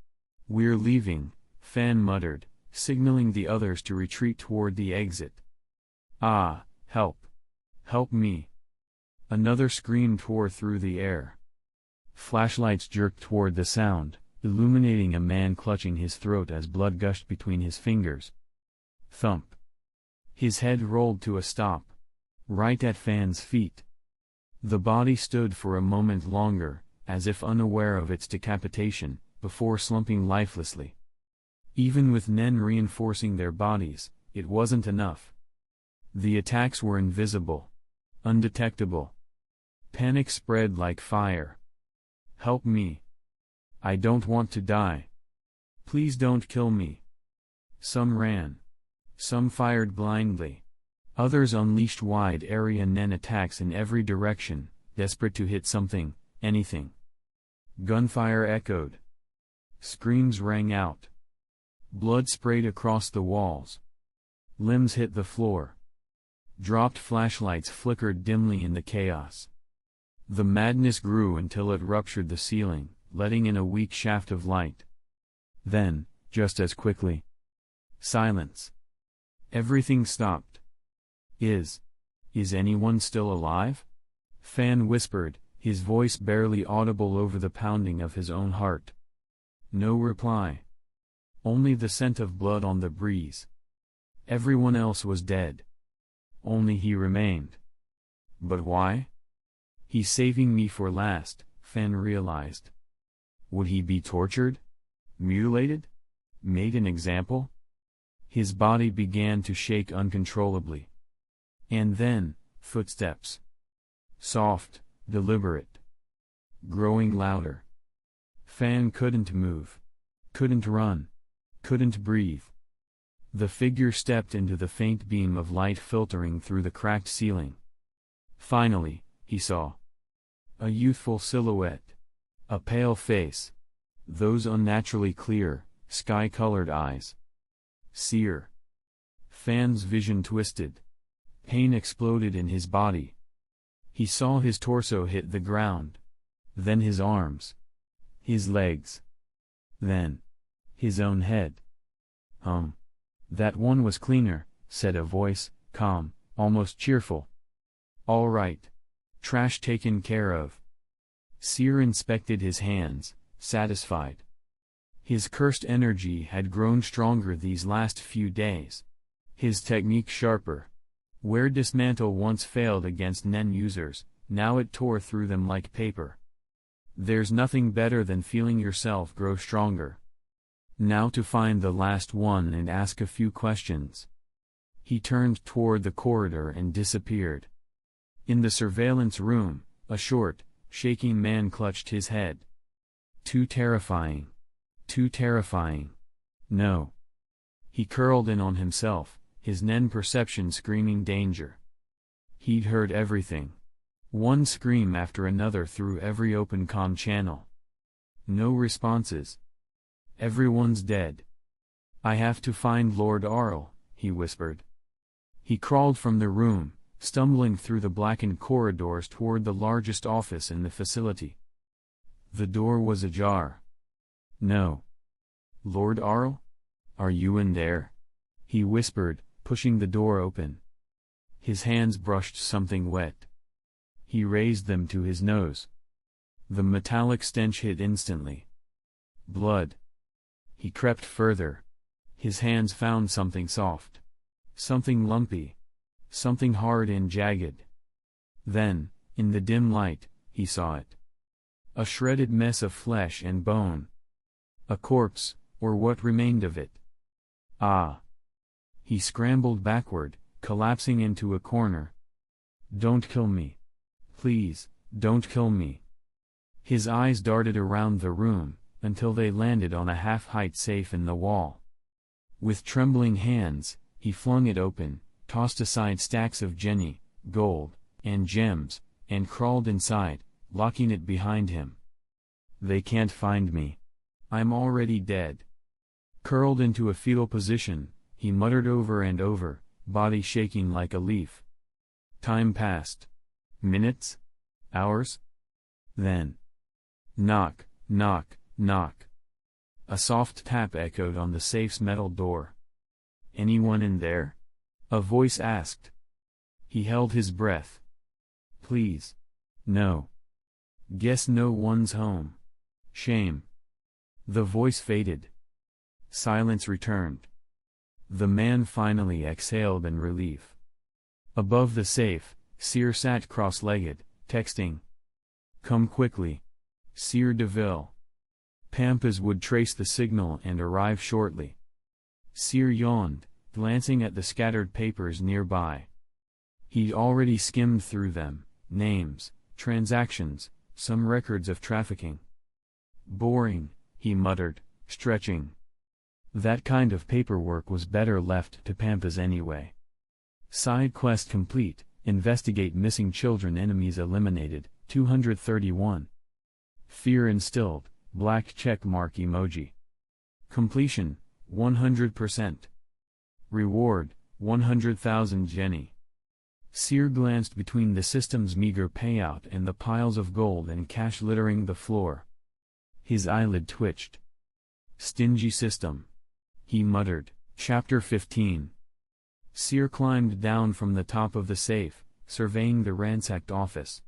We're leaving, Fan muttered, signaling the others to retreat toward the exit. Ah, help. Help me. Another scream tore through the air. Flashlights jerked toward the sound, illuminating a man clutching his throat as blood gushed between his fingers. Thump. His head rolled to a stop. Right at Fan's feet. The body stood for a moment longer, as if unaware of its decapitation, before slumping lifelessly. Even with Nen reinforcing their bodies, it wasn't enough. The attacks were invisible. Undetectable. Panic spread like fire. Help me. I don't want to die. Please don't kill me. Some ran. Some fired blindly. Others unleashed wide-area Nen attacks in every direction, desperate to hit something, anything. Gunfire echoed. Screams rang out. Blood sprayed across the walls. Limbs hit the floor. Dropped flashlights flickered dimly in the chaos. The madness grew until it ruptured the ceiling, letting in a weak shaft of light. Then, just as quickly, silence. Everything stopped. Is anyone still alive? Fan whispered, his voice barely audible over the pounding of his own heart. No reply. Only the scent of blood on the breeze. Everyone else was dead. Only he remained. But why? He's saving me for last, Fan realized. Would he be tortured? Mutilated? Made an example? His body began to shake uncontrollably. And then, footsteps. Soft, deliberate. Growing louder. Fan couldn't move. Couldn't run. Couldn't breathe. The figure stepped into the faint beam of light filtering through the cracked ceiling. Finally, he saw a youthful silhouette. A pale face. Those unnaturally clear, sky-colored eyes. Seer. Fan's vision twisted. Pain exploded in his body. He saw his torso hit the ground. Then his arms. His legs. Then his own head. That one was cleaner, said a voice, calm, almost cheerful. All right. Trash taken care of. Seer inspected his hands, satisfied. His cursed energy had grown stronger these last few days. His technique sharper. Where dismantle once failed against Nen users, now it tore through them like paper. There's nothing better than feeling yourself grow stronger. Now to find the last one and ask a few questions. He turned toward the corridor and disappeared. In the surveillance room, a short, shaking man clutched his head. Too terrifying. Too terrifying. No. He curled in on himself, his Nen perception screaming danger. He'd heard everything. One scream after another through every open comm channel. No responses. Everyone's dead. I have to find Lord Arl, he whispered. He crawled from the room, stumbling through the blackened corridors toward the largest office in the facility. The door was ajar. No. Lord Arl? Are you in there? He whispered, pushing the door open. His hands brushed something wet. He raised them to his nose. The metallic stench hit instantly. Blood. He crept further. His hands found something soft. Something lumpy. Something hard and jagged. Then, in the dim light, he saw it. A shredded mess of flesh and bone. A corpse, or what remained of it. Ah! He scrambled backward, collapsing into a corner. Don't kill me. Please, don't kill me. His eyes darted around the room, until they landed on a half-height safe in the wall. With trembling hands, he flung it open, tossed aside stacks of jenny, gold, and gems, and crawled inside, locking it behind him. They can't find me. I'm already dead. Curled into a fetal position, he muttered over and over, body shaking like a leaf. Time passed. Minutes? Hours? Then. Knock, knock, knock. A soft tap echoed on the safe's metal door. Anyone in there? A voice asked. He held his breath. Please. No. Guess no one's home. Shame. The voice faded. Silence returned. The man finally exhaled in relief. Above the safe, Seer sat cross-legged, texting. Come quickly. Seer DeVille. Pampas would trace the signal and arrive shortly. Seer yawned, glancing at the scattered papers nearby. He'd already skimmed through them, names, transactions, some records of trafficking. Boring, he muttered, stretching. That kind of paperwork was better left to Pampas anyway. Side quest complete, investigate missing children enemies eliminated, 231. Fear instilled, black check mark emoji. Completion, 100%. Reward, 100,000 jenny. Seer glanced between the system's meager payout and the piles of gold and cash littering the floor. His eyelid twitched. Stingy system. He muttered. Chapter 15. Seer climbed down from the top of the safe, surveying the ransacked office.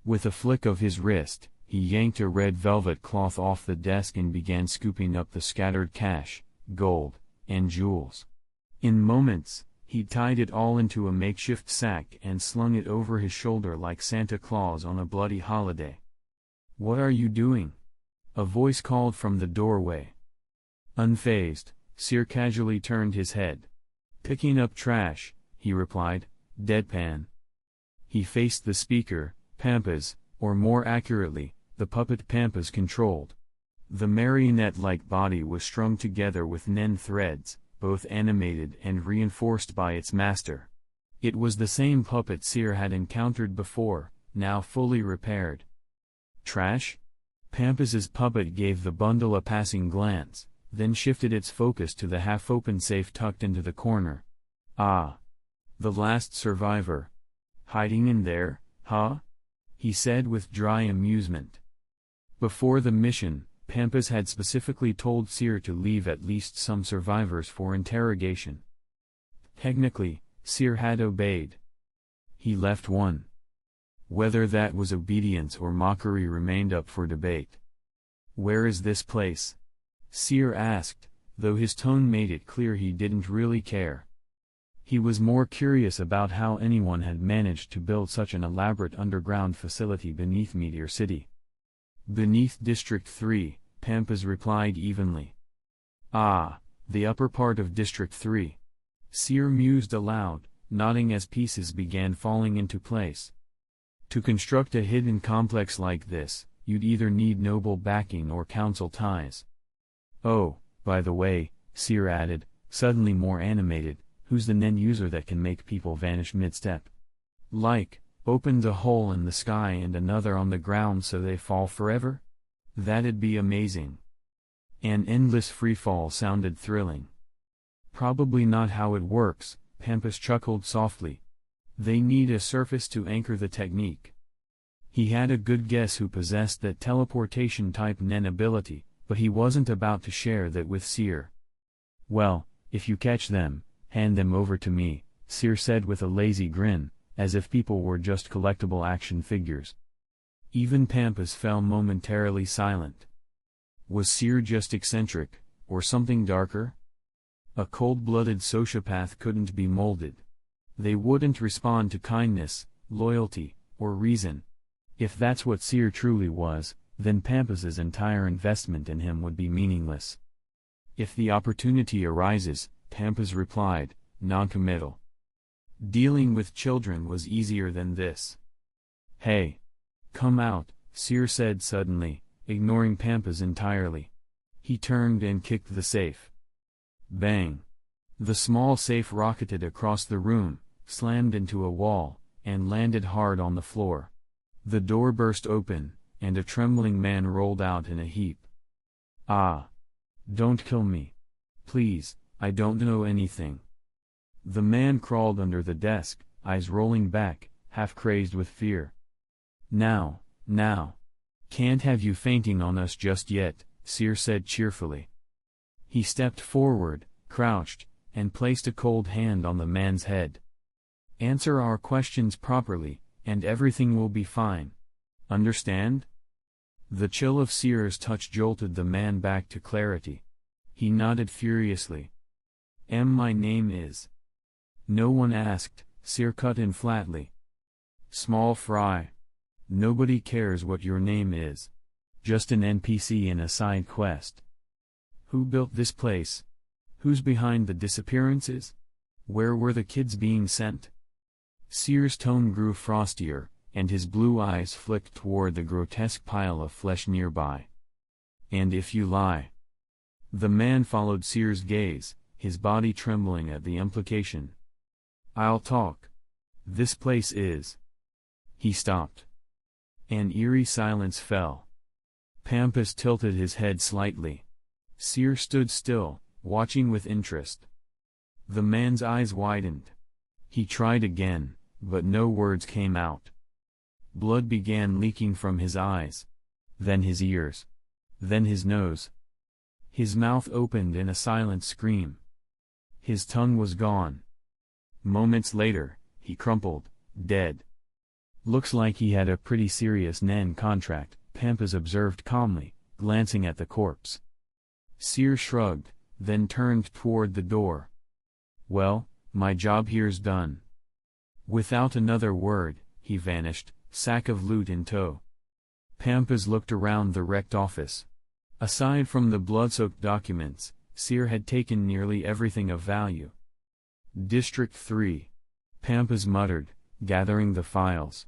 With a flick of his wrist, he yanked a red velvet cloth off the desk and began scooping up the scattered cash, gold, and jewels. In moments, he tied it all into a makeshift sack and slung it over his shoulder like Santa Claus on a bloody holiday. What are you doing? A voice called from the doorway. Unfazed, Seer casually turned his head. Picking up trash, he replied, deadpan. He faced the speaker, Pampas, or more accurately, the puppet Pampas controlled. The marionette-like body was strung together with nen threads, both animated and reinforced by its master. It was the same puppet Seer had encountered before, now fully repaired. Trash? Pampas's puppet gave the bundle a passing glance, then shifted its focus to the half-open safe tucked into the corner. Ah! The last survivor. Hiding in there, huh? He said with dry amusement. Before the mission, Pampas had specifically told Seer to leave at least some survivors for interrogation. Technically, Seer had obeyed. He left one. Whether that was obedience or mockery remained up for debate. "Where is this place?" Seer asked, though his tone made it clear he didn't really care. He was more curious about how anyone had managed to build such an elaborate underground facility beneath Meteor City. "Beneath District 3, Pampas replied evenly. "Ah, the upper part of District 3. Seer mused aloud, nodding as pieces began falling into place. To construct a hidden complex like this, you'd either need noble backing or council ties. "Oh, by the way," Seer added, suddenly more animated, "who's the nen user that can make people vanish mid-step? Like, opened a hole in the sky and another on the ground so they fall forever? That'd be amazing." An endless freefall sounded thrilling. "Probably not how it works," Pampas chuckled softly. "They need a surface to anchor the technique." He had a good guess who possessed that teleportation-type nen ability, but he wasn't about to share that with Seer. "Well, if you catch them, hand them over to me," Seer said with a lazy grin, as if people were just collectible action figures. Even Pampas fell momentarily silent. Was Seer just eccentric, or something darker? A cold-blooded sociopath couldn't be molded. They wouldn't respond to kindness, loyalty, or reason. If that's what Seer truly was, then Pampas's entire investment in him would be meaningless. "If the opportunity arises," Pampas replied, non-committal. Dealing with children was easier than this. "Hey! Come out," Seer said suddenly, ignoring Pampas entirely. He turned and kicked the safe. Bang! The small safe rocketed across the room, slammed into a wall, and landed hard on the floor. The door burst open, and a trembling man rolled out in a heap. "Ah! Don't kill me. Please, I don't know anything." The man crawled under the desk, eyes rolling back, half crazed with fear. Now. Can't have you fainting on us just yet," Seer said cheerfully. He stepped forward, crouched, and placed a cold hand on the man's head. "Answer our questions properly, and everything will be fine. Understand?" The chill of Seer's touch jolted the man back to clarity. He nodded furiously. My name is..." "No one asked," Seer cut in flatly. "Small fry. Nobody cares what your name is. Just an NPC in a side quest. Who built this place? Who's behind the disappearances? Where were the kids being sent?" Seer's tone grew frostier, and his blue eyes flicked toward the grotesque pile of flesh nearby. "And if you lie?" The man followed Seer's gaze, his body trembling at the implication. "I'll talk. This place is..." He stopped. An eerie silence fell. Pampas tilted his head slightly. Seer stood still, watching with interest. The man's eyes widened. He tried again, but no words came out. Blood began leaking from his eyes. Then his ears. Then his nose. His mouth opened in a silent scream. His tongue was gone. Moments later, he crumpled, dead. "Looks like he had a pretty serious nen contract," Pampas observed calmly, glancing at the corpse. Seer shrugged, then turned toward the door. "Well, my job here's done." Without another word, he vanished, sack of loot in tow. Pampas looked around the wrecked office. Aside from the blood-soaked documents, Seer had taken nearly everything of value. "District 3. Pampas muttered, gathering the files.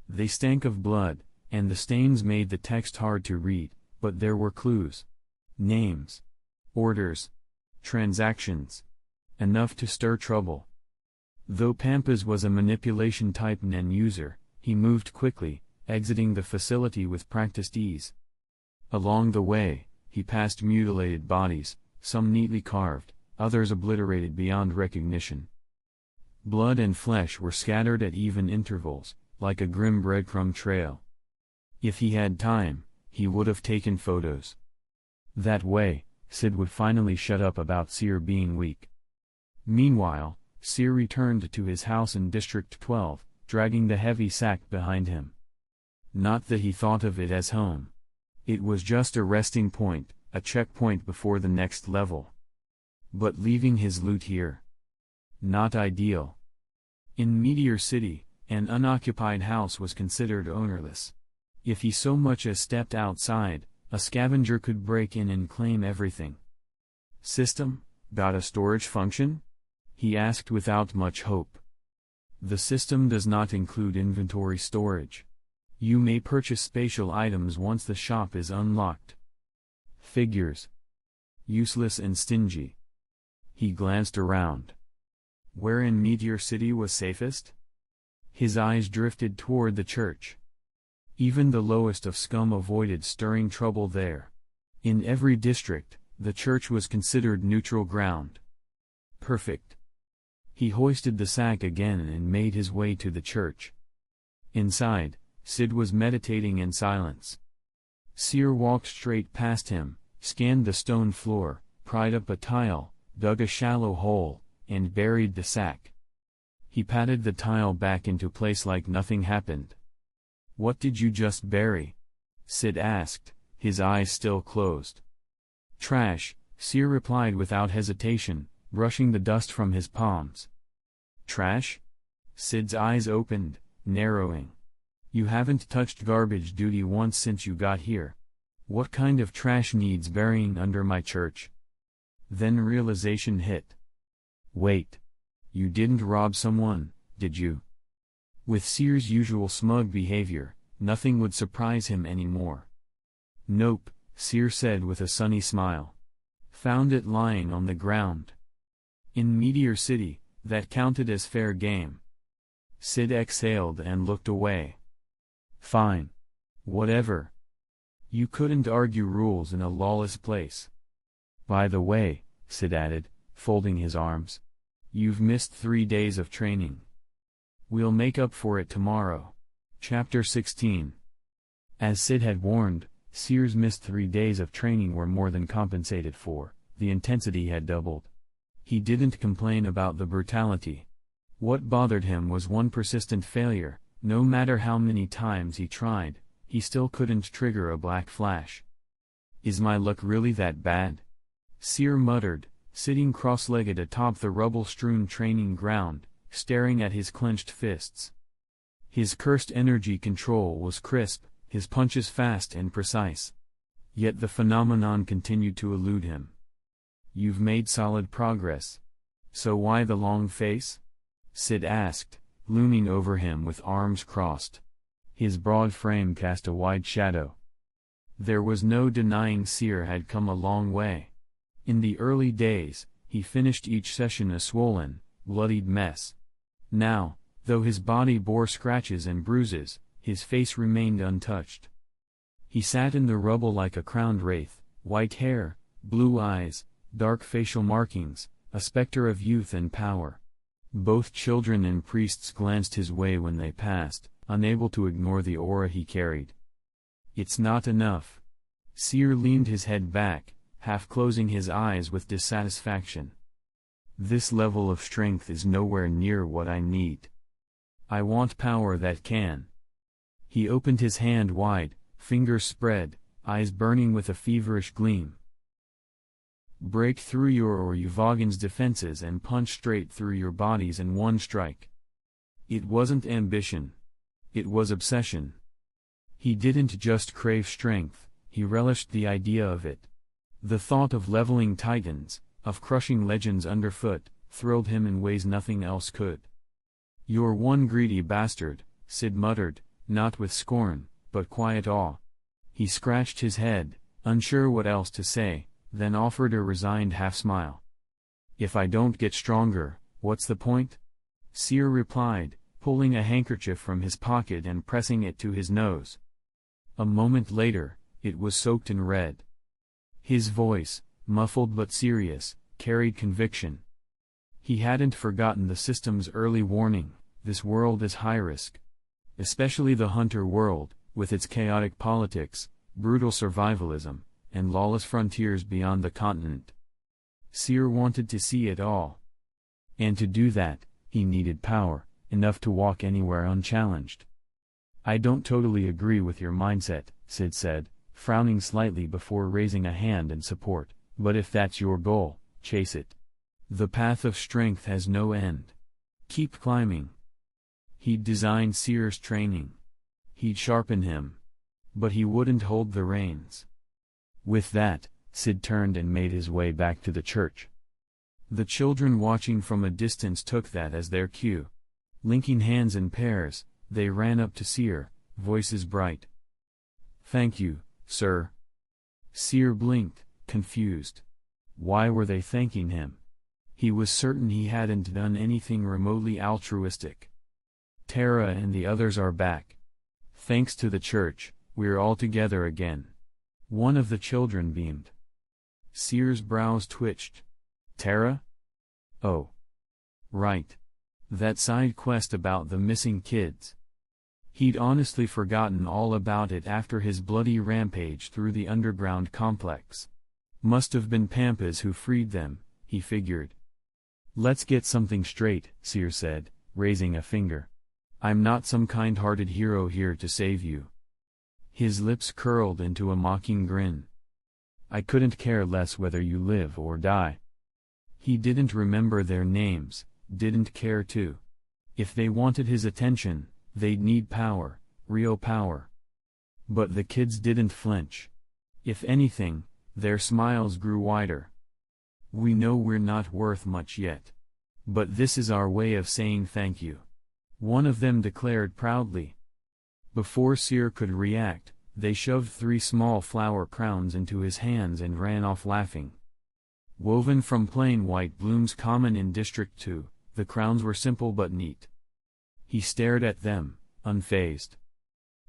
They stank of blood, and the stains made the text hard to read, but there were clues. Names. Orders. Transactions. Enough to stir trouble. Though Pampas was a manipulation-type Nen user, he moved quickly, exiting the facility with practiced ease. Along the way, he passed mutilated bodies, some neatly carved, others obliterated beyond recognition. Blood and flesh were scattered at even intervals, like a grim breadcrumb trail. If he had time, he would have taken photos. That way, Sid would finally shut up about Seer being weak. Meanwhile, Seer returned to his house in District 12, dragging the heavy sack behind him. Not that he thought of it as home. It was just a resting point, a checkpoint before the next level. But leaving his loot here? Not ideal. In Meteor City, an unoccupied house was considered ownerless. If he so much as stepped outside, a scavenger could break in and claim everything. System, got a storage function? He asked without much hope. The system does not include inventory storage. You may purchase spatial items once the shop is unlocked. Figures. Useless and stingy. He glanced around. Where in Meteor City was safest? His eyes drifted toward the church. Even the lowest of scum avoided stirring trouble there. In every district, the church was considered neutral ground. Perfect. He hoisted the sack again and made his way to the church. Inside, Sid was meditating in silence. Seer walked straight past him, scanned the stone floor, pried up a tile, dug a shallow hole, and buried the sack. He patted the tile back into place like nothing happened. "What did you just bury?" Sid asked, his eyes still closed. "Trash," Seer replied without hesitation, brushing the dust from his palms. "Trash?" Sid's eyes opened, narrowing. "You haven't touched garbage duty once since you got here. What kind of trash needs burying under my church?" Then realization hit. "Wait. You didn't rob someone, did you?" With Seer's usual smug behavior, nothing would surprise him anymore. "Nope," Seer said with a sunny smile. "Found it lying on the ground. In Meteor City, that counted as fair game." Sid exhaled and looked away. "Fine. Whatever. You couldn't argue rules in a lawless place. By the way," Sid added, folding his arms, "you've missed 3 days of training. We'll make up for it tomorrow." Chapter 16. As Sid had warned, Seer's missed 3 days of training were more than compensated for. The intensity had doubled. He didn't complain about the brutality. What bothered him was one persistent failure. No matter how many times he tried, he still couldn't trigger a black flash. "Is my luck really that bad?" Seer muttered, sitting cross-legged atop the rubble-strewn training ground, staring at his clenched fists. His cursed energy control was crisp, his punches fast and precise. Yet the phenomenon continued to elude him. "You've made solid progress. So why the long face?" Sid asked, looming over him with arms crossed. His broad frame cast a wide shadow. There was no denying Seer had come a long way. In the early days, he finished each session a swollen, bloodied mess. Now, though his body bore scratches and bruises, his face remained untouched. He sat in the rubble like a crowned wraith, white hair, blue eyes, dark facial markings, a specter of youth and power. Both children and priests glanced his way when they passed, unable to ignore the aura he carried. "It's not enough." Seer leaned his head back, half closing his eyes with dissatisfaction. "This level of strength is nowhere near what I need. I want power that can." He opened his hand wide, fingers spread, eyes burning with a feverish gleam. "Break through your or Yuvagan's defenses and punch straight through your bodies in one strike." It wasn't ambition. It was obsession. He didn't just crave strength, he relished the idea of it. The thought of leveling titans, of crushing legends underfoot, thrilled him in ways nothing else could. "You're one greedy bastard," Sid muttered, not with scorn, but quiet awe. He scratched his head, unsure what else to say, then offered a resigned half-smile. "If I don't get stronger, what's the point?" Seer replied, pulling a handkerchief from his pocket and pressing it to his nose. A moment later, it was soaked in red. His voice, muffled but serious, carried conviction. He hadn't forgotten the system's early warning: this world is high risk. Especially the hunter world, with its chaotic politics, brutal survivalism, and lawless frontiers beyond the continent. Seer wanted to see it all. And to do that, he needed power, enough to walk anywhere unchallenged. "I don't totally agree with your mindset," Sid said, frowning slightly before raising a hand in support, "but if that's your goal, chase it. The path of strength has no end. Keep climbing." He'd designed Seer's training. He'd sharpen him. But he wouldn't hold the reins. With that, Sid turned and made his way back to the church. The children watching from a distance took that as their cue. Linking hands in pairs, they ran up to Seer, voices bright. "Thank you, sir." Seer blinked, confused. Why were they thanking him? He was certain he hadn't done anything remotely altruistic. "Tara and the others are back. Thanks to the church, we're all together again." One of the children beamed. Seer's brows twitched. "Tara? Oh. Right. That side quest about the missing kids." He'd honestly forgotten all about it after his bloody rampage through the underground complex. Must have been Pampas who freed them, he figured. "Let's get something straight," Seer said, raising a finger. "I'm not some kind-hearted hero here to save you." His lips curled into a mocking grin. "I couldn't care less whether you live or die." He didn't remember their names, didn't care to. If they wanted his attention, they'd need power, real power. But the kids didn't flinch. If anything, their smiles grew wider. "We know we're not worth much yet. But this is our way of saying thank you," one of them declared proudly. Before Seer could react, they shoved 3 small flower crowns into his hands and ran off laughing. Woven from plain white blooms common in District 2, the crowns were simple but neat. He stared at them, unfazed.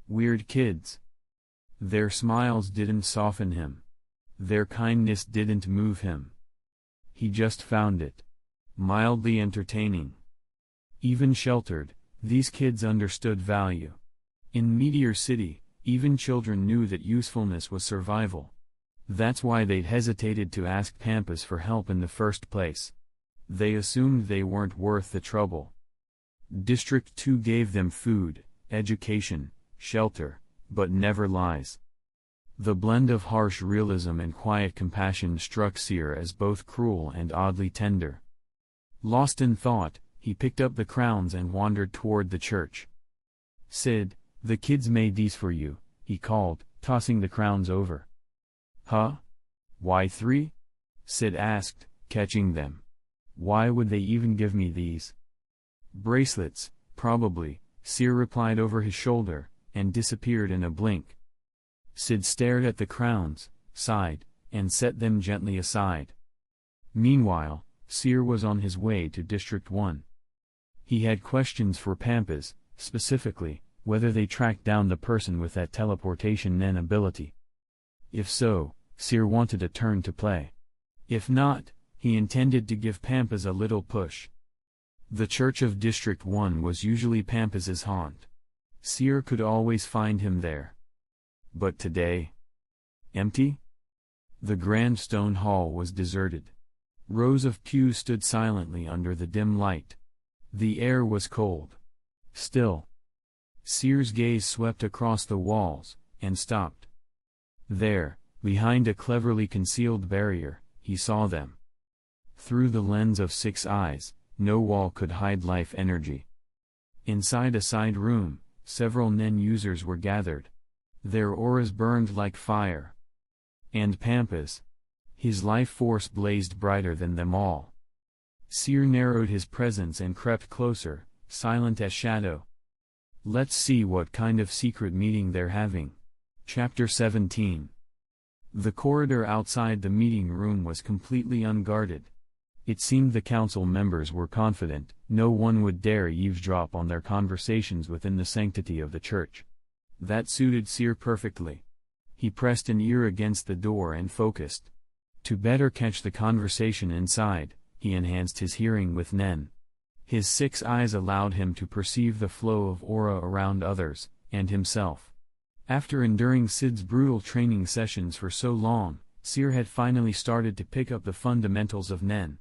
Weird kids. Their smiles didn't soften him. Their kindness didn't move him. He just found it mildly entertaining. Even sheltered, these kids understood value. In Meteor City, even children knew that usefulness was survival. That's why they'd hesitated to ask Pampas for help in the first place. They assumed they weren't worth the trouble. District 2 gave them food, education, shelter, but never lies. The blend of harsh realism and quiet compassion struck Seer as both cruel and oddly tender. Lost in thought, he picked up the crowns and wandered toward the church. "Sid, the kids made these for you," he called, tossing the crowns over. "Huh? Why 3? Sid asked, catching them. "Why would they even give me these?" "Bracelets, probably," Seer replied over his shoulder, and disappeared in a blink. Sid stared at the crowns, sighed, and set them gently aside. Meanwhile, Seer was on his way to District 1. He had questions for Pampas, specifically, whether they tracked down the person with that teleportation Nen ability. If so, Seer wanted a turn to play. If not, he intended to give Pampas a little push. The Church of District 1 was usually Pampas's haunt. Seer could always find him there. But today? Empty? The grand stone hall was deserted. Rows of pews stood silently under the dim light. The air was cold. Still. Seer's gaze swept across the walls, and stopped. There, behind a cleverly concealed barrier, he saw them. Through the lens of 6 eyes, no wall could hide life energy. Inside a side room, several Nen users were gathered. Their auras burned like fire. And Pampas. His life force blazed brighter than them all. Seer narrowed his presence and crept closer, silent as shadow. Let's see what kind of secret meeting they're having. Chapter 17. The corridor outside the meeting room was completely unguarded. It seemed the council members were confident no one would dare eavesdrop on their conversations within the sanctity of the church. That suited Seer perfectly. He pressed an ear against the door and focused. To better catch the conversation inside, he enhanced his hearing with Nen. His 6 eyes allowed him to perceive the flow of aura around others, and himself. After enduring Sid's brutal training sessions for so long, Seer had finally started to pick up the fundamentals of Nen.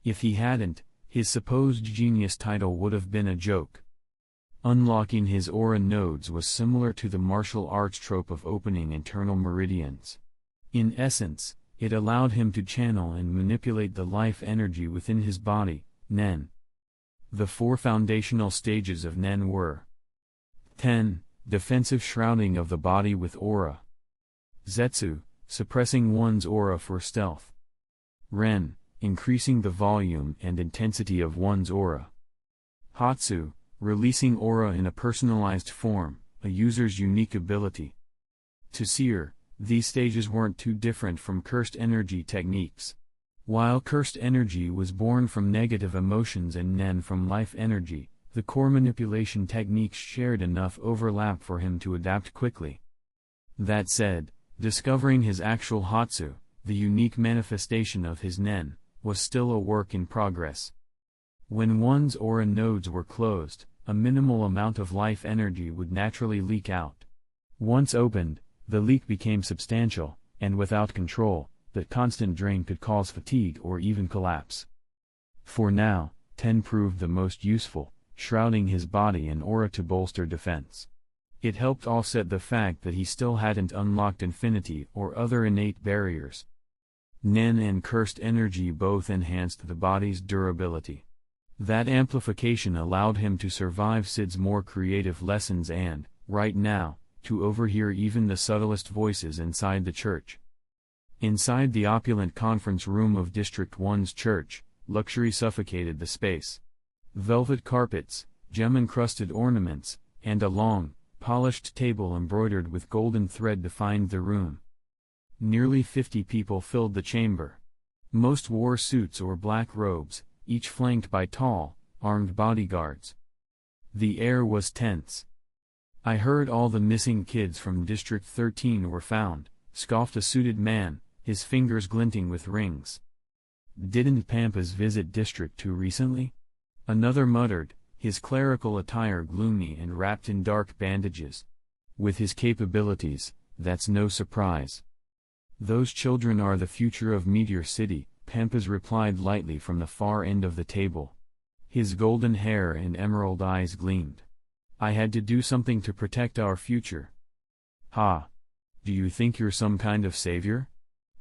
If he hadn't, his supposed genius title would have been a joke. Unlocking his aura nodes was similar to the martial arts trope of opening internal meridians. In essence, it allowed him to channel and manipulate the life energy within his body, Nen. The 4 foundational stages of Nen were 10. Defensive shrouding of the body with aura. Zetsu, suppressing one's aura for stealth. Ren, increasing the volume and intensity of one's aura. Hatsu, releasing aura in a personalized form, a user's unique ability. To Seer, these stages weren't too different from cursed energy techniques. While cursed energy was born from negative emotions and Nen from life energy, the core manipulation techniques shared enough overlap for him to adapt quickly. That said, discovering his actual Hatsu, the unique manifestation of his Nen, was still a work in progress. When one's aura nodes were closed, a minimal amount of life energy would naturally leak out. Once opened, the leak became substantial, and without control, that constant drain could cause fatigue or even collapse. For now, 10 proved the most useful, shrouding his body in aura to bolster defense. It helped offset the fact that he still hadn't unlocked infinity or other innate barriers. Nen and cursed energy both enhanced the body's durability. That amplification allowed him to survive Sid's more creative lessons and, right now, to overhear even the subtlest voices inside the church. Inside the opulent conference room of District 1's church, luxury suffocated the space. Velvet carpets, gem-encrusted ornaments, and a long, polished table embroidered with golden thread defined the room. Nearly 50 people filled the chamber. Most wore suits or black robes, each flanked by tall, armed bodyguards. The air was tense. "I heard all the missing kids from District 13 were found," scoffed a suited man, his fingers glinting with rings. "Didn't Pampas visit District 2 recently?" Another muttered, his clerical attire gloomy and wrapped in dark bandages. "With his capabilities, that's no surprise. Those children are the future of Meteor City," Pampas replied lightly from the far end of the table. His golden hair and emerald eyes gleamed. "I had to do something to protect our future." "Ha! Do you think you're some kind of savior?"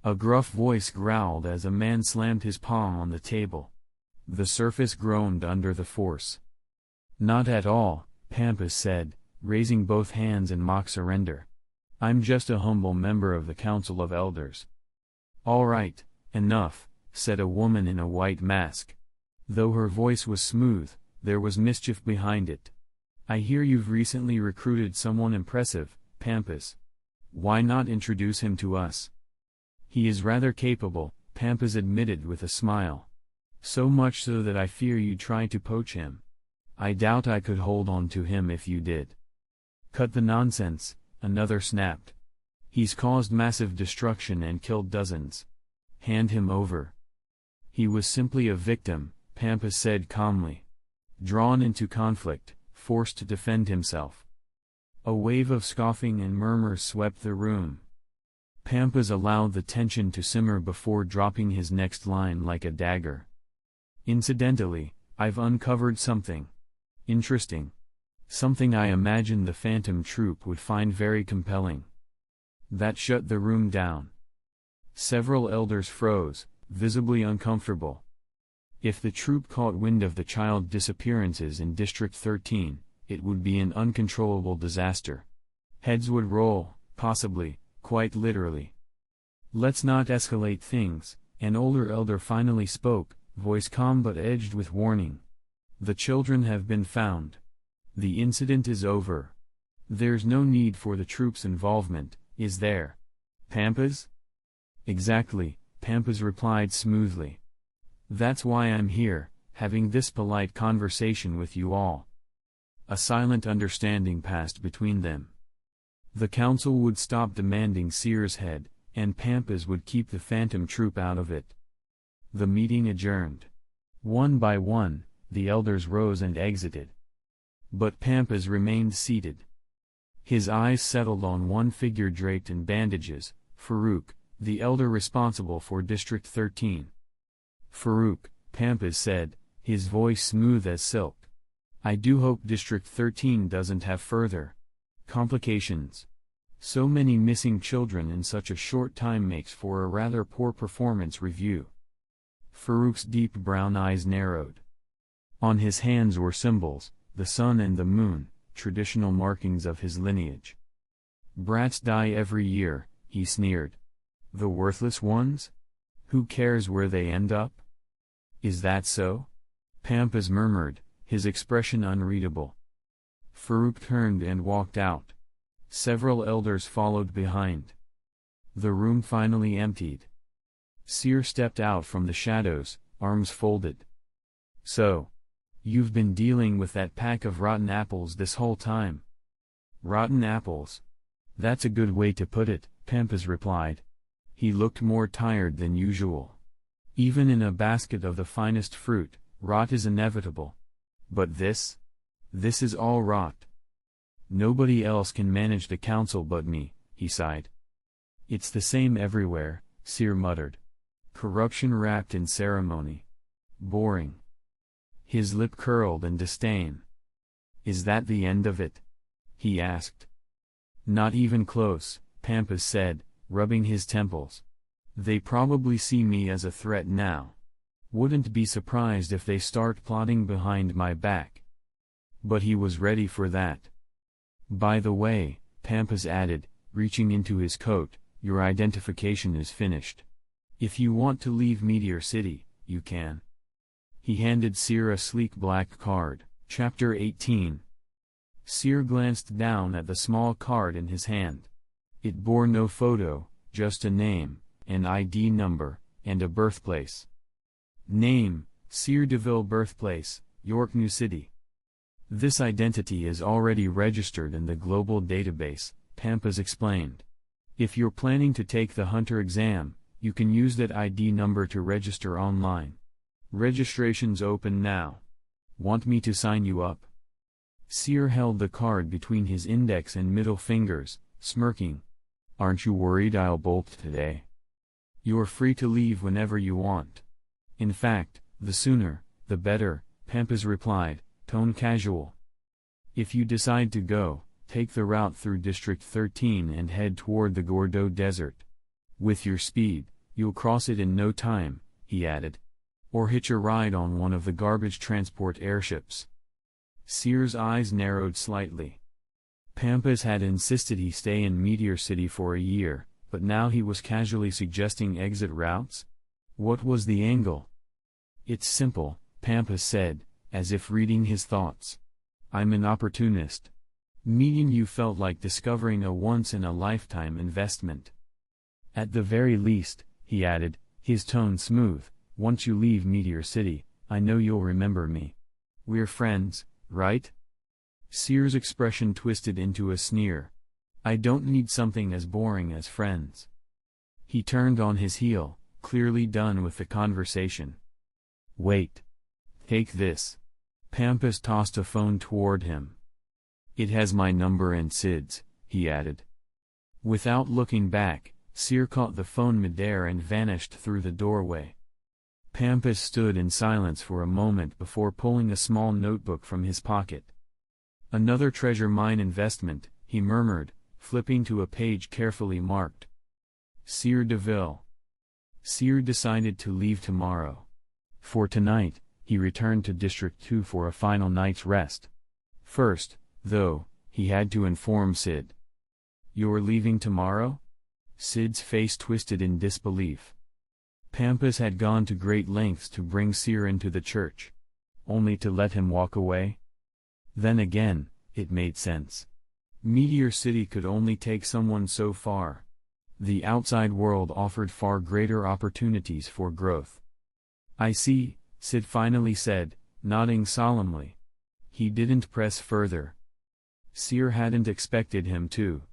A gruff voice growled as a man slammed his palm on the table. The surface groaned under the force. "Not at all," Pampas said, raising both hands in mock surrender. "I'm just a humble member of the Council of Elders." "All right, enough," said a woman in a white mask. Though her voice was smooth, there was mischief behind it. "I hear you've recently recruited someone impressive, Pampas. Why not introduce him to us?" "He is rather capable," Pampas admitted with a smile. "So much so that I fear you'd try to poach him. I doubt I could hold on to him if you did." "Cut the nonsense," another snapped. "He's caused massive destruction and killed dozens. Hand him over." "He was simply a victim," Pampas said calmly. "Drawn into conflict, forced to defend himself." A wave of scoffing and murmurs swept the room. Pampas allowed the tension to simmer before dropping his next line like a dagger. "Incidentally, I've uncovered something interesting. Something I imagine the Phantom Troop would find very compelling." That shut the room down. Several elders froze, visibly uncomfortable. If the troop caught wind of the child disappearances in District 13, it would be an uncontrollable disaster. Heads would roll, possibly, quite literally. "Let's not escalate things," an older elder finally spoke, voice calm but edged with warning. "The children have been found. The incident is over. There's no need for the troops' involvement, is there, Pampas?" Exactly, Pampas replied smoothly. That's why I'm here, having this polite conversation with you all. A silent understanding passed between them. The council would stop demanding Seer's head, and Pampas would keep the phantom troop out of it. The meeting adjourned. One by one, the elders rose and exited. But Pampas remained seated. His eyes settled on one figure draped in bandages, Farouk, the elder responsible for District 13. Farouk, Pampas said, his voice smooth as silk. I do hope District 13 doesn't have further complications. So many missing children in such a short time makes for a rather poor performance review. Farouk's deep brown eyes narrowed. On his hands were symbols, the sun and the moon, traditional markings of his lineage. Brats die every year, he sneered. The worthless ones? Who cares where they end up? Is that so? Pampas murmured, his expression unreadable. Farouk turned and walked out. Several elders followed behind. The room finally emptied. Seer stepped out from the shadows, arms folded. So, you've been dealing with that pack of rotten apples this whole time? Rotten apples? That's a good way to put it, Pampas replied. He looked more tired than usual. Even in a basket of the finest fruit, rot is inevitable. But this? This is all rot. Nobody else can manage the council but me, he sighed. It's the same everywhere, Seer muttered. Corruption wrapped in ceremony. Boring. His lip curled in disdain. Is that the end of it? He asked. Not even close, Pampas said, rubbing his temples. They probably see me as a threat now. Wouldn't be surprised if they start plotting behind my back. But he was ready for that. By the way, Pampas added, reaching into his coat, your identification is finished. If you want to leave Meteor City, you can. He handed Seer a sleek black card. Chapter 18. Seer glanced down at the small card in his hand. It bore no photo, just a name, an ID number, and a birthplace. Name, Seer DeVille. Birthplace, York New City. This identity is already registered in the global database, Pampas explained. If you're planning to take the Hunter exam, you can use that ID number to register online. Registration's open now. Want me to sign you up? Seer held the card between his index and middle fingers, smirking. Aren't you worried I'll bolt today? You're free to leave whenever you want. In fact, the sooner, the better, Pampas replied, tone casual. If you decide to go, take the route through District 13 and head toward the Gordo Desert. With your speed, you'll cross it in no time, he added. Or hitch a ride on one of the garbage transport airships. Seer's eyes narrowed slightly. Pampas had insisted he stay in Meteor City for a year, but now he was casually suggesting exit routes? What was the angle? It's simple, Pampas said, as if reading his thoughts. I'm an opportunist. Meeting you felt like discovering a once-in-a-lifetime investment. At the very least, he added, his tone smooth, once you leave Meteor City, I know you'll remember me. We're friends, right? Seer's expression twisted into a sneer. I don't need something as boring as friends. He turned on his heel, clearly done with the conversation. Wait. Take this. Pampas tossed a phone toward him. It has my number and Sid's, he added. Without looking back, Seer caught the phone midair and vanished through the doorway. Pampas stood in silence for a moment before pulling a small notebook from his pocket. Another treasure mine investment, he murmured, flipping to a page carefully marked. Seer DeVille. Seer decided to leave tomorrow. For tonight, he returned to District 2 for a final night's rest. First, though, he had to inform Sid. You're leaving tomorrow? Sid's face twisted in disbelief. Pampas had gone to great lengths to bring Seer into the church. Only to let him walk away? Then again, it made sense. Meteor City could only take someone so far. The outside world offered far greater opportunities for growth. I see, Sid finally said, nodding solemnly. He didn't press further. Seer hadn't expected him to.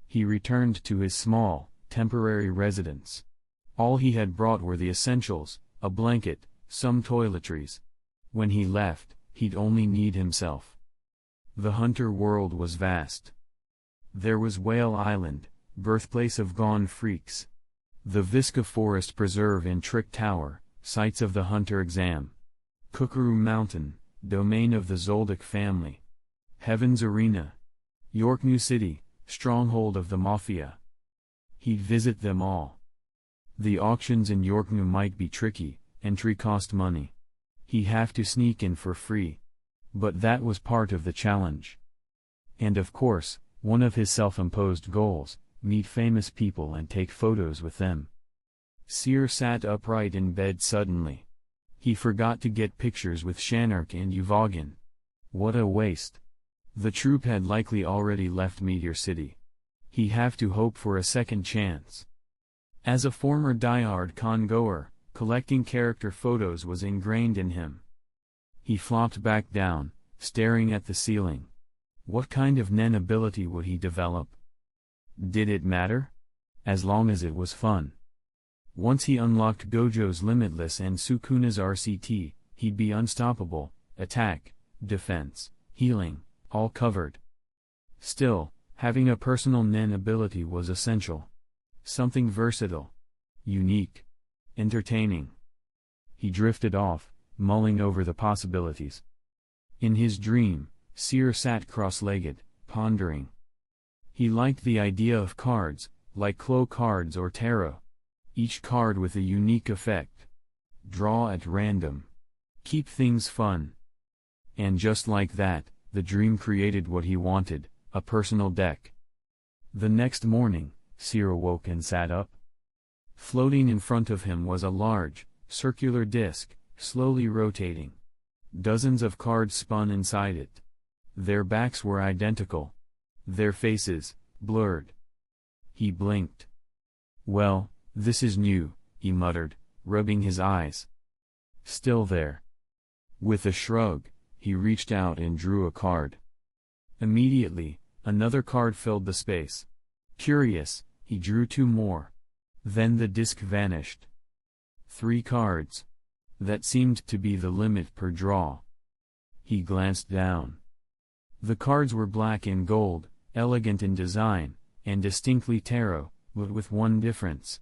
He returned to his small, temporary residence. All he had brought were the essentials, a blanket, some toiletries. When he left, he'd only need himself. The hunter world was vast. There was Whale Island, birthplace of gone freaks. The Visca Forest Preserve and Trick Tower, sites of the Hunter exam. Kukuru Mountain, domain of the Zoldyck family. Heaven's Arena. York New City, stronghold of the Mafia. He'd visit them all. The auctions in York New might be tricky, entry cost money. He'd have to sneak in for free. But that was part of the challenge. And of course, one of his self-imposed goals, meet famous people and take photos with them. Seer sat upright in bed suddenly. He forgot to get pictures with Shanark and Uvogin. What a waste. The troupe had likely already left Meteor City. He'd have to hope for a second chance. As a former diehard con-goer, collecting character photos was ingrained in him. He flopped back down, staring at the ceiling. What kind of nen ability would he develop? Did it matter? As long as it was fun. Once he unlocked Gojo's Limitless and Sukuna's RCT, he'd be unstoppable, attack, defense, healing, all covered. Still, having a personal nen ability was essential. Something versatile, unique, entertaining. He drifted off, mulling over the possibilities. In his dream, Seer sat cross-legged, pondering. He liked the idea of cards, like Clo cards or tarot. Each card with a unique effect. Draw at random. Keep things fun. And just like that, the dream created what he wanted, a personal deck. The next morning, Seer awoke and sat up. Floating in front of him was a large, circular disc, slowly rotating. Dozens of cards spun inside it. Their backs were identical. Their faces, blurred. He blinked. Well, this is new, he muttered, rubbing his eyes. Still there. With a shrug, he reached out and drew a card. Immediately, another card filled the space. Curious, he drew 2 more. Then the disc vanished. 3 cards. That seemed to be the limit per draw. He glanced down. The cards were black and gold, elegant in design, and distinctly tarot, but with one difference.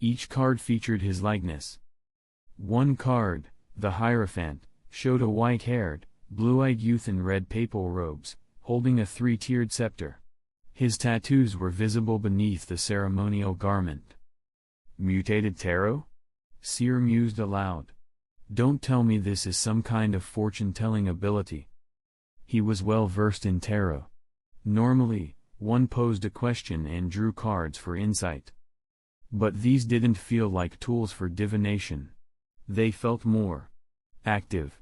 Each card featured his likeness. One card, the Hierophant, showed a white-haired, blue-eyed youth in red papal robes, holding a 3-tiered scepter. His tattoos were visible beneath the ceremonial garment. Mutated tarot? Seer mused aloud. Don't tell me this is some kind of fortune-telling ability. He was well versed in tarot. Normally, one posed a question and drew cards for insight. But these didn't feel like tools for divination. They felt more active.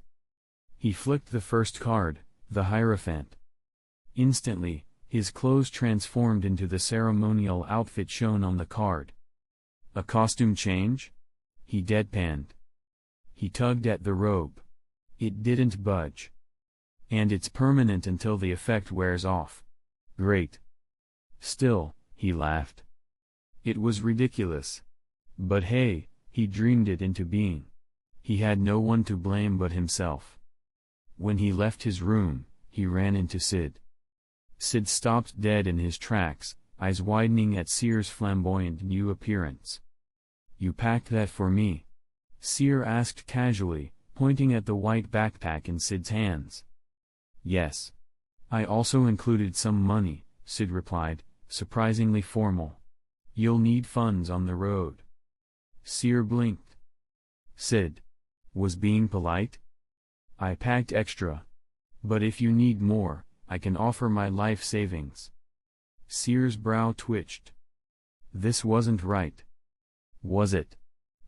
He flicked the first card, the Hierophant. Instantly, his clothes transformed into the ceremonial outfit shown on the card. A costume change? He deadpanned. He tugged at the robe. It didn't budge. And it's permanent until the effect wears off. Great. Still, he laughed. It was ridiculous. But hey, he dreamed it into being. He had no one to blame but himself. When he left his room, he ran into Sid. Sid stopped dead in his tracks, eyes widening at Seer's flamboyant new appearance. You packed that for me? Seer asked casually, pointing at the white backpack in Sid's hands. Yes. I also included some money, Sid replied, surprisingly formal. You'll need funds on the road. Seer blinked. Sid was being polite? I packed extra. But if you need more, I can offer my life savings. Seer's brow twitched. This wasn't right. Was it?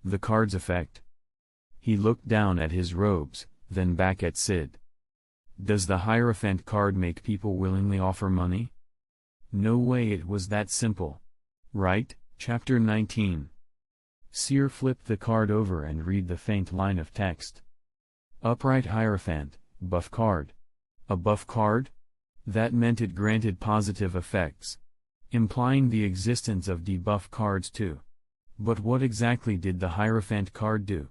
The card's effect? He looked down at his robes, then back at Sid. Does the Hierophant card make people willingly offer money? No way, it was that simple. Right? Chapter 19. Seer flipped the card over and read the faint line of text. Upright Hierophant, buff card. A buff card? That meant it granted positive effects, implying the existence of debuff cards too. But what exactly did the Hierophant card do?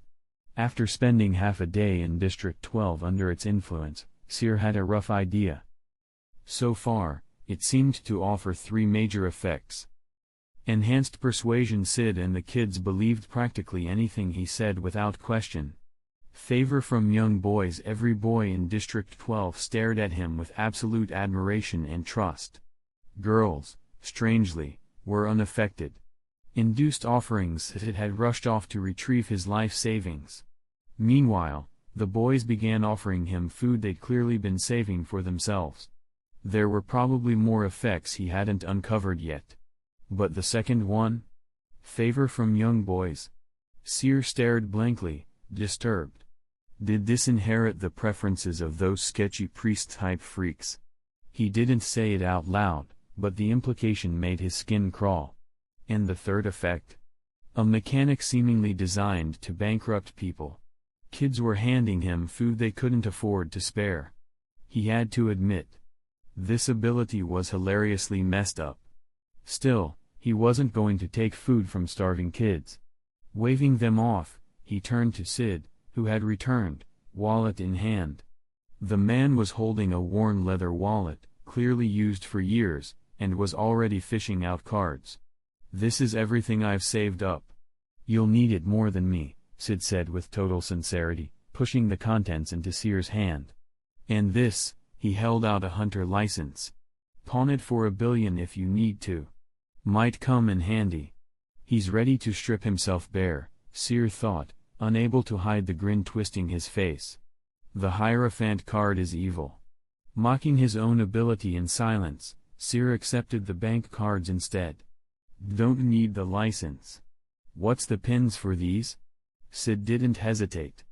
After spending half a day in District 12 under its influence, Seer had a rough idea. So far, it seemed to offer three major effects. Enhanced persuasion. Sid and the kids believed practically anything he said without question. Favor from young boys. Every boy in District 12 stared at him with absolute admiration and trust. Girls, strangely, were unaffected. Induced offerings. Sid had rushed off to retrieve his life savings. Meanwhile, the boys began offering him food they'd clearly been saving for themselves. There were probably more effects he hadn't uncovered yet. But the second one? Favor from young boys? Seer stared blankly, disturbed. Did this inherit the preferences of those sketchy priest-type freaks? He didn't say it out loud, but the implication made his skin crawl. And the third effect? A mechanic seemingly designed to bankrupt people. Kids were handing him food they couldn't afford to spare. He had to admit, this ability was hilariously messed up. Still, he wasn't going to take food from starving kids. Waving them off, he turned to Sid, who had returned, wallet in hand. The man was holding a worn leather wallet, clearly used for years, and was already fishing out cards. This is everything I've saved up. You'll need it more than me, Sid said with total sincerity, pushing the contents into Seer's hand. And this, he held out a hunter license. Pawn it for $1 billion if you need to. Might come in handy. He's ready to strip himself bare, Seer thought, unable to hide the grin twisting his face. The Hierophant card is evil. Mocking his own ability in silence, Seer accepted the bank cards instead. Don't need the license. What's the pins for these? Sid didn't hesitate.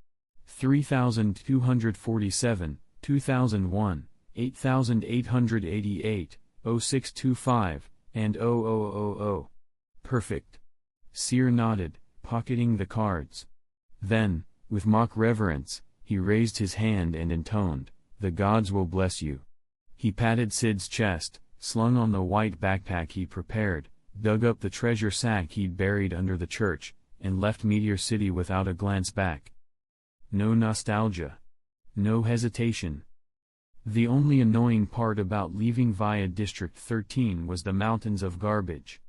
3247, 2001, 8888, 0625, and 0000. Perfect. Seer nodded, pocketing the cards. Then, with mock reverence, he raised his hand and intoned, "The gods will bless you." He patted Sid's chest, slung on the white backpack he prepared, dug up the treasure sack he'd buried under the church, and left Meteor City without a glance back. No nostalgia. No hesitation. The only annoying part about leaving via District 13 was the mountains of garbage.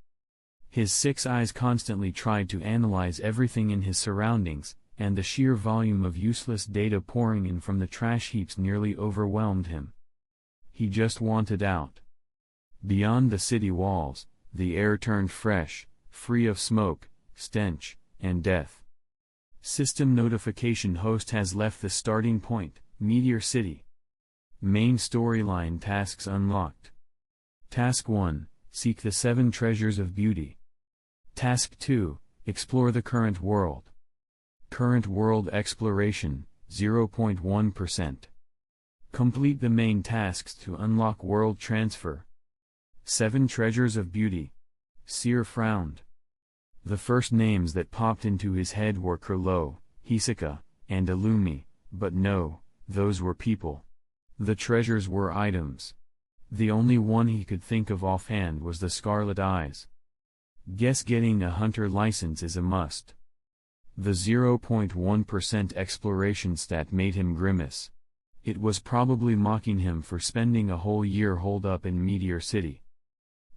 His 6 eyes constantly tried to analyze everything in his surroundings, and the sheer volume of useless data pouring in from the trash heaps nearly overwhelmed him. He just wanted out. Beyond the city walls, the air turned fresh, free of smoke, stench, and death. System notification: host has left the starting point, Meteor City. Main storyline tasks unlocked. Task 1, seek the 7 treasures of beauty. Task 2, explore the current world. Current world exploration, 0.1%. Complete the main tasks to unlock world transfer. 7 treasures of beauty. Seer frowned. The first names that popped into his head were Kurlo, Hisoka, and Illumi, but no, those were people. The treasures were items. The only one he could think of offhand was the Scarlet Eyes. Guess getting a hunter license is a must. The 0.1% exploration stat made him grimace. It was probably mocking him for spending a whole year holed up in Meteor City.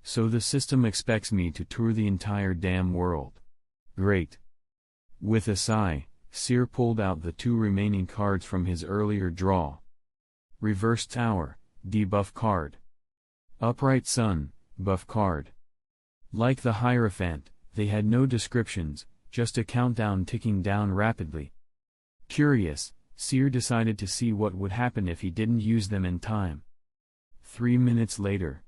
So the system expects me to tour the entire damn world. Great. With a sigh, Seer pulled out the 2 remaining cards from his earlier draw. Reverse Tower, debuff card. Upright Sun, buff card. Like the Hierophant, they had no descriptions, just a countdown ticking down rapidly. Curious, Seer decided to see what would happen if he didn't use them in time. 3 minutes later.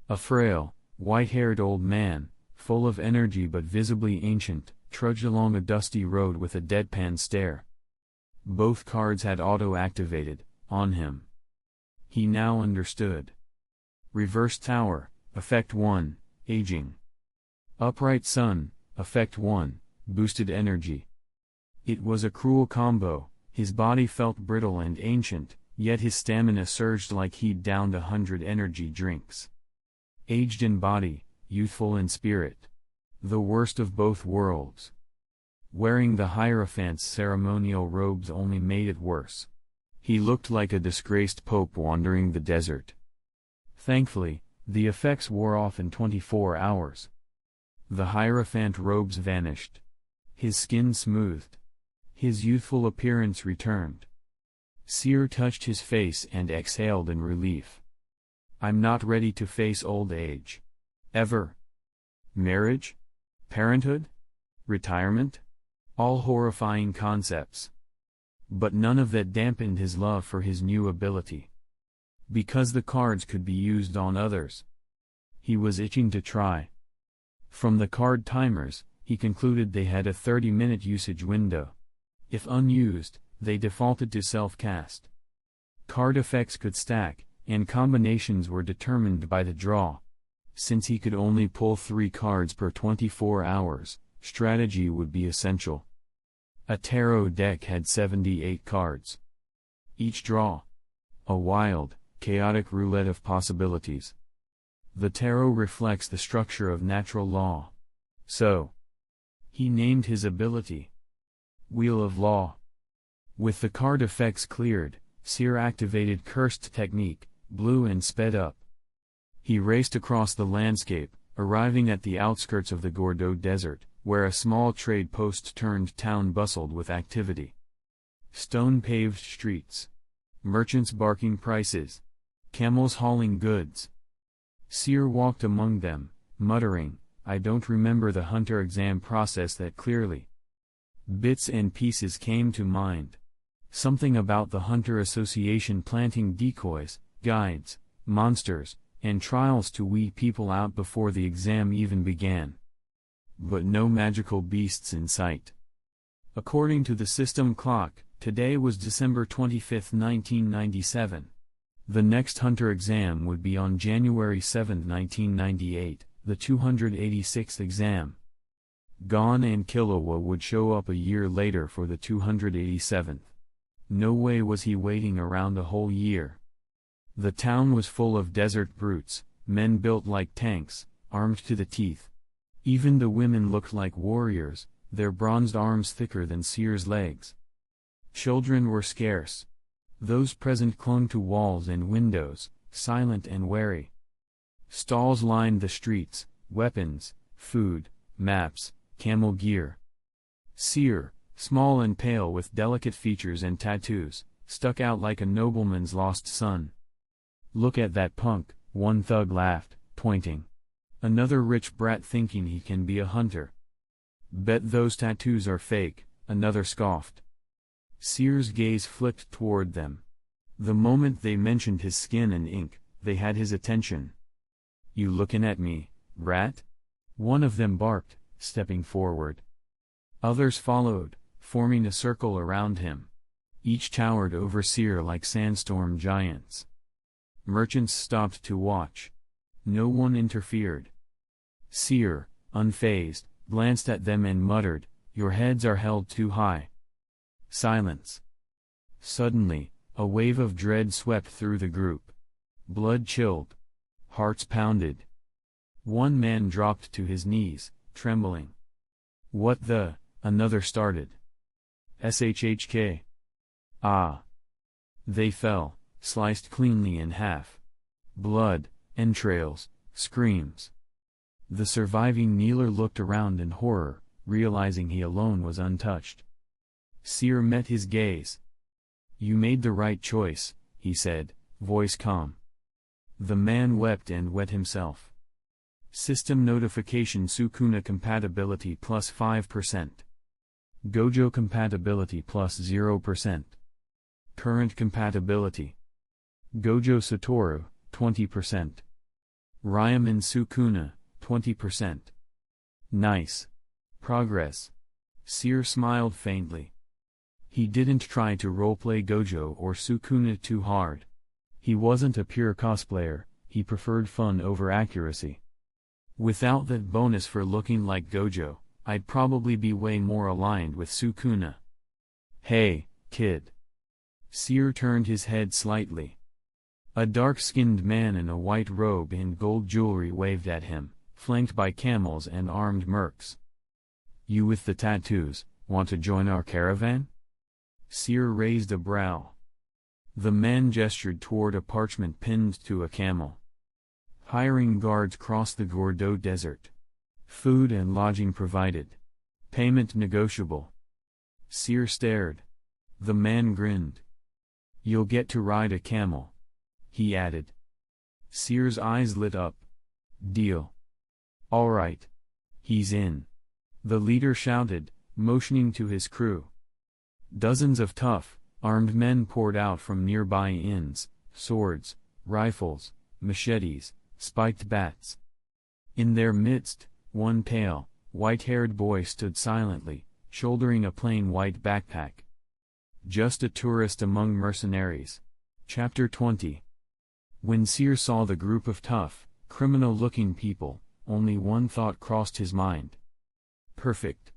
A frail, white-haired old man, full of energy but visibly ancient, trudged along a dusty road with a deadpan stare. Both cards had auto-activated, on him. He now understood. Reverse Tower, Effect 1, Aging. Upright Sun, Effect 1, Boosted Energy. It was a cruel combo. His body felt brittle and ancient, yet his stamina surged like he'd downed 100 energy drinks. Aged in body, youthful in spirit. The worst of both worlds. Wearing the Hierophant's ceremonial robes only made it worse. He looked like a disgraced pope wandering the desert. Thankfully, the effects wore off in 24 hours. The Hierophant robes vanished. His skin smoothed. His youthful appearance returned. Seer touched his face and exhaled in relief. I'm not ready to face old age. Ever. Marriage? Parenthood? Retirement? All horrifying concepts. But none of that dampened his love for his new ability. Because the cards could be used on others. He was itching to try. From the card timers, he concluded they had a 30-minute usage window. If unused, they defaulted to self-cast. Card effects could stack, and combinations were determined by the draw. Since he could only pull 3 cards per 24 hours, strategy would be essential. A tarot deck had 78 cards. Each draw. A wild, chaotic roulette of possibilities. The tarot reflects the structure of natural law. So, he named his ability Wheel of Law. With the card effects cleared, Seer activated Cursed Technique, blew and sped up. He raced across the landscape, arriving at the outskirts of the Gordeau Desert, where a small trade post-turned town bustled with activity. Stone-paved streets. Merchants barking prices. Camels hauling goods. Seer walked among them, muttering, I don't remember the hunter exam process that clearly. Bits and pieces came to mind. Something about the Hunter Association planting decoys, guides, monsters, and trials to weed people out before the exam even began. But no magical beasts in sight. According to the system clock, today was December 25, 1997. The next Hunter exam would be on January 7, 1998, the 286th exam. Gon and Killua would show up a year later for the 287th. No way was he waiting around a whole year. The town was full of desert brutes, men built like tanks, armed to the teeth. Even the women looked like warriors, their bronzed arms thicker than Seer's legs. Children were scarce. Those present clung to walls and windows, silent and wary. Stalls lined the streets, weapons, food, maps, camel gear. Seer, small and pale with delicate features and tattoos, stuck out like a nobleman's lost son. Look at that punk, one thug laughed, pointing. Another rich brat thinking he can be a hunter. Bet those tattoos are fake, another scoffed. Seer's gaze flicked toward them. The moment they mentioned his skin and ink, they had his attention. You looking at me, brat? One of them barked, stepping forward. Others followed, forming a circle around him. Each towered over Seer like sandstorm giants. Merchants stopped to watch. No one interfered. Seer, unfazed, glanced at them and muttered, Your heads are held too high. Silence. Suddenly, a wave of dread swept through the group. Blood chilled. Hearts pounded. One man dropped to his knees, trembling. What the? Another started. HxH. Ah. They fell, sliced cleanly in half. Blood, entrails, screams. The surviving kneeler looked around in horror, realizing he alone was untouched. Seer met his gaze. You made the right choice, he said, voice calm. The man wept and wet himself. System notification Sukuna compatibility plus 5%. Gojo compatibility plus 0%. Current compatibility. Gojo Satoru, 20%. Ryomen Sukuna, 20%. Nice. Progress. Seer smiled faintly. He didn't try to roleplay Gojo or Sukuna too hard. He wasn't a pure cosplayer, he preferred fun over accuracy. Without that bonus for looking like Gojo, I'd probably be way more aligned with Sukuna. Hey, kid. Seer turned his head slightly. A dark-skinned man in a white robe and gold jewelry waved at him, flanked by camels and armed mercs. You with the tattoos, want to join our caravan? Seer raised a brow. The man gestured toward a parchment pinned to a camel. Hiring guards cross the Gordo Desert. Food and lodging provided. Payment negotiable. Seer stared. The man grinned. You'll get to ride a camel, he added. Seer's eyes lit up. Deal. All right. He's in. The leader shouted, motioning to his crew. Dozens of tough, armed men poured out from nearby inns, swords, rifles, machetes, spiked bats. In their midst, one pale, white-haired boy stood silently, shouldering a plain white backpack. Just a tourist among mercenaries. Chapter 20. When Seer saw the group of tough, criminal-looking people, only one thought crossed his mind. Perfect.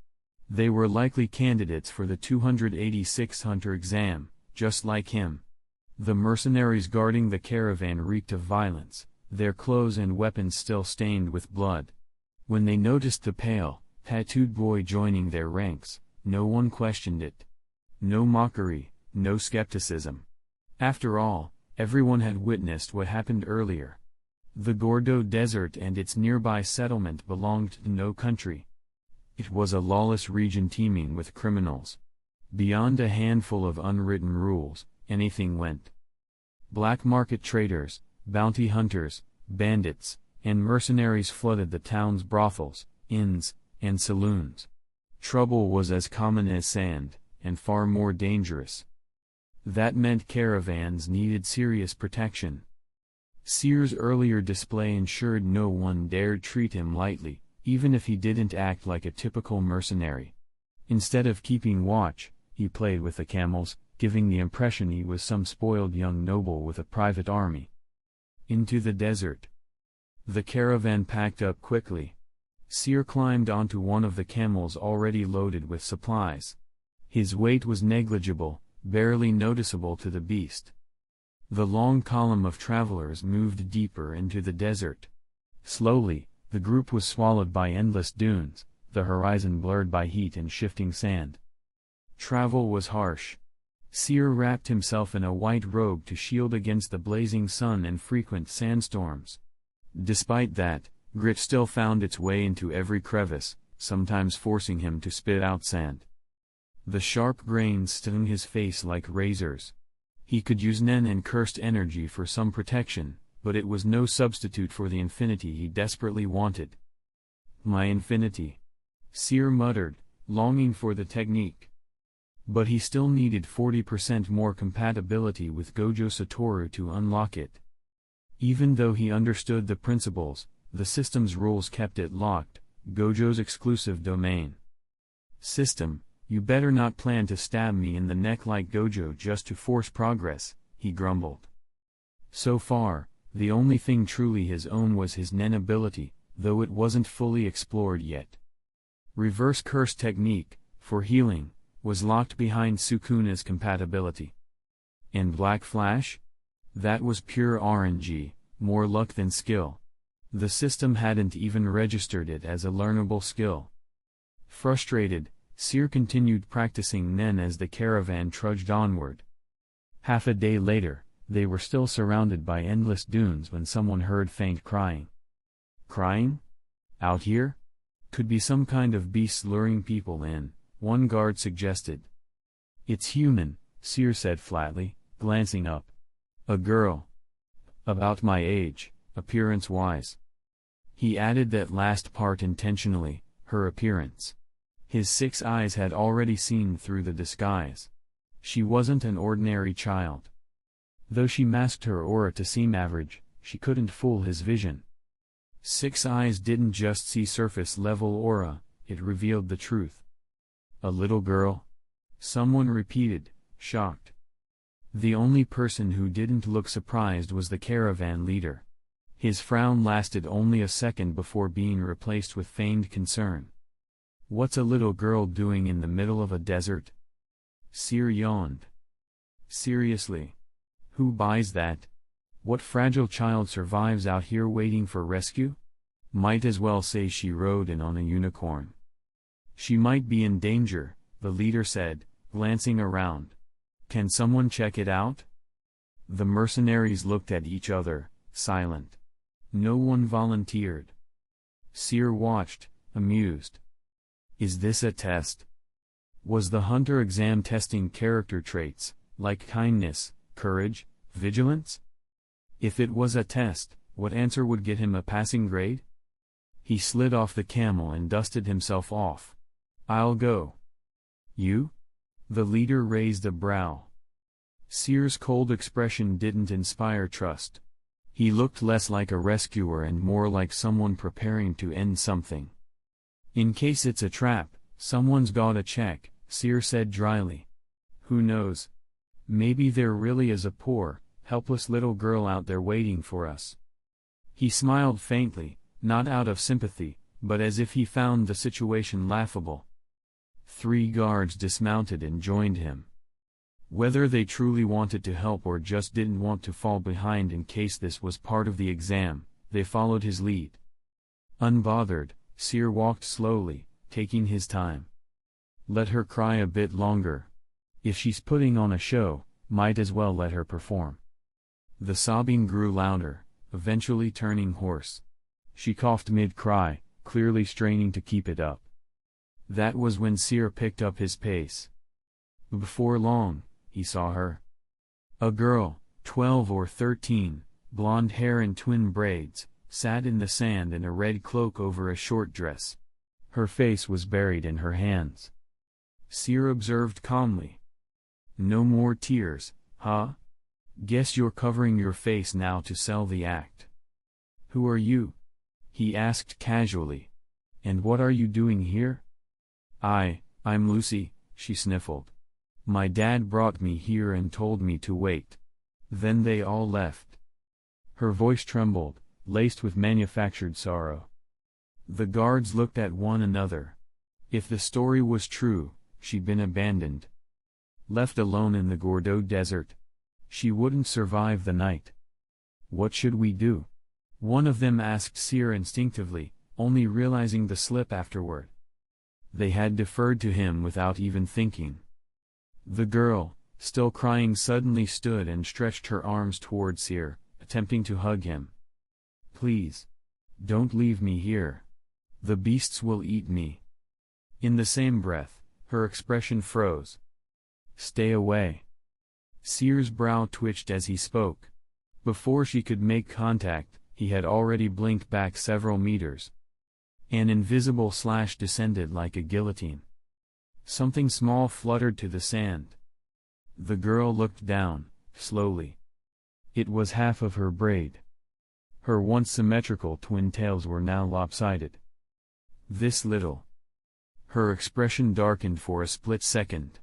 They were likely candidates for the 286 hunter exam, just like him. The mercenaries guarding the caravan reeked of violence, their clothes and weapons still stained with blood. When they noticed the pale, tattooed boy joining their ranks, no one questioned it. No mockery, no skepticism. After all, everyone had witnessed what happened earlier. The Gordo Desert and its nearby settlement belonged to no country. It was a lawless region teeming with criminals. Beyond a handful of unwritten rules, anything went. Black market traders, bounty hunters, bandits, and mercenaries flooded the town's brothels, inns, and saloons. Trouble was as common as sand, and far more dangerous. That meant caravans needed serious protection. Seer's earlier display ensured no one dared treat him lightly, even if he didn't act like a typical mercenary. Instead of keeping watch, he played with the camels, giving the impression he was some spoiled young noble with a private army. Into the desert. The caravan packed up quickly. Seer climbed onto one of the camels already loaded with supplies. His weight was negligible, barely noticeable to the beast. The long column of travelers moved deeper into the desert. Slowly, the group was swallowed by endless dunes, the horizon blurred by heat and shifting sand. Travel was harsh. Seer wrapped himself in a white robe to shield against the blazing sun and frequent sandstorms. Despite that, grit still found its way into every crevice, sometimes forcing him to spit out sand. The sharp grains stung his face like razors. He could use Nen and cursed energy for some protection, but it was no substitute for the infinity he desperately wanted. My infinity. Seer muttered, longing for the technique. But he still needed 40% more compatibility with Gojo Satoru to unlock it. Even though he understood the principles, the system's rules kept it locked, Gojo's exclusive domain. System, you better not plan to stab me in the neck like Gojo just to force progress, he grumbled. So far, the only thing truly his own was his Nen ability, though it wasn't fully explored yet. Reverse curse technique, for healing, was locked behind Sukuna's compatibility. And Black Flash? That was pure RNG, more luck than skill. The system hadn't even registered it as a learnable skill. Frustrated, Seer continued practicing Nen as the caravan trudged onward. Half a day later, they were still surrounded by endless dunes when someone heard faint crying. Crying? Out here? Could be some kind of beast luring people in, one guard suggested. It's human, Seer said flatly, glancing up. A girl. About my age, appearance-wise. He added that last part intentionally, her appearance. His 6 eyes had already seen through the disguise. She wasn't an ordinary child. Though she masked her aura to seem average, she couldn't fool his vision. 6 eyes didn't just see surface-level aura, it revealed the truth. A little girl? Someone repeated, shocked. The only person who didn't look surprised was the caravan leader. His frown lasted only a second before being replaced with feigned concern. "What's a little girl doing in the middle of a desert?" Seer yawned. "Seriously? Who buys that? What fragile child survives out here waiting for rescue? Might as well say she rode in on a unicorn." "She might be in danger," the leader said, glancing around. "Can someone check it out?" The mercenaries looked at each other, silent. No one volunteered. Seer watched, amused. "Is this a test?" Was the hunter exam testing character traits, like kindness, courage, vigilance? If it was a test, what answer would get him a passing grade? He slid off the camel and dusted himself off. "I'll go." "You?" The leader raised a brow. Seer's cold expression didn't inspire trust. He looked less like a rescuer and more like someone preparing to end something. "In case it's a trap, someone's gotta check," Seer said dryly. "Who knows? Maybe there really is a poor, helpless little girl out there waiting for us." He smiled faintly, not out of sympathy, but as if he found the situation laughable. 3 guards dismounted and joined him. Whether they truly wanted to help or just didn't want to fall behind in case this was part of the exam, they followed his lead. Unbothered, Seer walked slowly, taking his time. Let her cry a bit longer. If she's putting on a show, might as well let her perform. The sobbing grew louder, eventually turning hoarse. She coughed mid-cry, clearly straining to keep it up. That was when Seer picked up his pace. Before long, he saw her. A girl, 12 or 13, blonde hair in twin braids, sat in the sand in a red cloak over a short dress. Her face was buried in her hands. Seer observed calmly. "No more tears, huh? Guess you're covering your face now to sell the act." "Who are you?" he asked casually. "And what are you doing here?" I'm Lucy," she sniffled. "My dad brought me here and told me to wait. Then they all left." Her voice trembled, laced with manufactured sorrow. The guards looked at one another. If the story was true, she'd been abandoned. Left alone in the Gordeau desert. She wouldn't survive the night. "What should we do?" one of them asked Seer instinctively, only realizing the slip afterward. They had deferred to him without even thinking. The girl, still crying, suddenly stood and stretched her arms toward Seer, attempting to hug him. "Please. Don't leave me here. The beasts will eat me." In the same breath, her expression froze. "Stay away." Seer's brow twitched as he spoke. Before she could make contact, he had already blinked back several meters. An invisible slash descended like a guillotine. Something small fluttered to the sand. The girl looked down, slowly. It was half of her braid. Her once symmetrical twin tails were now lopsided. "This little." Her expression darkened for a split second.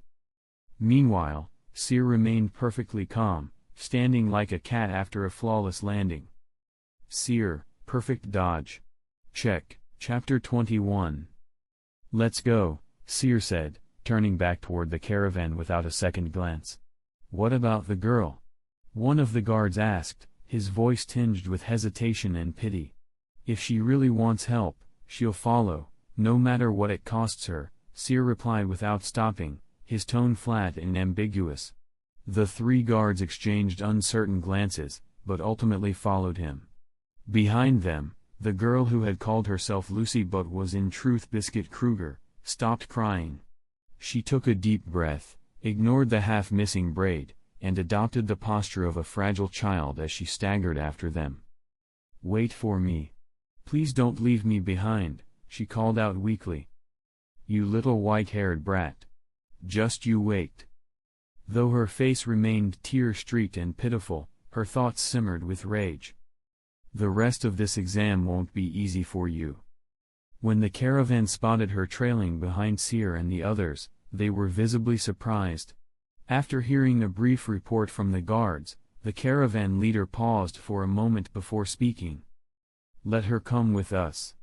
Meanwhile, Seer remained perfectly calm, standing like a cat after a flawless landing. Seer, perfect dodge. Check. Chapter 21. "Let's go," Seer said, turning back toward the caravan without a second glance. "What about the girl?" one of the guards asked, his voice tinged with hesitation and pity. "If she really wants help, she'll follow, no matter what it costs her," Seer replied without stopping, his tone flat and ambiguous. The 3 guards exchanged uncertain glances, but ultimately followed him. Behind them, the girl who had called herself Lucy but was in truth Biscuit Kruger, stopped crying. She took a deep breath, ignored the half-missing braid, and adopted the posture of a fragile child as she staggered after them. "Wait for me. Please don't leave me behind," she called out weakly. "You little white-haired brat. Just you wait." Though her face remained tear-streaked and pitiful, her thoughts simmered with rage. "The rest of this exam won't be easy for you." When the caravan spotted her trailing behind Seer and the others, they were visibly surprised. After hearing a brief report from the guards, The caravan leader paused for a moment before speaking. "Let her come with us.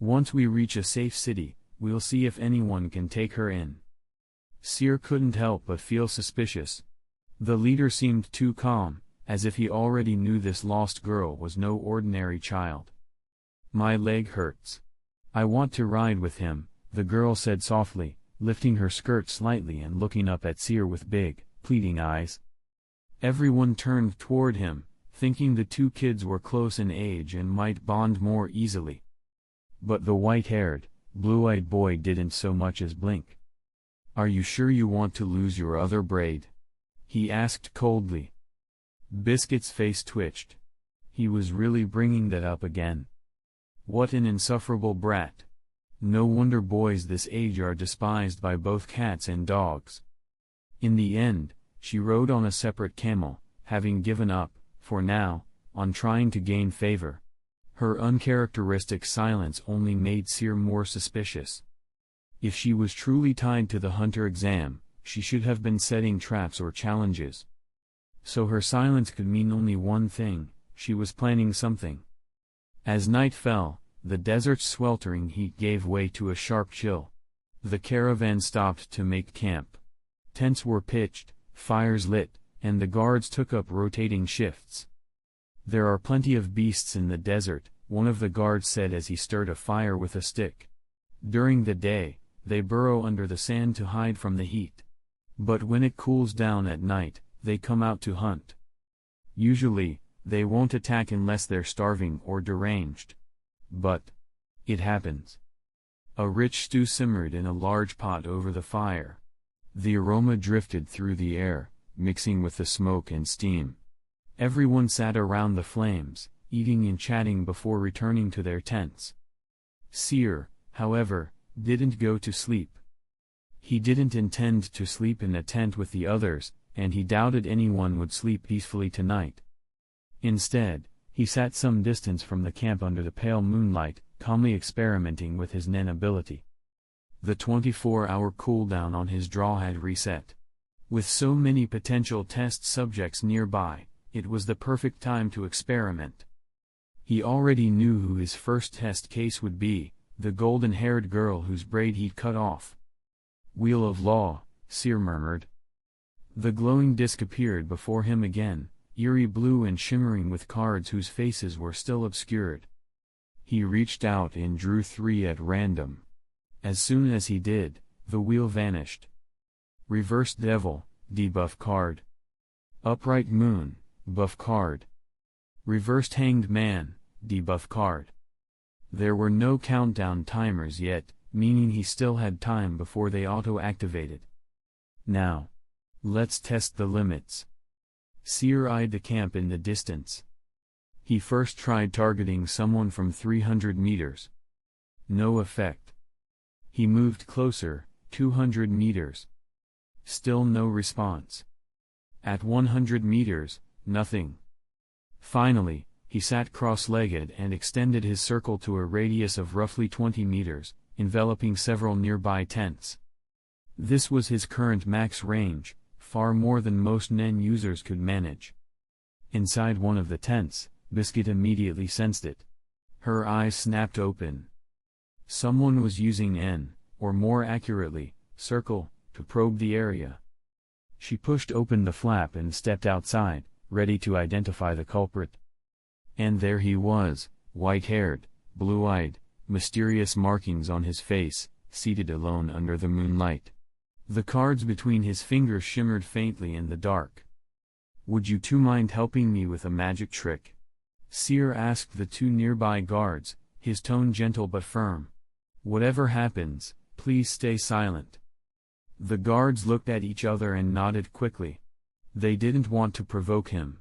Once we reach a safe city, we'll see if anyone can take her in." Seer couldn't help but feel suspicious. The leader seemed too calm, as if he already knew this lost girl was no ordinary child. "My leg hurts. I want to ride with him," the girl said softly, lifting her skirt slightly and looking up at Seer with big, pleading eyes. Everyone turned toward him, thinking the two kids were close in age and might bond more easily. But the white-haired, blue-eyed boy didn't so much as blink. "Are you sure you want to lose your other braid?" he asked coldly. Biscuit's face twitched. He was really bringing that up again. What an insufferable brat. No wonder boys this age are despised by both cats and dogs. In the end, she rode on a separate camel, having given up, for now, on trying to gain favor. Her uncharacteristic silence only made Seer more suspicious. If she was truly tied to the hunter exam, she should have been setting traps or challenges. So her silence could mean only one thing: she was planning something. As night fell, the desert's sweltering heat gave way to a sharp chill. The caravan stopped to make camp. Tents were pitched, fires lit, and the guards took up rotating shifts. "There are plenty of beasts in the desert," one of the guards said as he stirred a fire with a stick. "During the day, they burrow under the sand to hide from the heat. But when it cools down at night, they come out to hunt. Usually, they won't attack unless they're starving or deranged. But it happens." A rich stew simmered in a large pot over the fire. The aroma drifted through the air, mixing with the smoke and steam. Everyone sat around the flames, eating and chatting before returning to their tents. Seer, however, didn't go to sleep. He didn't intend to sleep in a tent with the others, and he doubted anyone would sleep peacefully tonight. Instead, he sat some distance from the camp under the pale moonlight, calmly experimenting with his Nen ability. The 24-hour cooldown on his draw had reset. With so many potential test subjects nearby, it was the perfect time to experiment. He already knew who his first test case would be: the golden-haired girl whose braid he'd cut off. "Wheel of Law," Seer murmured. The glowing disc appeared before him again, eerie blue and shimmering with cards whose faces were still obscured. He reached out and drew 3 at random. As soon as he did, the wheel vanished. Reversed Devil, debuff card. Upright Moon, buff card. Reversed Hanged Man, debuff card. There were no countdown timers yet, meaning he still had time before they auto-activated. Now, let's test the limits. Seer eyed the camp in the distance. He first tried targeting someone from 300 meters. No effect. He moved closer, 200 meters. Still no response. At 100 meters, nothing. Finally, he sat cross-legged and extended his circle to a radius of roughly 20 meters, enveloping several nearby tents. This was his current max range, far more than most Nen users could manage. Inside one of the tents, Biscuit immediately sensed it. Her eyes snapped open. Someone was using N, or more accurately, circle, to probe the area. She pushed open the flap and stepped outside, ready to identify the culprit. And there he was, white-haired, blue-eyed, mysterious markings on his face, seated alone under the moonlight. The cards between his fingers shimmered faintly in the dark. "Would you two mind helping me with a magic trick?" Seer asked the 2 nearby guards, his tone gentle but firm. "Whatever happens, please stay silent." The guards looked at each other and nodded quickly. They didn't want to provoke him.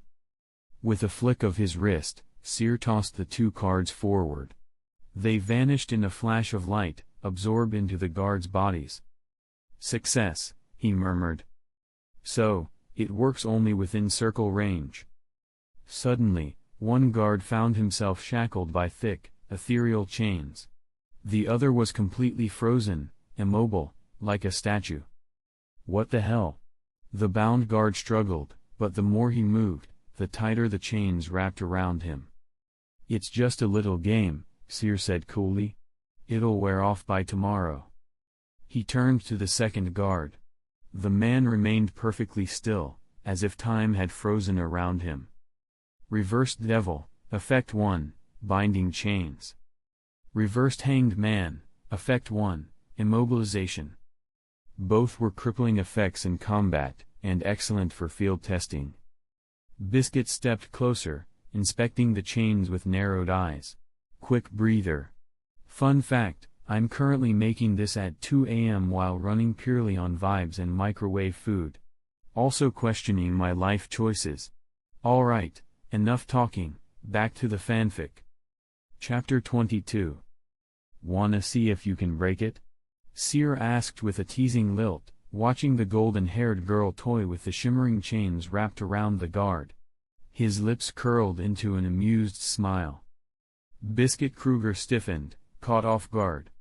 With a flick of his wrist, Seer tossed the 2 cards forward. They vanished in a flash of light, absorbed into the guards' bodies. "Success," he murmured. "So, it works only within circle range." Suddenly, one guard found himself shackled by thick, ethereal chains. The other was completely frozen, immobile, like a statue. "What the hell?" The bound guard struggled, but the more he moved, the tighter the chains wrapped around him. "It's just a little game," Seer said coolly. "It'll wear off by tomorrow." He turned to the second guard. The man remained perfectly still, as if time had frozen around him. Reversed Devil, Effect 1, Binding Chains. Reversed Hanged Man, Effect 1, Immobilization. Both were crippling effects in combat, and excellent for field testing. Biscuit stepped closer, inspecting the chains with narrowed eyes. "Quick breather. Fun fact, I'm currently making this at 2 a.m. while running purely on vibes and microwave food. Also questioning my life choices. Alright, enough talking, back to the fanfic." Chapter 22. "Wanna see if you can break it?" Seer asked with a teasing lilt, watching the golden-haired girl toy with the shimmering chains wrapped around the guard. His lips curled into an amused smile. Biscuit Kruger stiffened, caught off guard.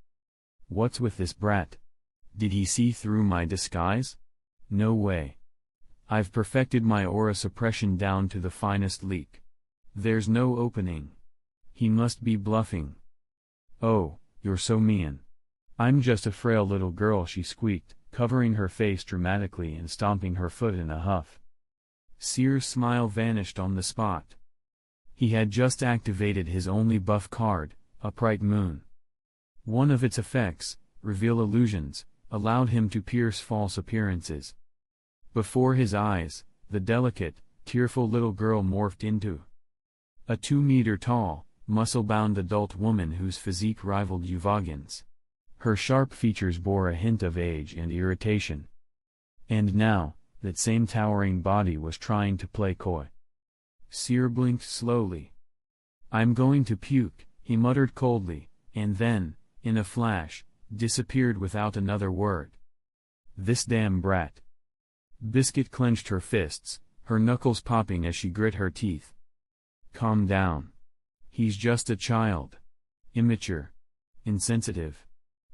"What's with this brat? Did he see through my disguise? No way. I've perfected my aura suppression down to the finest leak. There's no opening. He must be bluffing." "Oh, you're so mean. I'm just a frail little girl," she squeaked, covering her face dramatically and stomping her foot in a huff. Seer's smile vanished on the spot. He had just activated his only buff card, Upright Moon. One of its effects, Reveal Illusions, allowed him to pierce false appearances. Before his eyes, the delicate, tearful little girl morphed into a 2-meter-tall, muscle-bound adult woman whose physique rivaled Yuvagin's. Her sharp features bore a hint of age and irritation. And now, that same towering body was trying to play coy. Seer blinked slowly. "I'm going to puke," he muttered coldly, and then, in a flash, disappeared without another word. "This damn brat." Biscuit clenched her fists, her knuckles popping as she grit her teeth. "Calm down. He's just a child. Immature. Insensitive.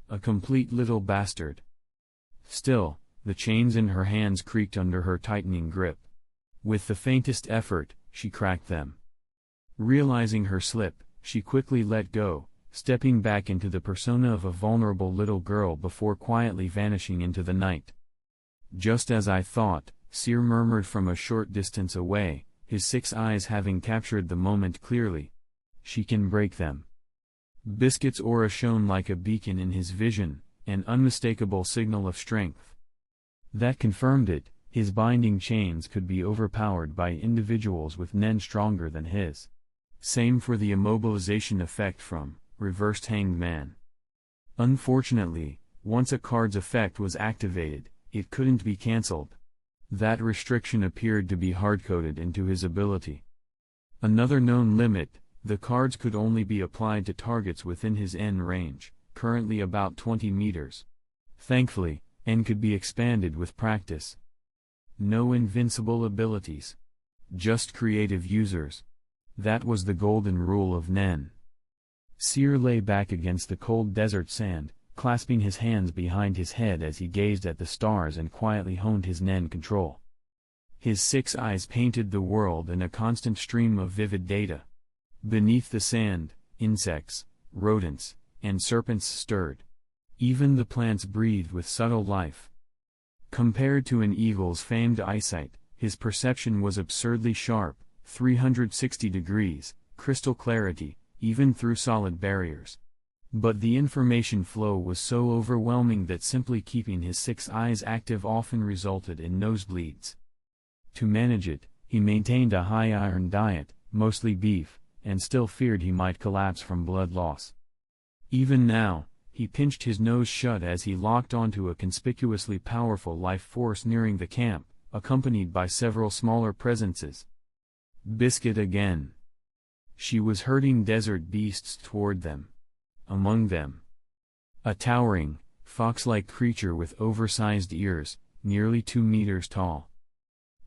A complete little bastard." Still, the chains in her hands creaked under her tightening grip. With the faintest effort, she cracked them. Realizing her slip, she quickly let go, stepping back into the persona of a vulnerable little girl before quietly vanishing into the night. "Just as I thought," Seer murmured from a short distance away, his 6 eyes having captured the moment clearly. "She can break them." Biscuit's aura shone like a beacon in his vision, an unmistakable signal of strength. That confirmed it, his binding chains could be overpowered by individuals with nen stronger than his. Same for the immobilization effect from Reversed Hanged Man. Unfortunately, once a card's effect was activated, it couldn't be cancelled. That restriction appeared to be hard-coded into his ability. Another known limit: the cards could only be applied to targets within his N range, currently about 20 meters. Thankfully, N could be expanded with practice. No invincible abilities. Just creative users. That was the golden rule of Nen. Seer lay back against the cold desert sand, clasping his hands behind his head as he gazed at the stars and quietly honed his Nen control. His 6 eyes painted the world in a constant stream of vivid data. Beneath the sand, insects, rodents, and serpents stirred. Even the plants breathed with subtle life. Compared to an eagle's famed eyesight, his perception was absurdly sharp, 360 degrees, crystal clarity, even through solid barriers. But the information flow was so overwhelming that simply keeping his 6 eyes active often resulted in nosebleeds. To manage it, he maintained a high iron diet, mostly beef, and still feared he might collapse from blood loss. Even now, he pinched his nose shut as he locked onto a conspicuously powerful life force nearing the camp, accompanied by several smaller presences. Biscuit again. She was herding desert beasts toward them. Among them, a towering, fox-like creature with oversized ears, nearly 2 meters tall.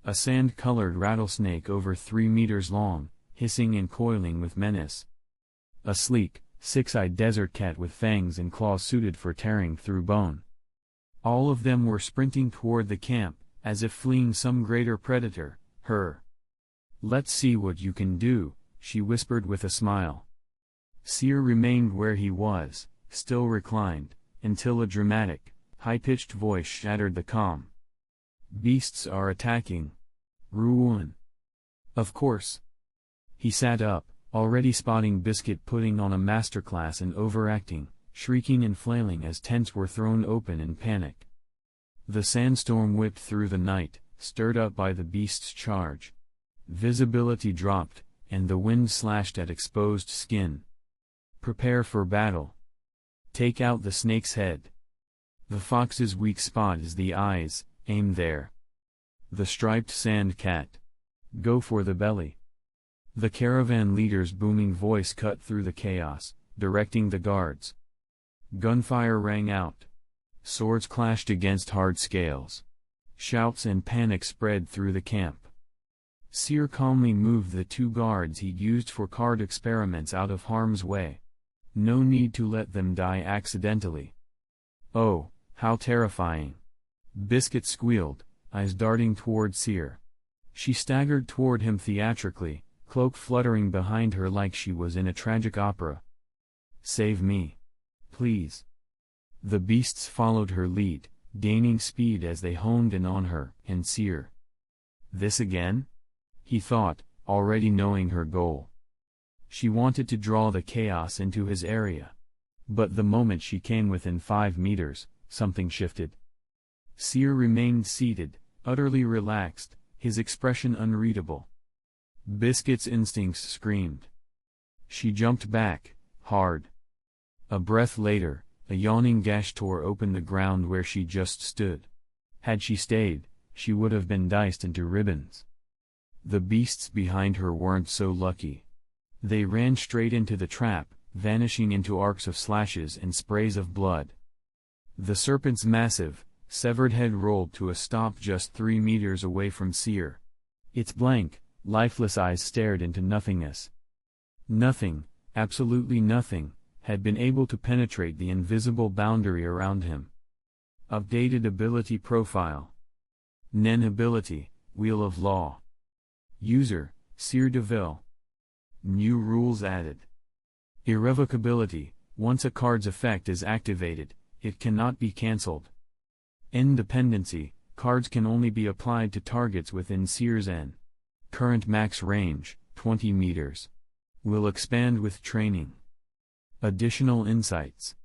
A sand-colored rattlesnake over 3 meters long, hissing and coiling with menace. A sleek, 6-eyed desert cat with fangs and claws suited for tearing through bone. All of them were sprinting toward the camp, as if fleeing some greater predator, her. Let's see what you can do, she whispered with a smile. Seer remained where he was, still reclined, until a dramatic, high-pitched voice shattered the calm. Beasts are attacking. Ryomen. Of course. He sat up, already spotting Biscuit putting on a masterclass in overacting, shrieking and flailing as tents were thrown open in panic. The sandstorm whipped through the night, stirred up by the beast's charge. Visibility dropped, and the wind slashed at exposed skin. Prepare for battle. Take out the snake's head. The fox's weak spot is the eyes, aim there. The striped sand cat. Go for the belly. The caravan leader's booming voice cut through the chaos, directing the guards. Gunfire rang out. Swords clashed against hard scales. Shouts and panic spread through the camp. Seer calmly moved the 2 guards he'd used for card experiments out of harm's way. No need to let them die accidentally. Oh, how terrifying. Biscuit squealed, eyes darting toward Seer. She staggered toward him theatrically, cloak fluttering behind her like she was in a tragic opera. Save me. Please. The beasts followed her lead, gaining speed as they honed in on her and Seer. This again? He thought, already knowing her goal. She wanted to draw the chaos into his area. But the moment she came within 5 meters, something shifted. Seer remained seated, utterly relaxed, his expression unreadable. Biscuit's instincts screamed. She jumped back, hard. A breath later, a yawning gash tore open the ground where she just stood. Had she stayed, she would have been diced into ribbons. The beasts behind her weren't so lucky. They ran straight into the trap, vanishing into arcs of slashes and sprays of blood. The serpent's massive, severed head rolled to a stop just 3 meters away from Seer. Its blank, lifeless eyes stared into nothingness. Nothing, absolutely nothing, had been able to penetrate the invisible boundary around him. Updated ability profile. Nen ability, Wheel of Law. User, Seer DeVille. New rules added. Irrevocability, once a card's effect is activated, it cannot be cancelled. Independency, cards can only be applied to targets within Seer's N. Current max range, 20 meters. Will expand with training. Additional insights.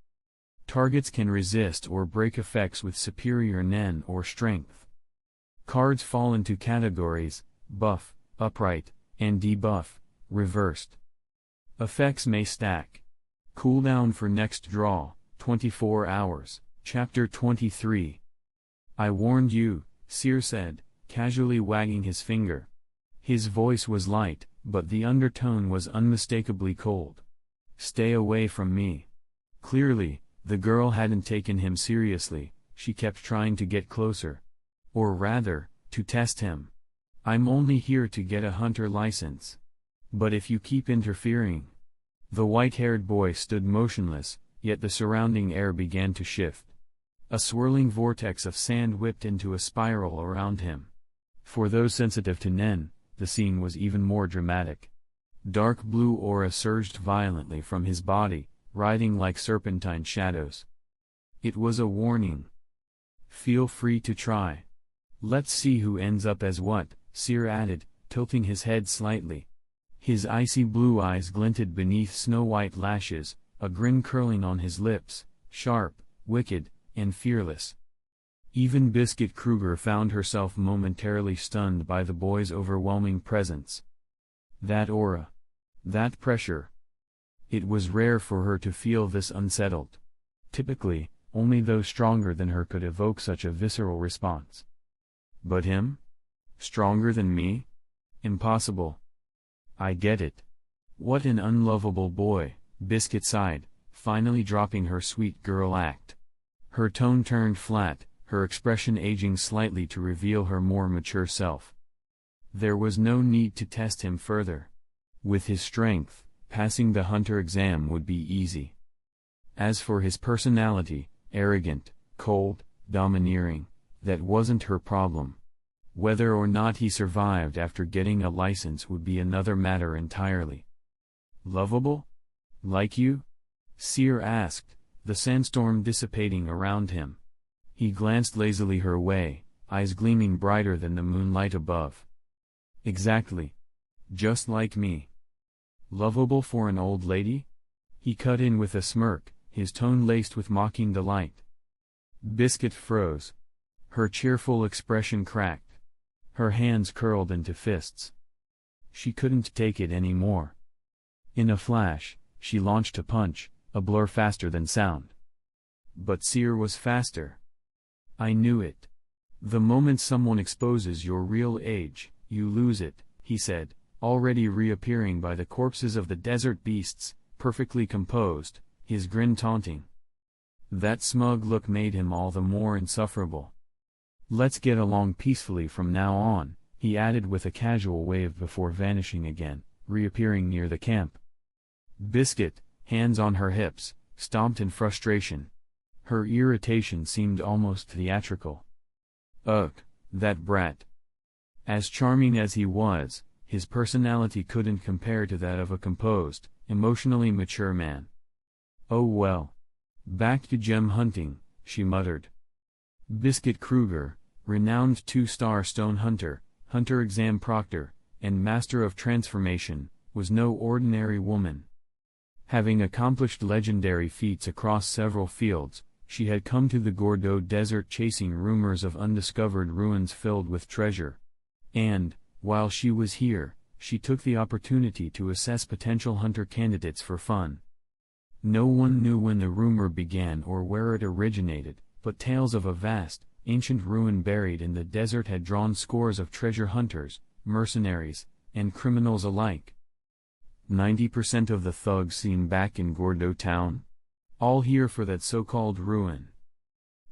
Targets can resist or break effects with superior Nen or strength. Cards fall into categories, buff, upright, and debuff, reversed. Effects may stack. Cooldown for next draw, 24 hours, Chapter 23. I warned you, Seer said, casually wagging his finger. His voice was light, but the undertone was unmistakably cold. Stay away from me. Clearly, the girl hadn't taken him seriously, she kept trying to get closer. Or rather, to test him. I'm only here to get a hunter license. But if you keep interfering... The white-haired boy stood motionless, yet the surrounding air began to shift. A swirling vortex of sand whipped into a spiral around him. For those sensitive to Nen, the scene was even more dramatic. Dark blue aura surged violently from his body, writhing like serpentine shadows. It was a warning. Feel free to try. Let's see who ends up as what, Seer added, tilting his head slightly. His icy blue eyes glinted beneath snow-white lashes, a grin curling on his lips, sharp, wicked, and fearless. Even Biscuit Kruger found herself momentarily stunned by the boy's overwhelming presence. That aura. That pressure. It was rare for her to feel this unsettled. Typically, only those stronger than her could evoke such a visceral response. But him? Stronger than me? Impossible. I get it. What an unlovable boy, Biscuit sighed, finally dropping her sweet girl act. Her tone turned flat, her expression aging slightly to reveal her more mature self. There was no need to test him further. With his strength, passing the hunter exam would be easy. As for his personality, arrogant, cold, domineering, that wasn't her problem. Whether or not he survived after getting a license would be another matter entirely. Lovable? Like you? Seer asked, the sandstorm dissipating around him. He glanced lazily her way, eyes gleaming brighter than the moonlight above. Exactly. Just like me. Lovable for an old lady? He cut in with a smirk, his tone laced with mocking delight. Biscuit froze. Her cheerful expression cracked. Her hands curled into fists. She couldn't take it anymore. In a flash, she launched a punch, a blur faster than sound. But Seer was faster. I knew it. The moment someone exposes your real age, you lose it, he said, already reappearing by the corpses of the desert beasts, perfectly composed, his grin taunting. That smug look made him all the more insufferable. Let's get along peacefully from now on, he added with a casual wave before vanishing again, reappearing near the camp. Biscuit, hands on her hips, stomped in frustration. Her irritation seemed almost theatrical. Ugh, that brat. As charming as he was, his personality couldn't compare to that of a composed, emotionally mature man. Oh well. Back to gem hunting, she muttered. Biscuit Kruger, renowned 2-star stone hunter, hunter exam proctor, and master of transformation, was no ordinary woman. Having accomplished legendary feats across several fields, she had come to the Gordeau Desert chasing rumors of undiscovered ruins filled with treasure. And, while she was here, she took the opportunity to assess potential hunter candidates for fun. No one knew when the rumor began or where it originated, but tales of a vast, ancient ruin buried in the desert had drawn scores of treasure hunters, mercenaries, and criminals alike. 90% of the thugs seen back in Gordeau town? All here for that so-called ruin.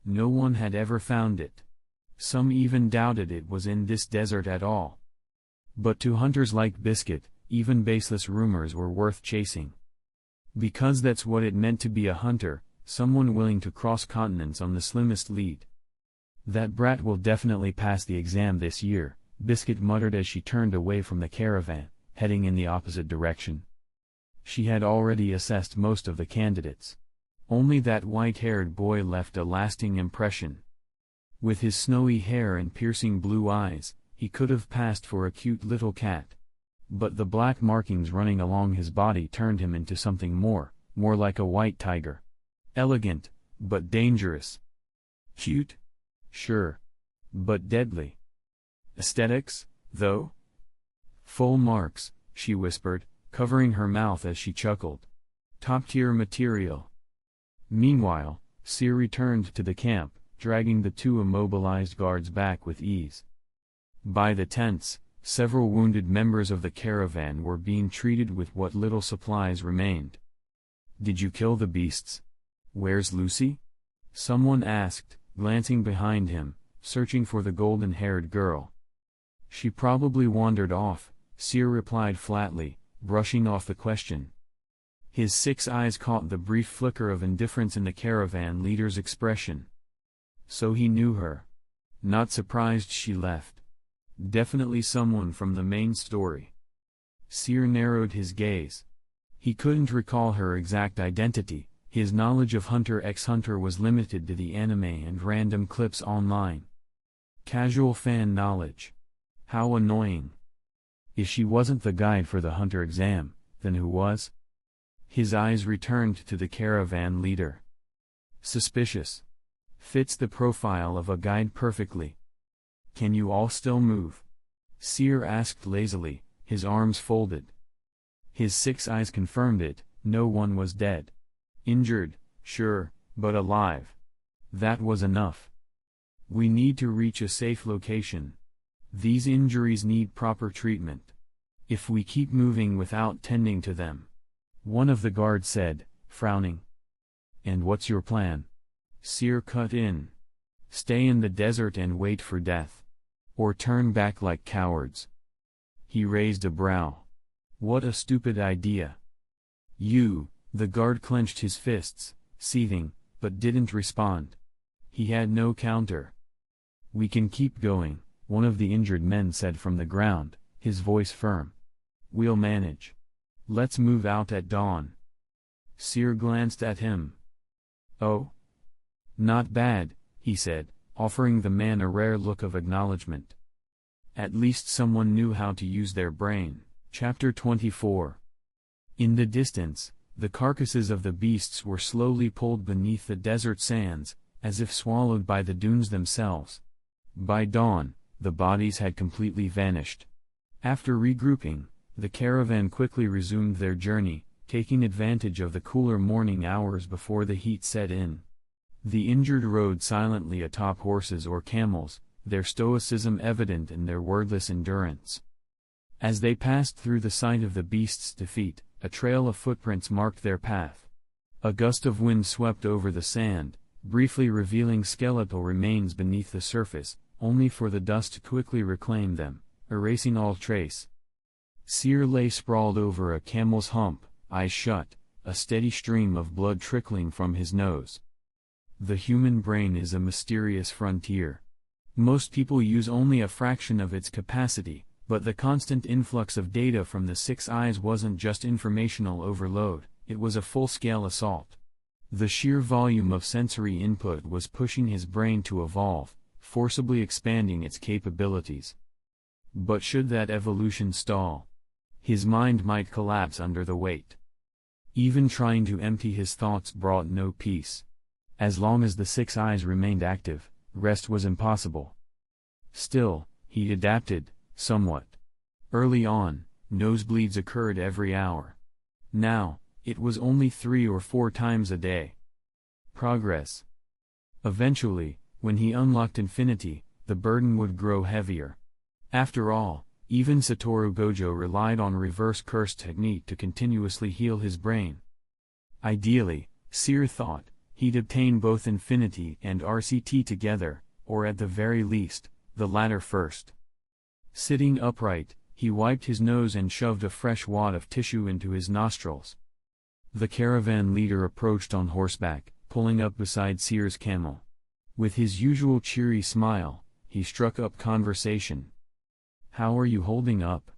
No one had ever found it. Some even doubted it was in this desert at all. But to hunters like Biscuit, even baseless rumors were worth chasing. Because that's what it meant to be a hunter, someone willing to cross continents on the slimmest lead. That brat will definitely pass the exam this year, Biscuit muttered as she turned away from the caravan, heading in the opposite direction. She had already assessed most of the candidates. Only that white-haired boy left a lasting impression. With his snowy hair and piercing blue eyes, he could have passed for a cute little cat. But the black markings running along his body turned him into something more like a white tiger. Elegant, but dangerous. Cute? Sure. But deadly. Aesthetics, though? Full marks, she whispered, covering her mouth as she chuckled. Top-tier material. Meanwhile, Seer returned to the camp, dragging the 2 immobilized guards back with ease. By the tents, several wounded members of the caravan were being treated with what little supplies remained. Did you kill the beasts? Where's Lucy? Someone asked, glancing behind him, searching for the golden-haired girl. She probably wandered off, Seer replied flatly, brushing off the question. His 6 eyes caught the brief flicker of indifference in the caravan leader's expression. So he knew her. Not surprised she left. Definitely someone from the main story. Seer narrowed his gaze. He couldn't recall her exact identity, his knowledge of Hunter x Hunter was limited to the anime and random clips online. Casual fan knowledge. How annoying. If she wasn't the guide for the Hunter exam, then who was? His eyes returned to the caravan leader. Suspicious. Fits the profile of a guide perfectly. Can you all still move? Seer asked lazily, his arms folded. His 6 eyes confirmed it, no one was dead. Injured, sure, but alive. That was enough. We need to reach a safe location. These injuries need proper treatment. If we keep moving without tending to them. One of the guards said, frowning. And what's your plan? Seer cut in. Stay in the desert and wait for death. Or turn back like cowards. He raised a brow. What a stupid idea. The guard clenched his fists, seething, but didn't respond. He had no counter. We can keep going, one of the injured men said from the ground, his voice firm. "We'll manage. Let's move out at dawn." Seer glanced at him. "Oh? Not bad," he said, offering the man a rare look of acknowledgement. At least someone knew how to use their brain. Chapter 24. In the distance, the carcasses of the beasts were slowly pulled beneath the desert sands, as if swallowed by the dunes themselves. By dawn, the bodies had completely vanished. After regrouping, the caravan quickly resumed their journey, taking advantage of the cooler morning hours before the heat set in. The injured rode silently atop horses or camels, their stoicism evident in their wordless endurance. As they passed through the site of the beast's defeat, a trail of footprints marked their path. A gust of wind swept over the sand, briefly revealing skeletal remains beneath the surface, only for the dust to quickly reclaim them, erasing all trace. Seer lay sprawled over a camel's hump, eyes shut, a steady stream of blood trickling from his nose. The human brain is a mysterious frontier. Most people use only a fraction of its capacity, but the constant influx of data from the six eyes wasn't just informational overload, it was a full-scale assault. The sheer volume of sensory input was pushing his brain to evolve, forcibly expanding its capabilities. But should that evolution stall, his mind might collapse under the weight. Even trying to empty his thoughts brought no peace. As long as the six eyes remained active, rest was impossible. Still, he adapted, somewhat. Early on, nosebleeds occurred every hour. Now, it was only 3 or 4 times a day. Progress. Eventually, when he unlocked infinity, the burden would grow heavier. After all, even Satoru Gojo relied on reverse curse technique to continuously heal his brain. Ideally, Seer thought, he'd obtain both infinity and RCT together, or at the very least, the latter first. Sitting upright, he wiped his nose and shoved a fresh wad of tissue into his nostrils. The caravan leader approached on horseback, pulling up beside Seer's camel. With his usual cheery smile, he struck up conversation. "How are you holding up?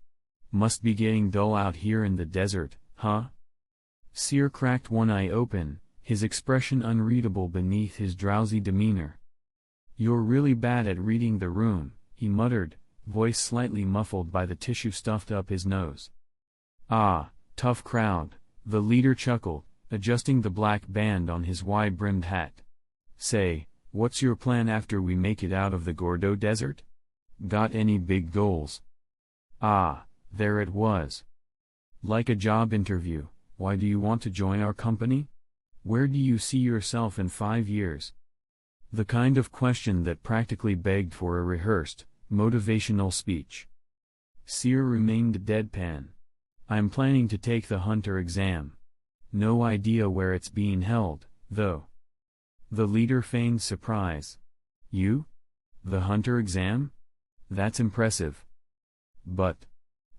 Must be getting dull out here in the desert, huh?" Seer cracked one eye open, his expression unreadable beneath his drowsy demeanor. "You're really bad at reading the room," he muttered, voice slightly muffled by the tissue stuffed up his nose. "Ah, tough crowd," the leader chuckled, adjusting the black band on his wide-brimmed hat. "Say, what's your plan after we make it out of the Gordo Desert? Got any big goals?" Ah, there it was. Like a job interview, why do you want to join our company? Where do you see yourself in 5 years? The kind of question that practically begged for a rehearsed, motivational speech. Seer remained deadpan. "I'm planning to take the hunter exam. No idea where it's being held, though." The leader feigned surprise. "You? The hunter exam? That's impressive. But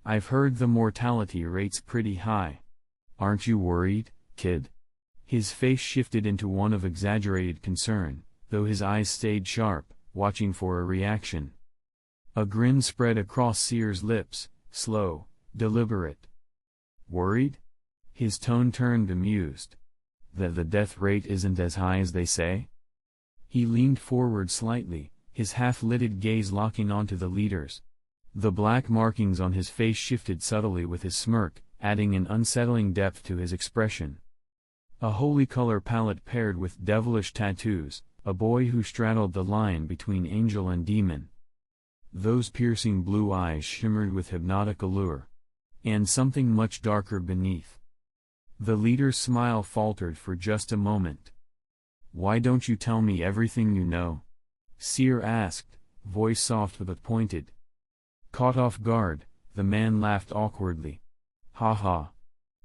I've heard the mortality rate's pretty high. Aren't you worried, kid?" His face shifted into one of exaggerated concern, though his eyes stayed sharp, watching for a reaction. A grin spread across Seer's lips, slow, deliberate. "Worried?" His tone turned amused. "That the death rate isn't as high as they say?" He leaned forward slightly, his half-lidded gaze locking onto the leader's. The black markings on his face shifted subtly with his smirk, adding an unsettling depth to his expression. A holy color palette paired with devilish tattoos, a boy who straddled the line between angel and demon. Those piercing blue eyes shimmered with hypnotic allure. And something much darker beneath. The leader's smile faltered for just a moment. "Why don't you tell me everything you know?" Seer asked, voice soft but pointed. Caught off guard, the man laughed awkwardly. "Ha ha.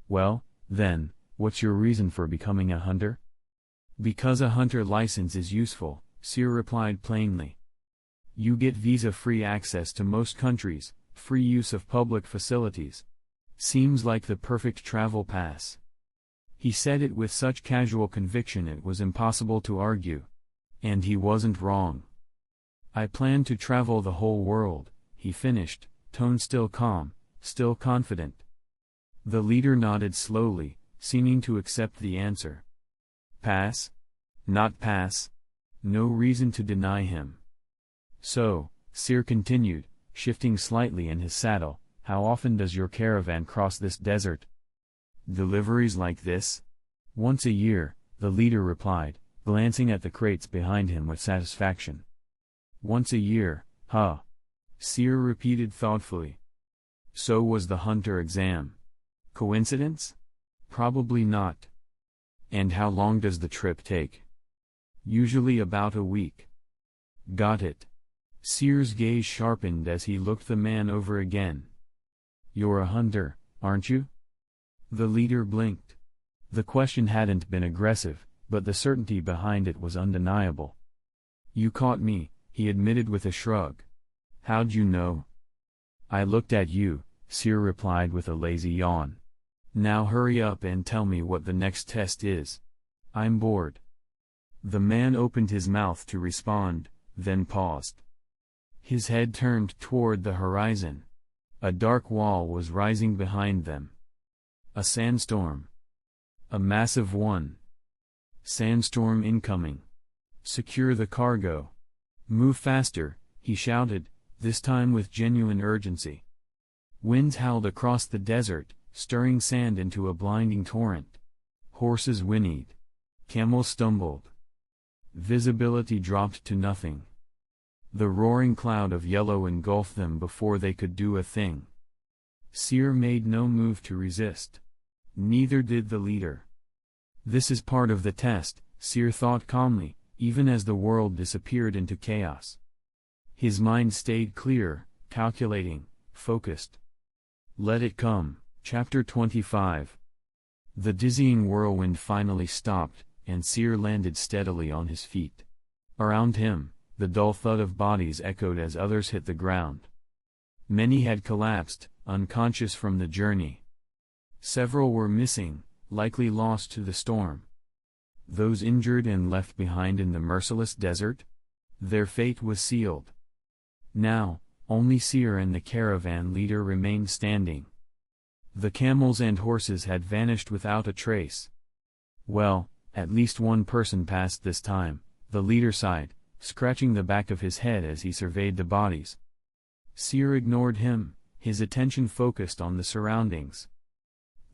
Well, then, what's your reason for becoming a hunter?" "Because a hunter license is useful," Seer replied plainly. "You get visa-free access to most countries, free use of public facilities. Seems like the perfect travel pass." He said it with such casual conviction it was impossible to argue. And he wasn't wrong. I plan to travel the whole world, he finished, tone still calm, still confident. The leader nodded slowly, seeming to accept the answer. Pass? Not pass? No reason to deny him. So, Seer continued, shifting slightly in his saddle, how often does your caravan cross this desert? Deliveries like this? Once a year, the leader replied, glancing at the crates behind him with satisfaction. Once a year, huh? Seer repeated thoughtfully. So was the hunter exam. Coincidence? Probably not. And how long does the trip take? Usually about a week. Got it. Seer's gaze sharpened as he looked the man over again. You're a hunter, aren't you? The leader blinked. The question hadn't been aggressive, but the certainty behind it was undeniable. You caught me, he admitted with a shrug. How'd you know? I looked at you, Seer replied with a lazy yawn. Now hurry up and tell me what the next test is. I'm bored. The man opened his mouth to respond, then paused. His head turned toward the horizon. A dark wall was rising behind them. A sandstorm. A massive one. Sandstorm incoming. Secure the cargo. Move faster, he shouted, this time with genuine urgency. Winds howled across the desert, stirring sand into a blinding torrent. Horses whinnied. Camels stumbled. Visibility dropped to nothing. The roaring cloud of yellow engulfed them before they could do a thing. Seer made no move to resist. Neither did the leader. This is part of the test, Seer thought calmly, even as the world disappeared into chaos. His mind stayed clear, calculating, focused. Let it come. Chapter 25. The dizzying whirlwind finally stopped, and Seer landed steadily on his feet. Around him, the dull thud of bodies echoed as others hit the ground. Many had collapsed, unconscious from the journey. Several were missing, likely lost to the storm. Those injured and left behind in the merciless desert? Their fate was sealed. Now, only Seer and the caravan leader remained standing. The camels and horses had vanished without a trace. Well, at least one person passed this time, the leader sighed, scratching the back of his head as he surveyed the bodies. Seer ignored him, his attention focused on the surroundings.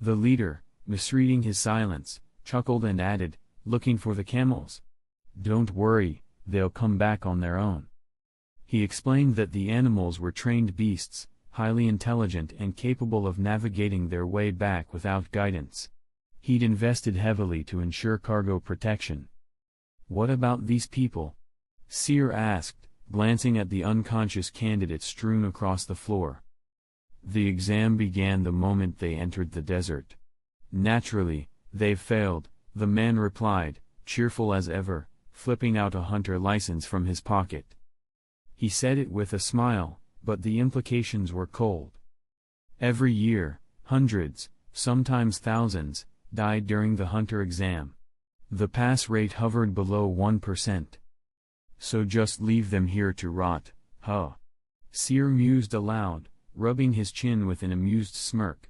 The leader, misreading his silence, chuckled and added, looking for the camels. Don't worry, they'll come back on their own. He explained that the animals were trained beasts, highly intelligent and capable of navigating their way back without guidance. He'd invested heavily to ensure cargo protection. What about these people? Seer asked, glancing at the unconscious candidates strewn across the floor. The exam began the moment they entered the desert. Naturally, they've failed, the man replied, cheerful as ever, flipping out a hunter license from his pocket. He said it with a smile, but the implications were cold. Every year, hundreds, sometimes thousands, died during the hunter exam. The pass rate hovered below 1%. So just leave them here to rot, huh? Seer mused aloud, rubbing his chin with an amused smirk.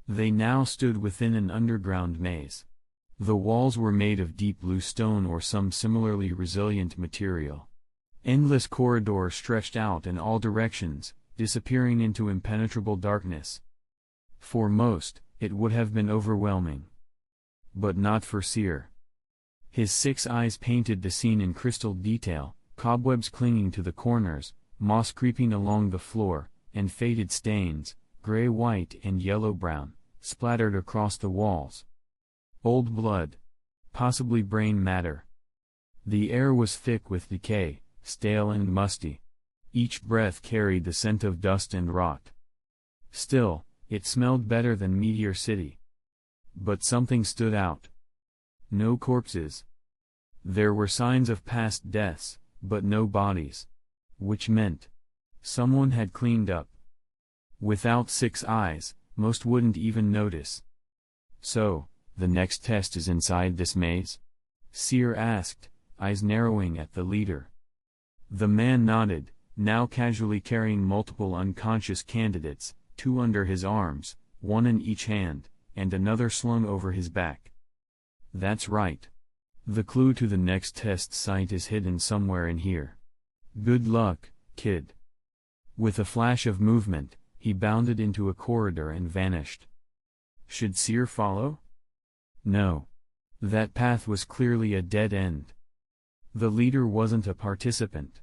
They now stood within an underground maze. The walls were made of deep blue stone or some similarly resilient material. Endless corridors stretched out in all directions, disappearing into impenetrable darkness. For most, it would have been overwhelming. But not for Seer. His 6 eyes painted the scene in crystal detail, cobwebs clinging to the corners, moss creeping along the floor, and faded stains, gray-white and yellow-brown, splattered across the walls. Old blood. Possibly brain matter. The air was thick with decay, stale and musty. Each breath carried the scent of dust and rot. Still, it smelled better than Meteor City. But something stood out. No corpses. There were signs of past deaths, but no bodies. Which meant someone had cleaned up. Without 6 eyes, most wouldn't even notice. So, the next test is inside this maze? Seer asked, eyes narrowing at the leader. The man nodded, now casually carrying multiple unconscious candidates, 2 under his arms, 1 in each hand, and another slung over his back. That's right. The clue to the next test site is hidden somewhere in here. Good luck, kid. With a flash of movement, he bounded into a corridor and vanished. Should Seer follow? No. That path was clearly a dead end. The leader wasn't a participant.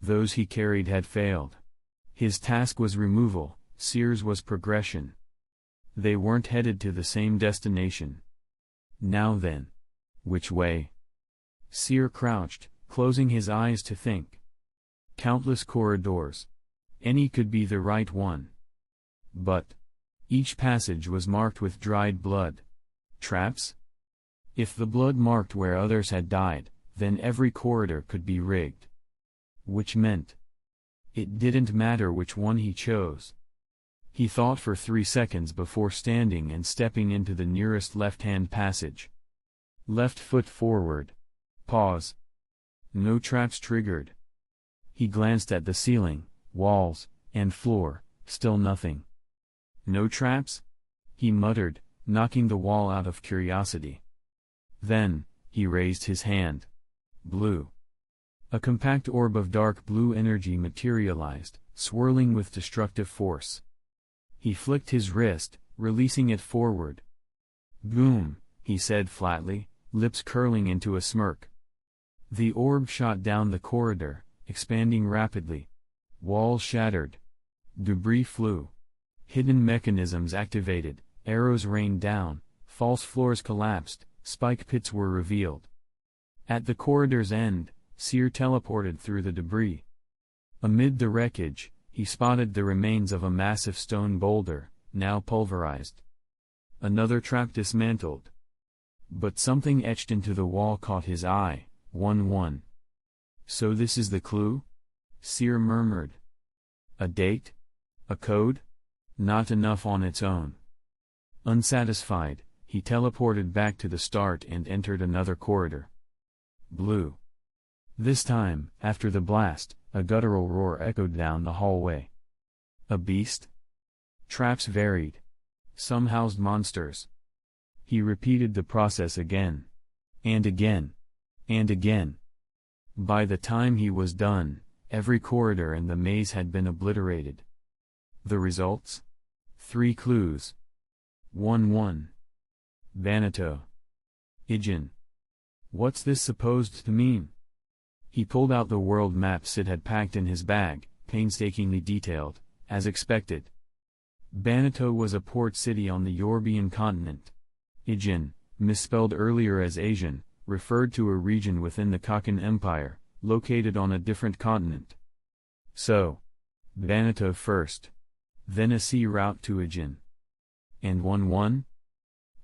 Those he carried had failed. His task was removal, Seer's was progression. They weren't headed to the same destination. Now then. Which way? Seer crouched, closing his eyes to think. Countless corridors. Any could be the right one. But each passage was marked with dried blood. Traps? If the blood marked where others had died, then every corridor could be rigged. Which meant it didn't matter which one he chose. He thought for 3 seconds before standing and stepping into the nearest left-hand passage. Left foot forward. Pause. No traps triggered. He glanced at the ceiling, walls, and floor, still nothing. No traps? He muttered, knocking the wall out of curiosity. Then, he raised his hand. Blue. A compact orb of dark blue energy materialized, swirling with destructive force. He flicked his wrist, releasing it forward. Boom, he said flatly, lips curling into a smirk. The orb shot down the corridor, expanding rapidly. Walls shattered. Debris flew. Hidden mechanisms activated, arrows rained down, false floors collapsed, spike pits were revealed. At the corridor's end, Seer teleported through the debris. Amid the wreckage, he spotted the remains of a massive stone boulder, now pulverized. Another trap dismantled. But something etched into the wall caught his eye. 1-1. So this is the clue? Seer murmured. A date? A code? Not enough on its own. Unsatisfied, he teleported back to the start and entered another corridor. Blue. This time, after the blast, a guttural roar echoed down the hallway. A beast? Traps varied. Some housed monsters. He repeated the process again. And again. And again. By the time he was done, every corridor in the maze had been obliterated. The results? 3 clues. 1-1. Banato. Ijin. What's this supposed to mean? He pulled out the world map Sid had packed in his bag, painstakingly detailed, as expected. Banato was a port city on the Yorbian continent. Ijin, misspelled earlier as Asian, referred to a region within the Kakan Empire, located on a different continent. So, Banato first. Then a sea route to Ijin. And 1-1?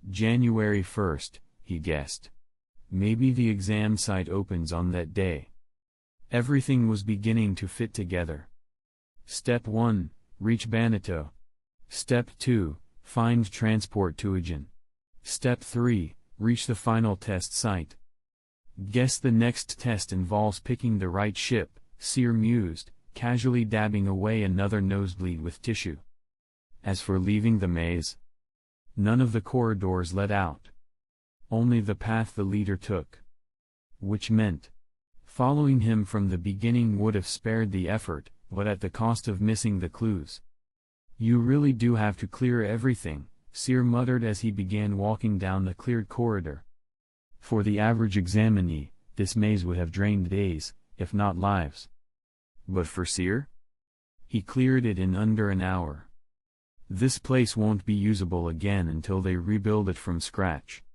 January 1st, he guessed. Maybe the exam site opens on that day. Everything was beginning to fit together. Step 1, reach Banato. Step 2, find transport to Ijin. Step 3, reach the final test site. Guess the next test involves picking the right ship, Seer mused, casually dabbing away another nosebleed with tissue. As for leaving the maze, none of the corridors led out. Only the path the leader took. Which meant following him from the beginning would have spared the effort, but at the cost of missing the clues. You really do have to clear everything, Seer muttered as he began walking down the cleared corridor. For the average examinee, this maze would have drained days, if not lives. But for Seer? He cleared it in under an hour. This place won't be usable again until they rebuild it from scratch.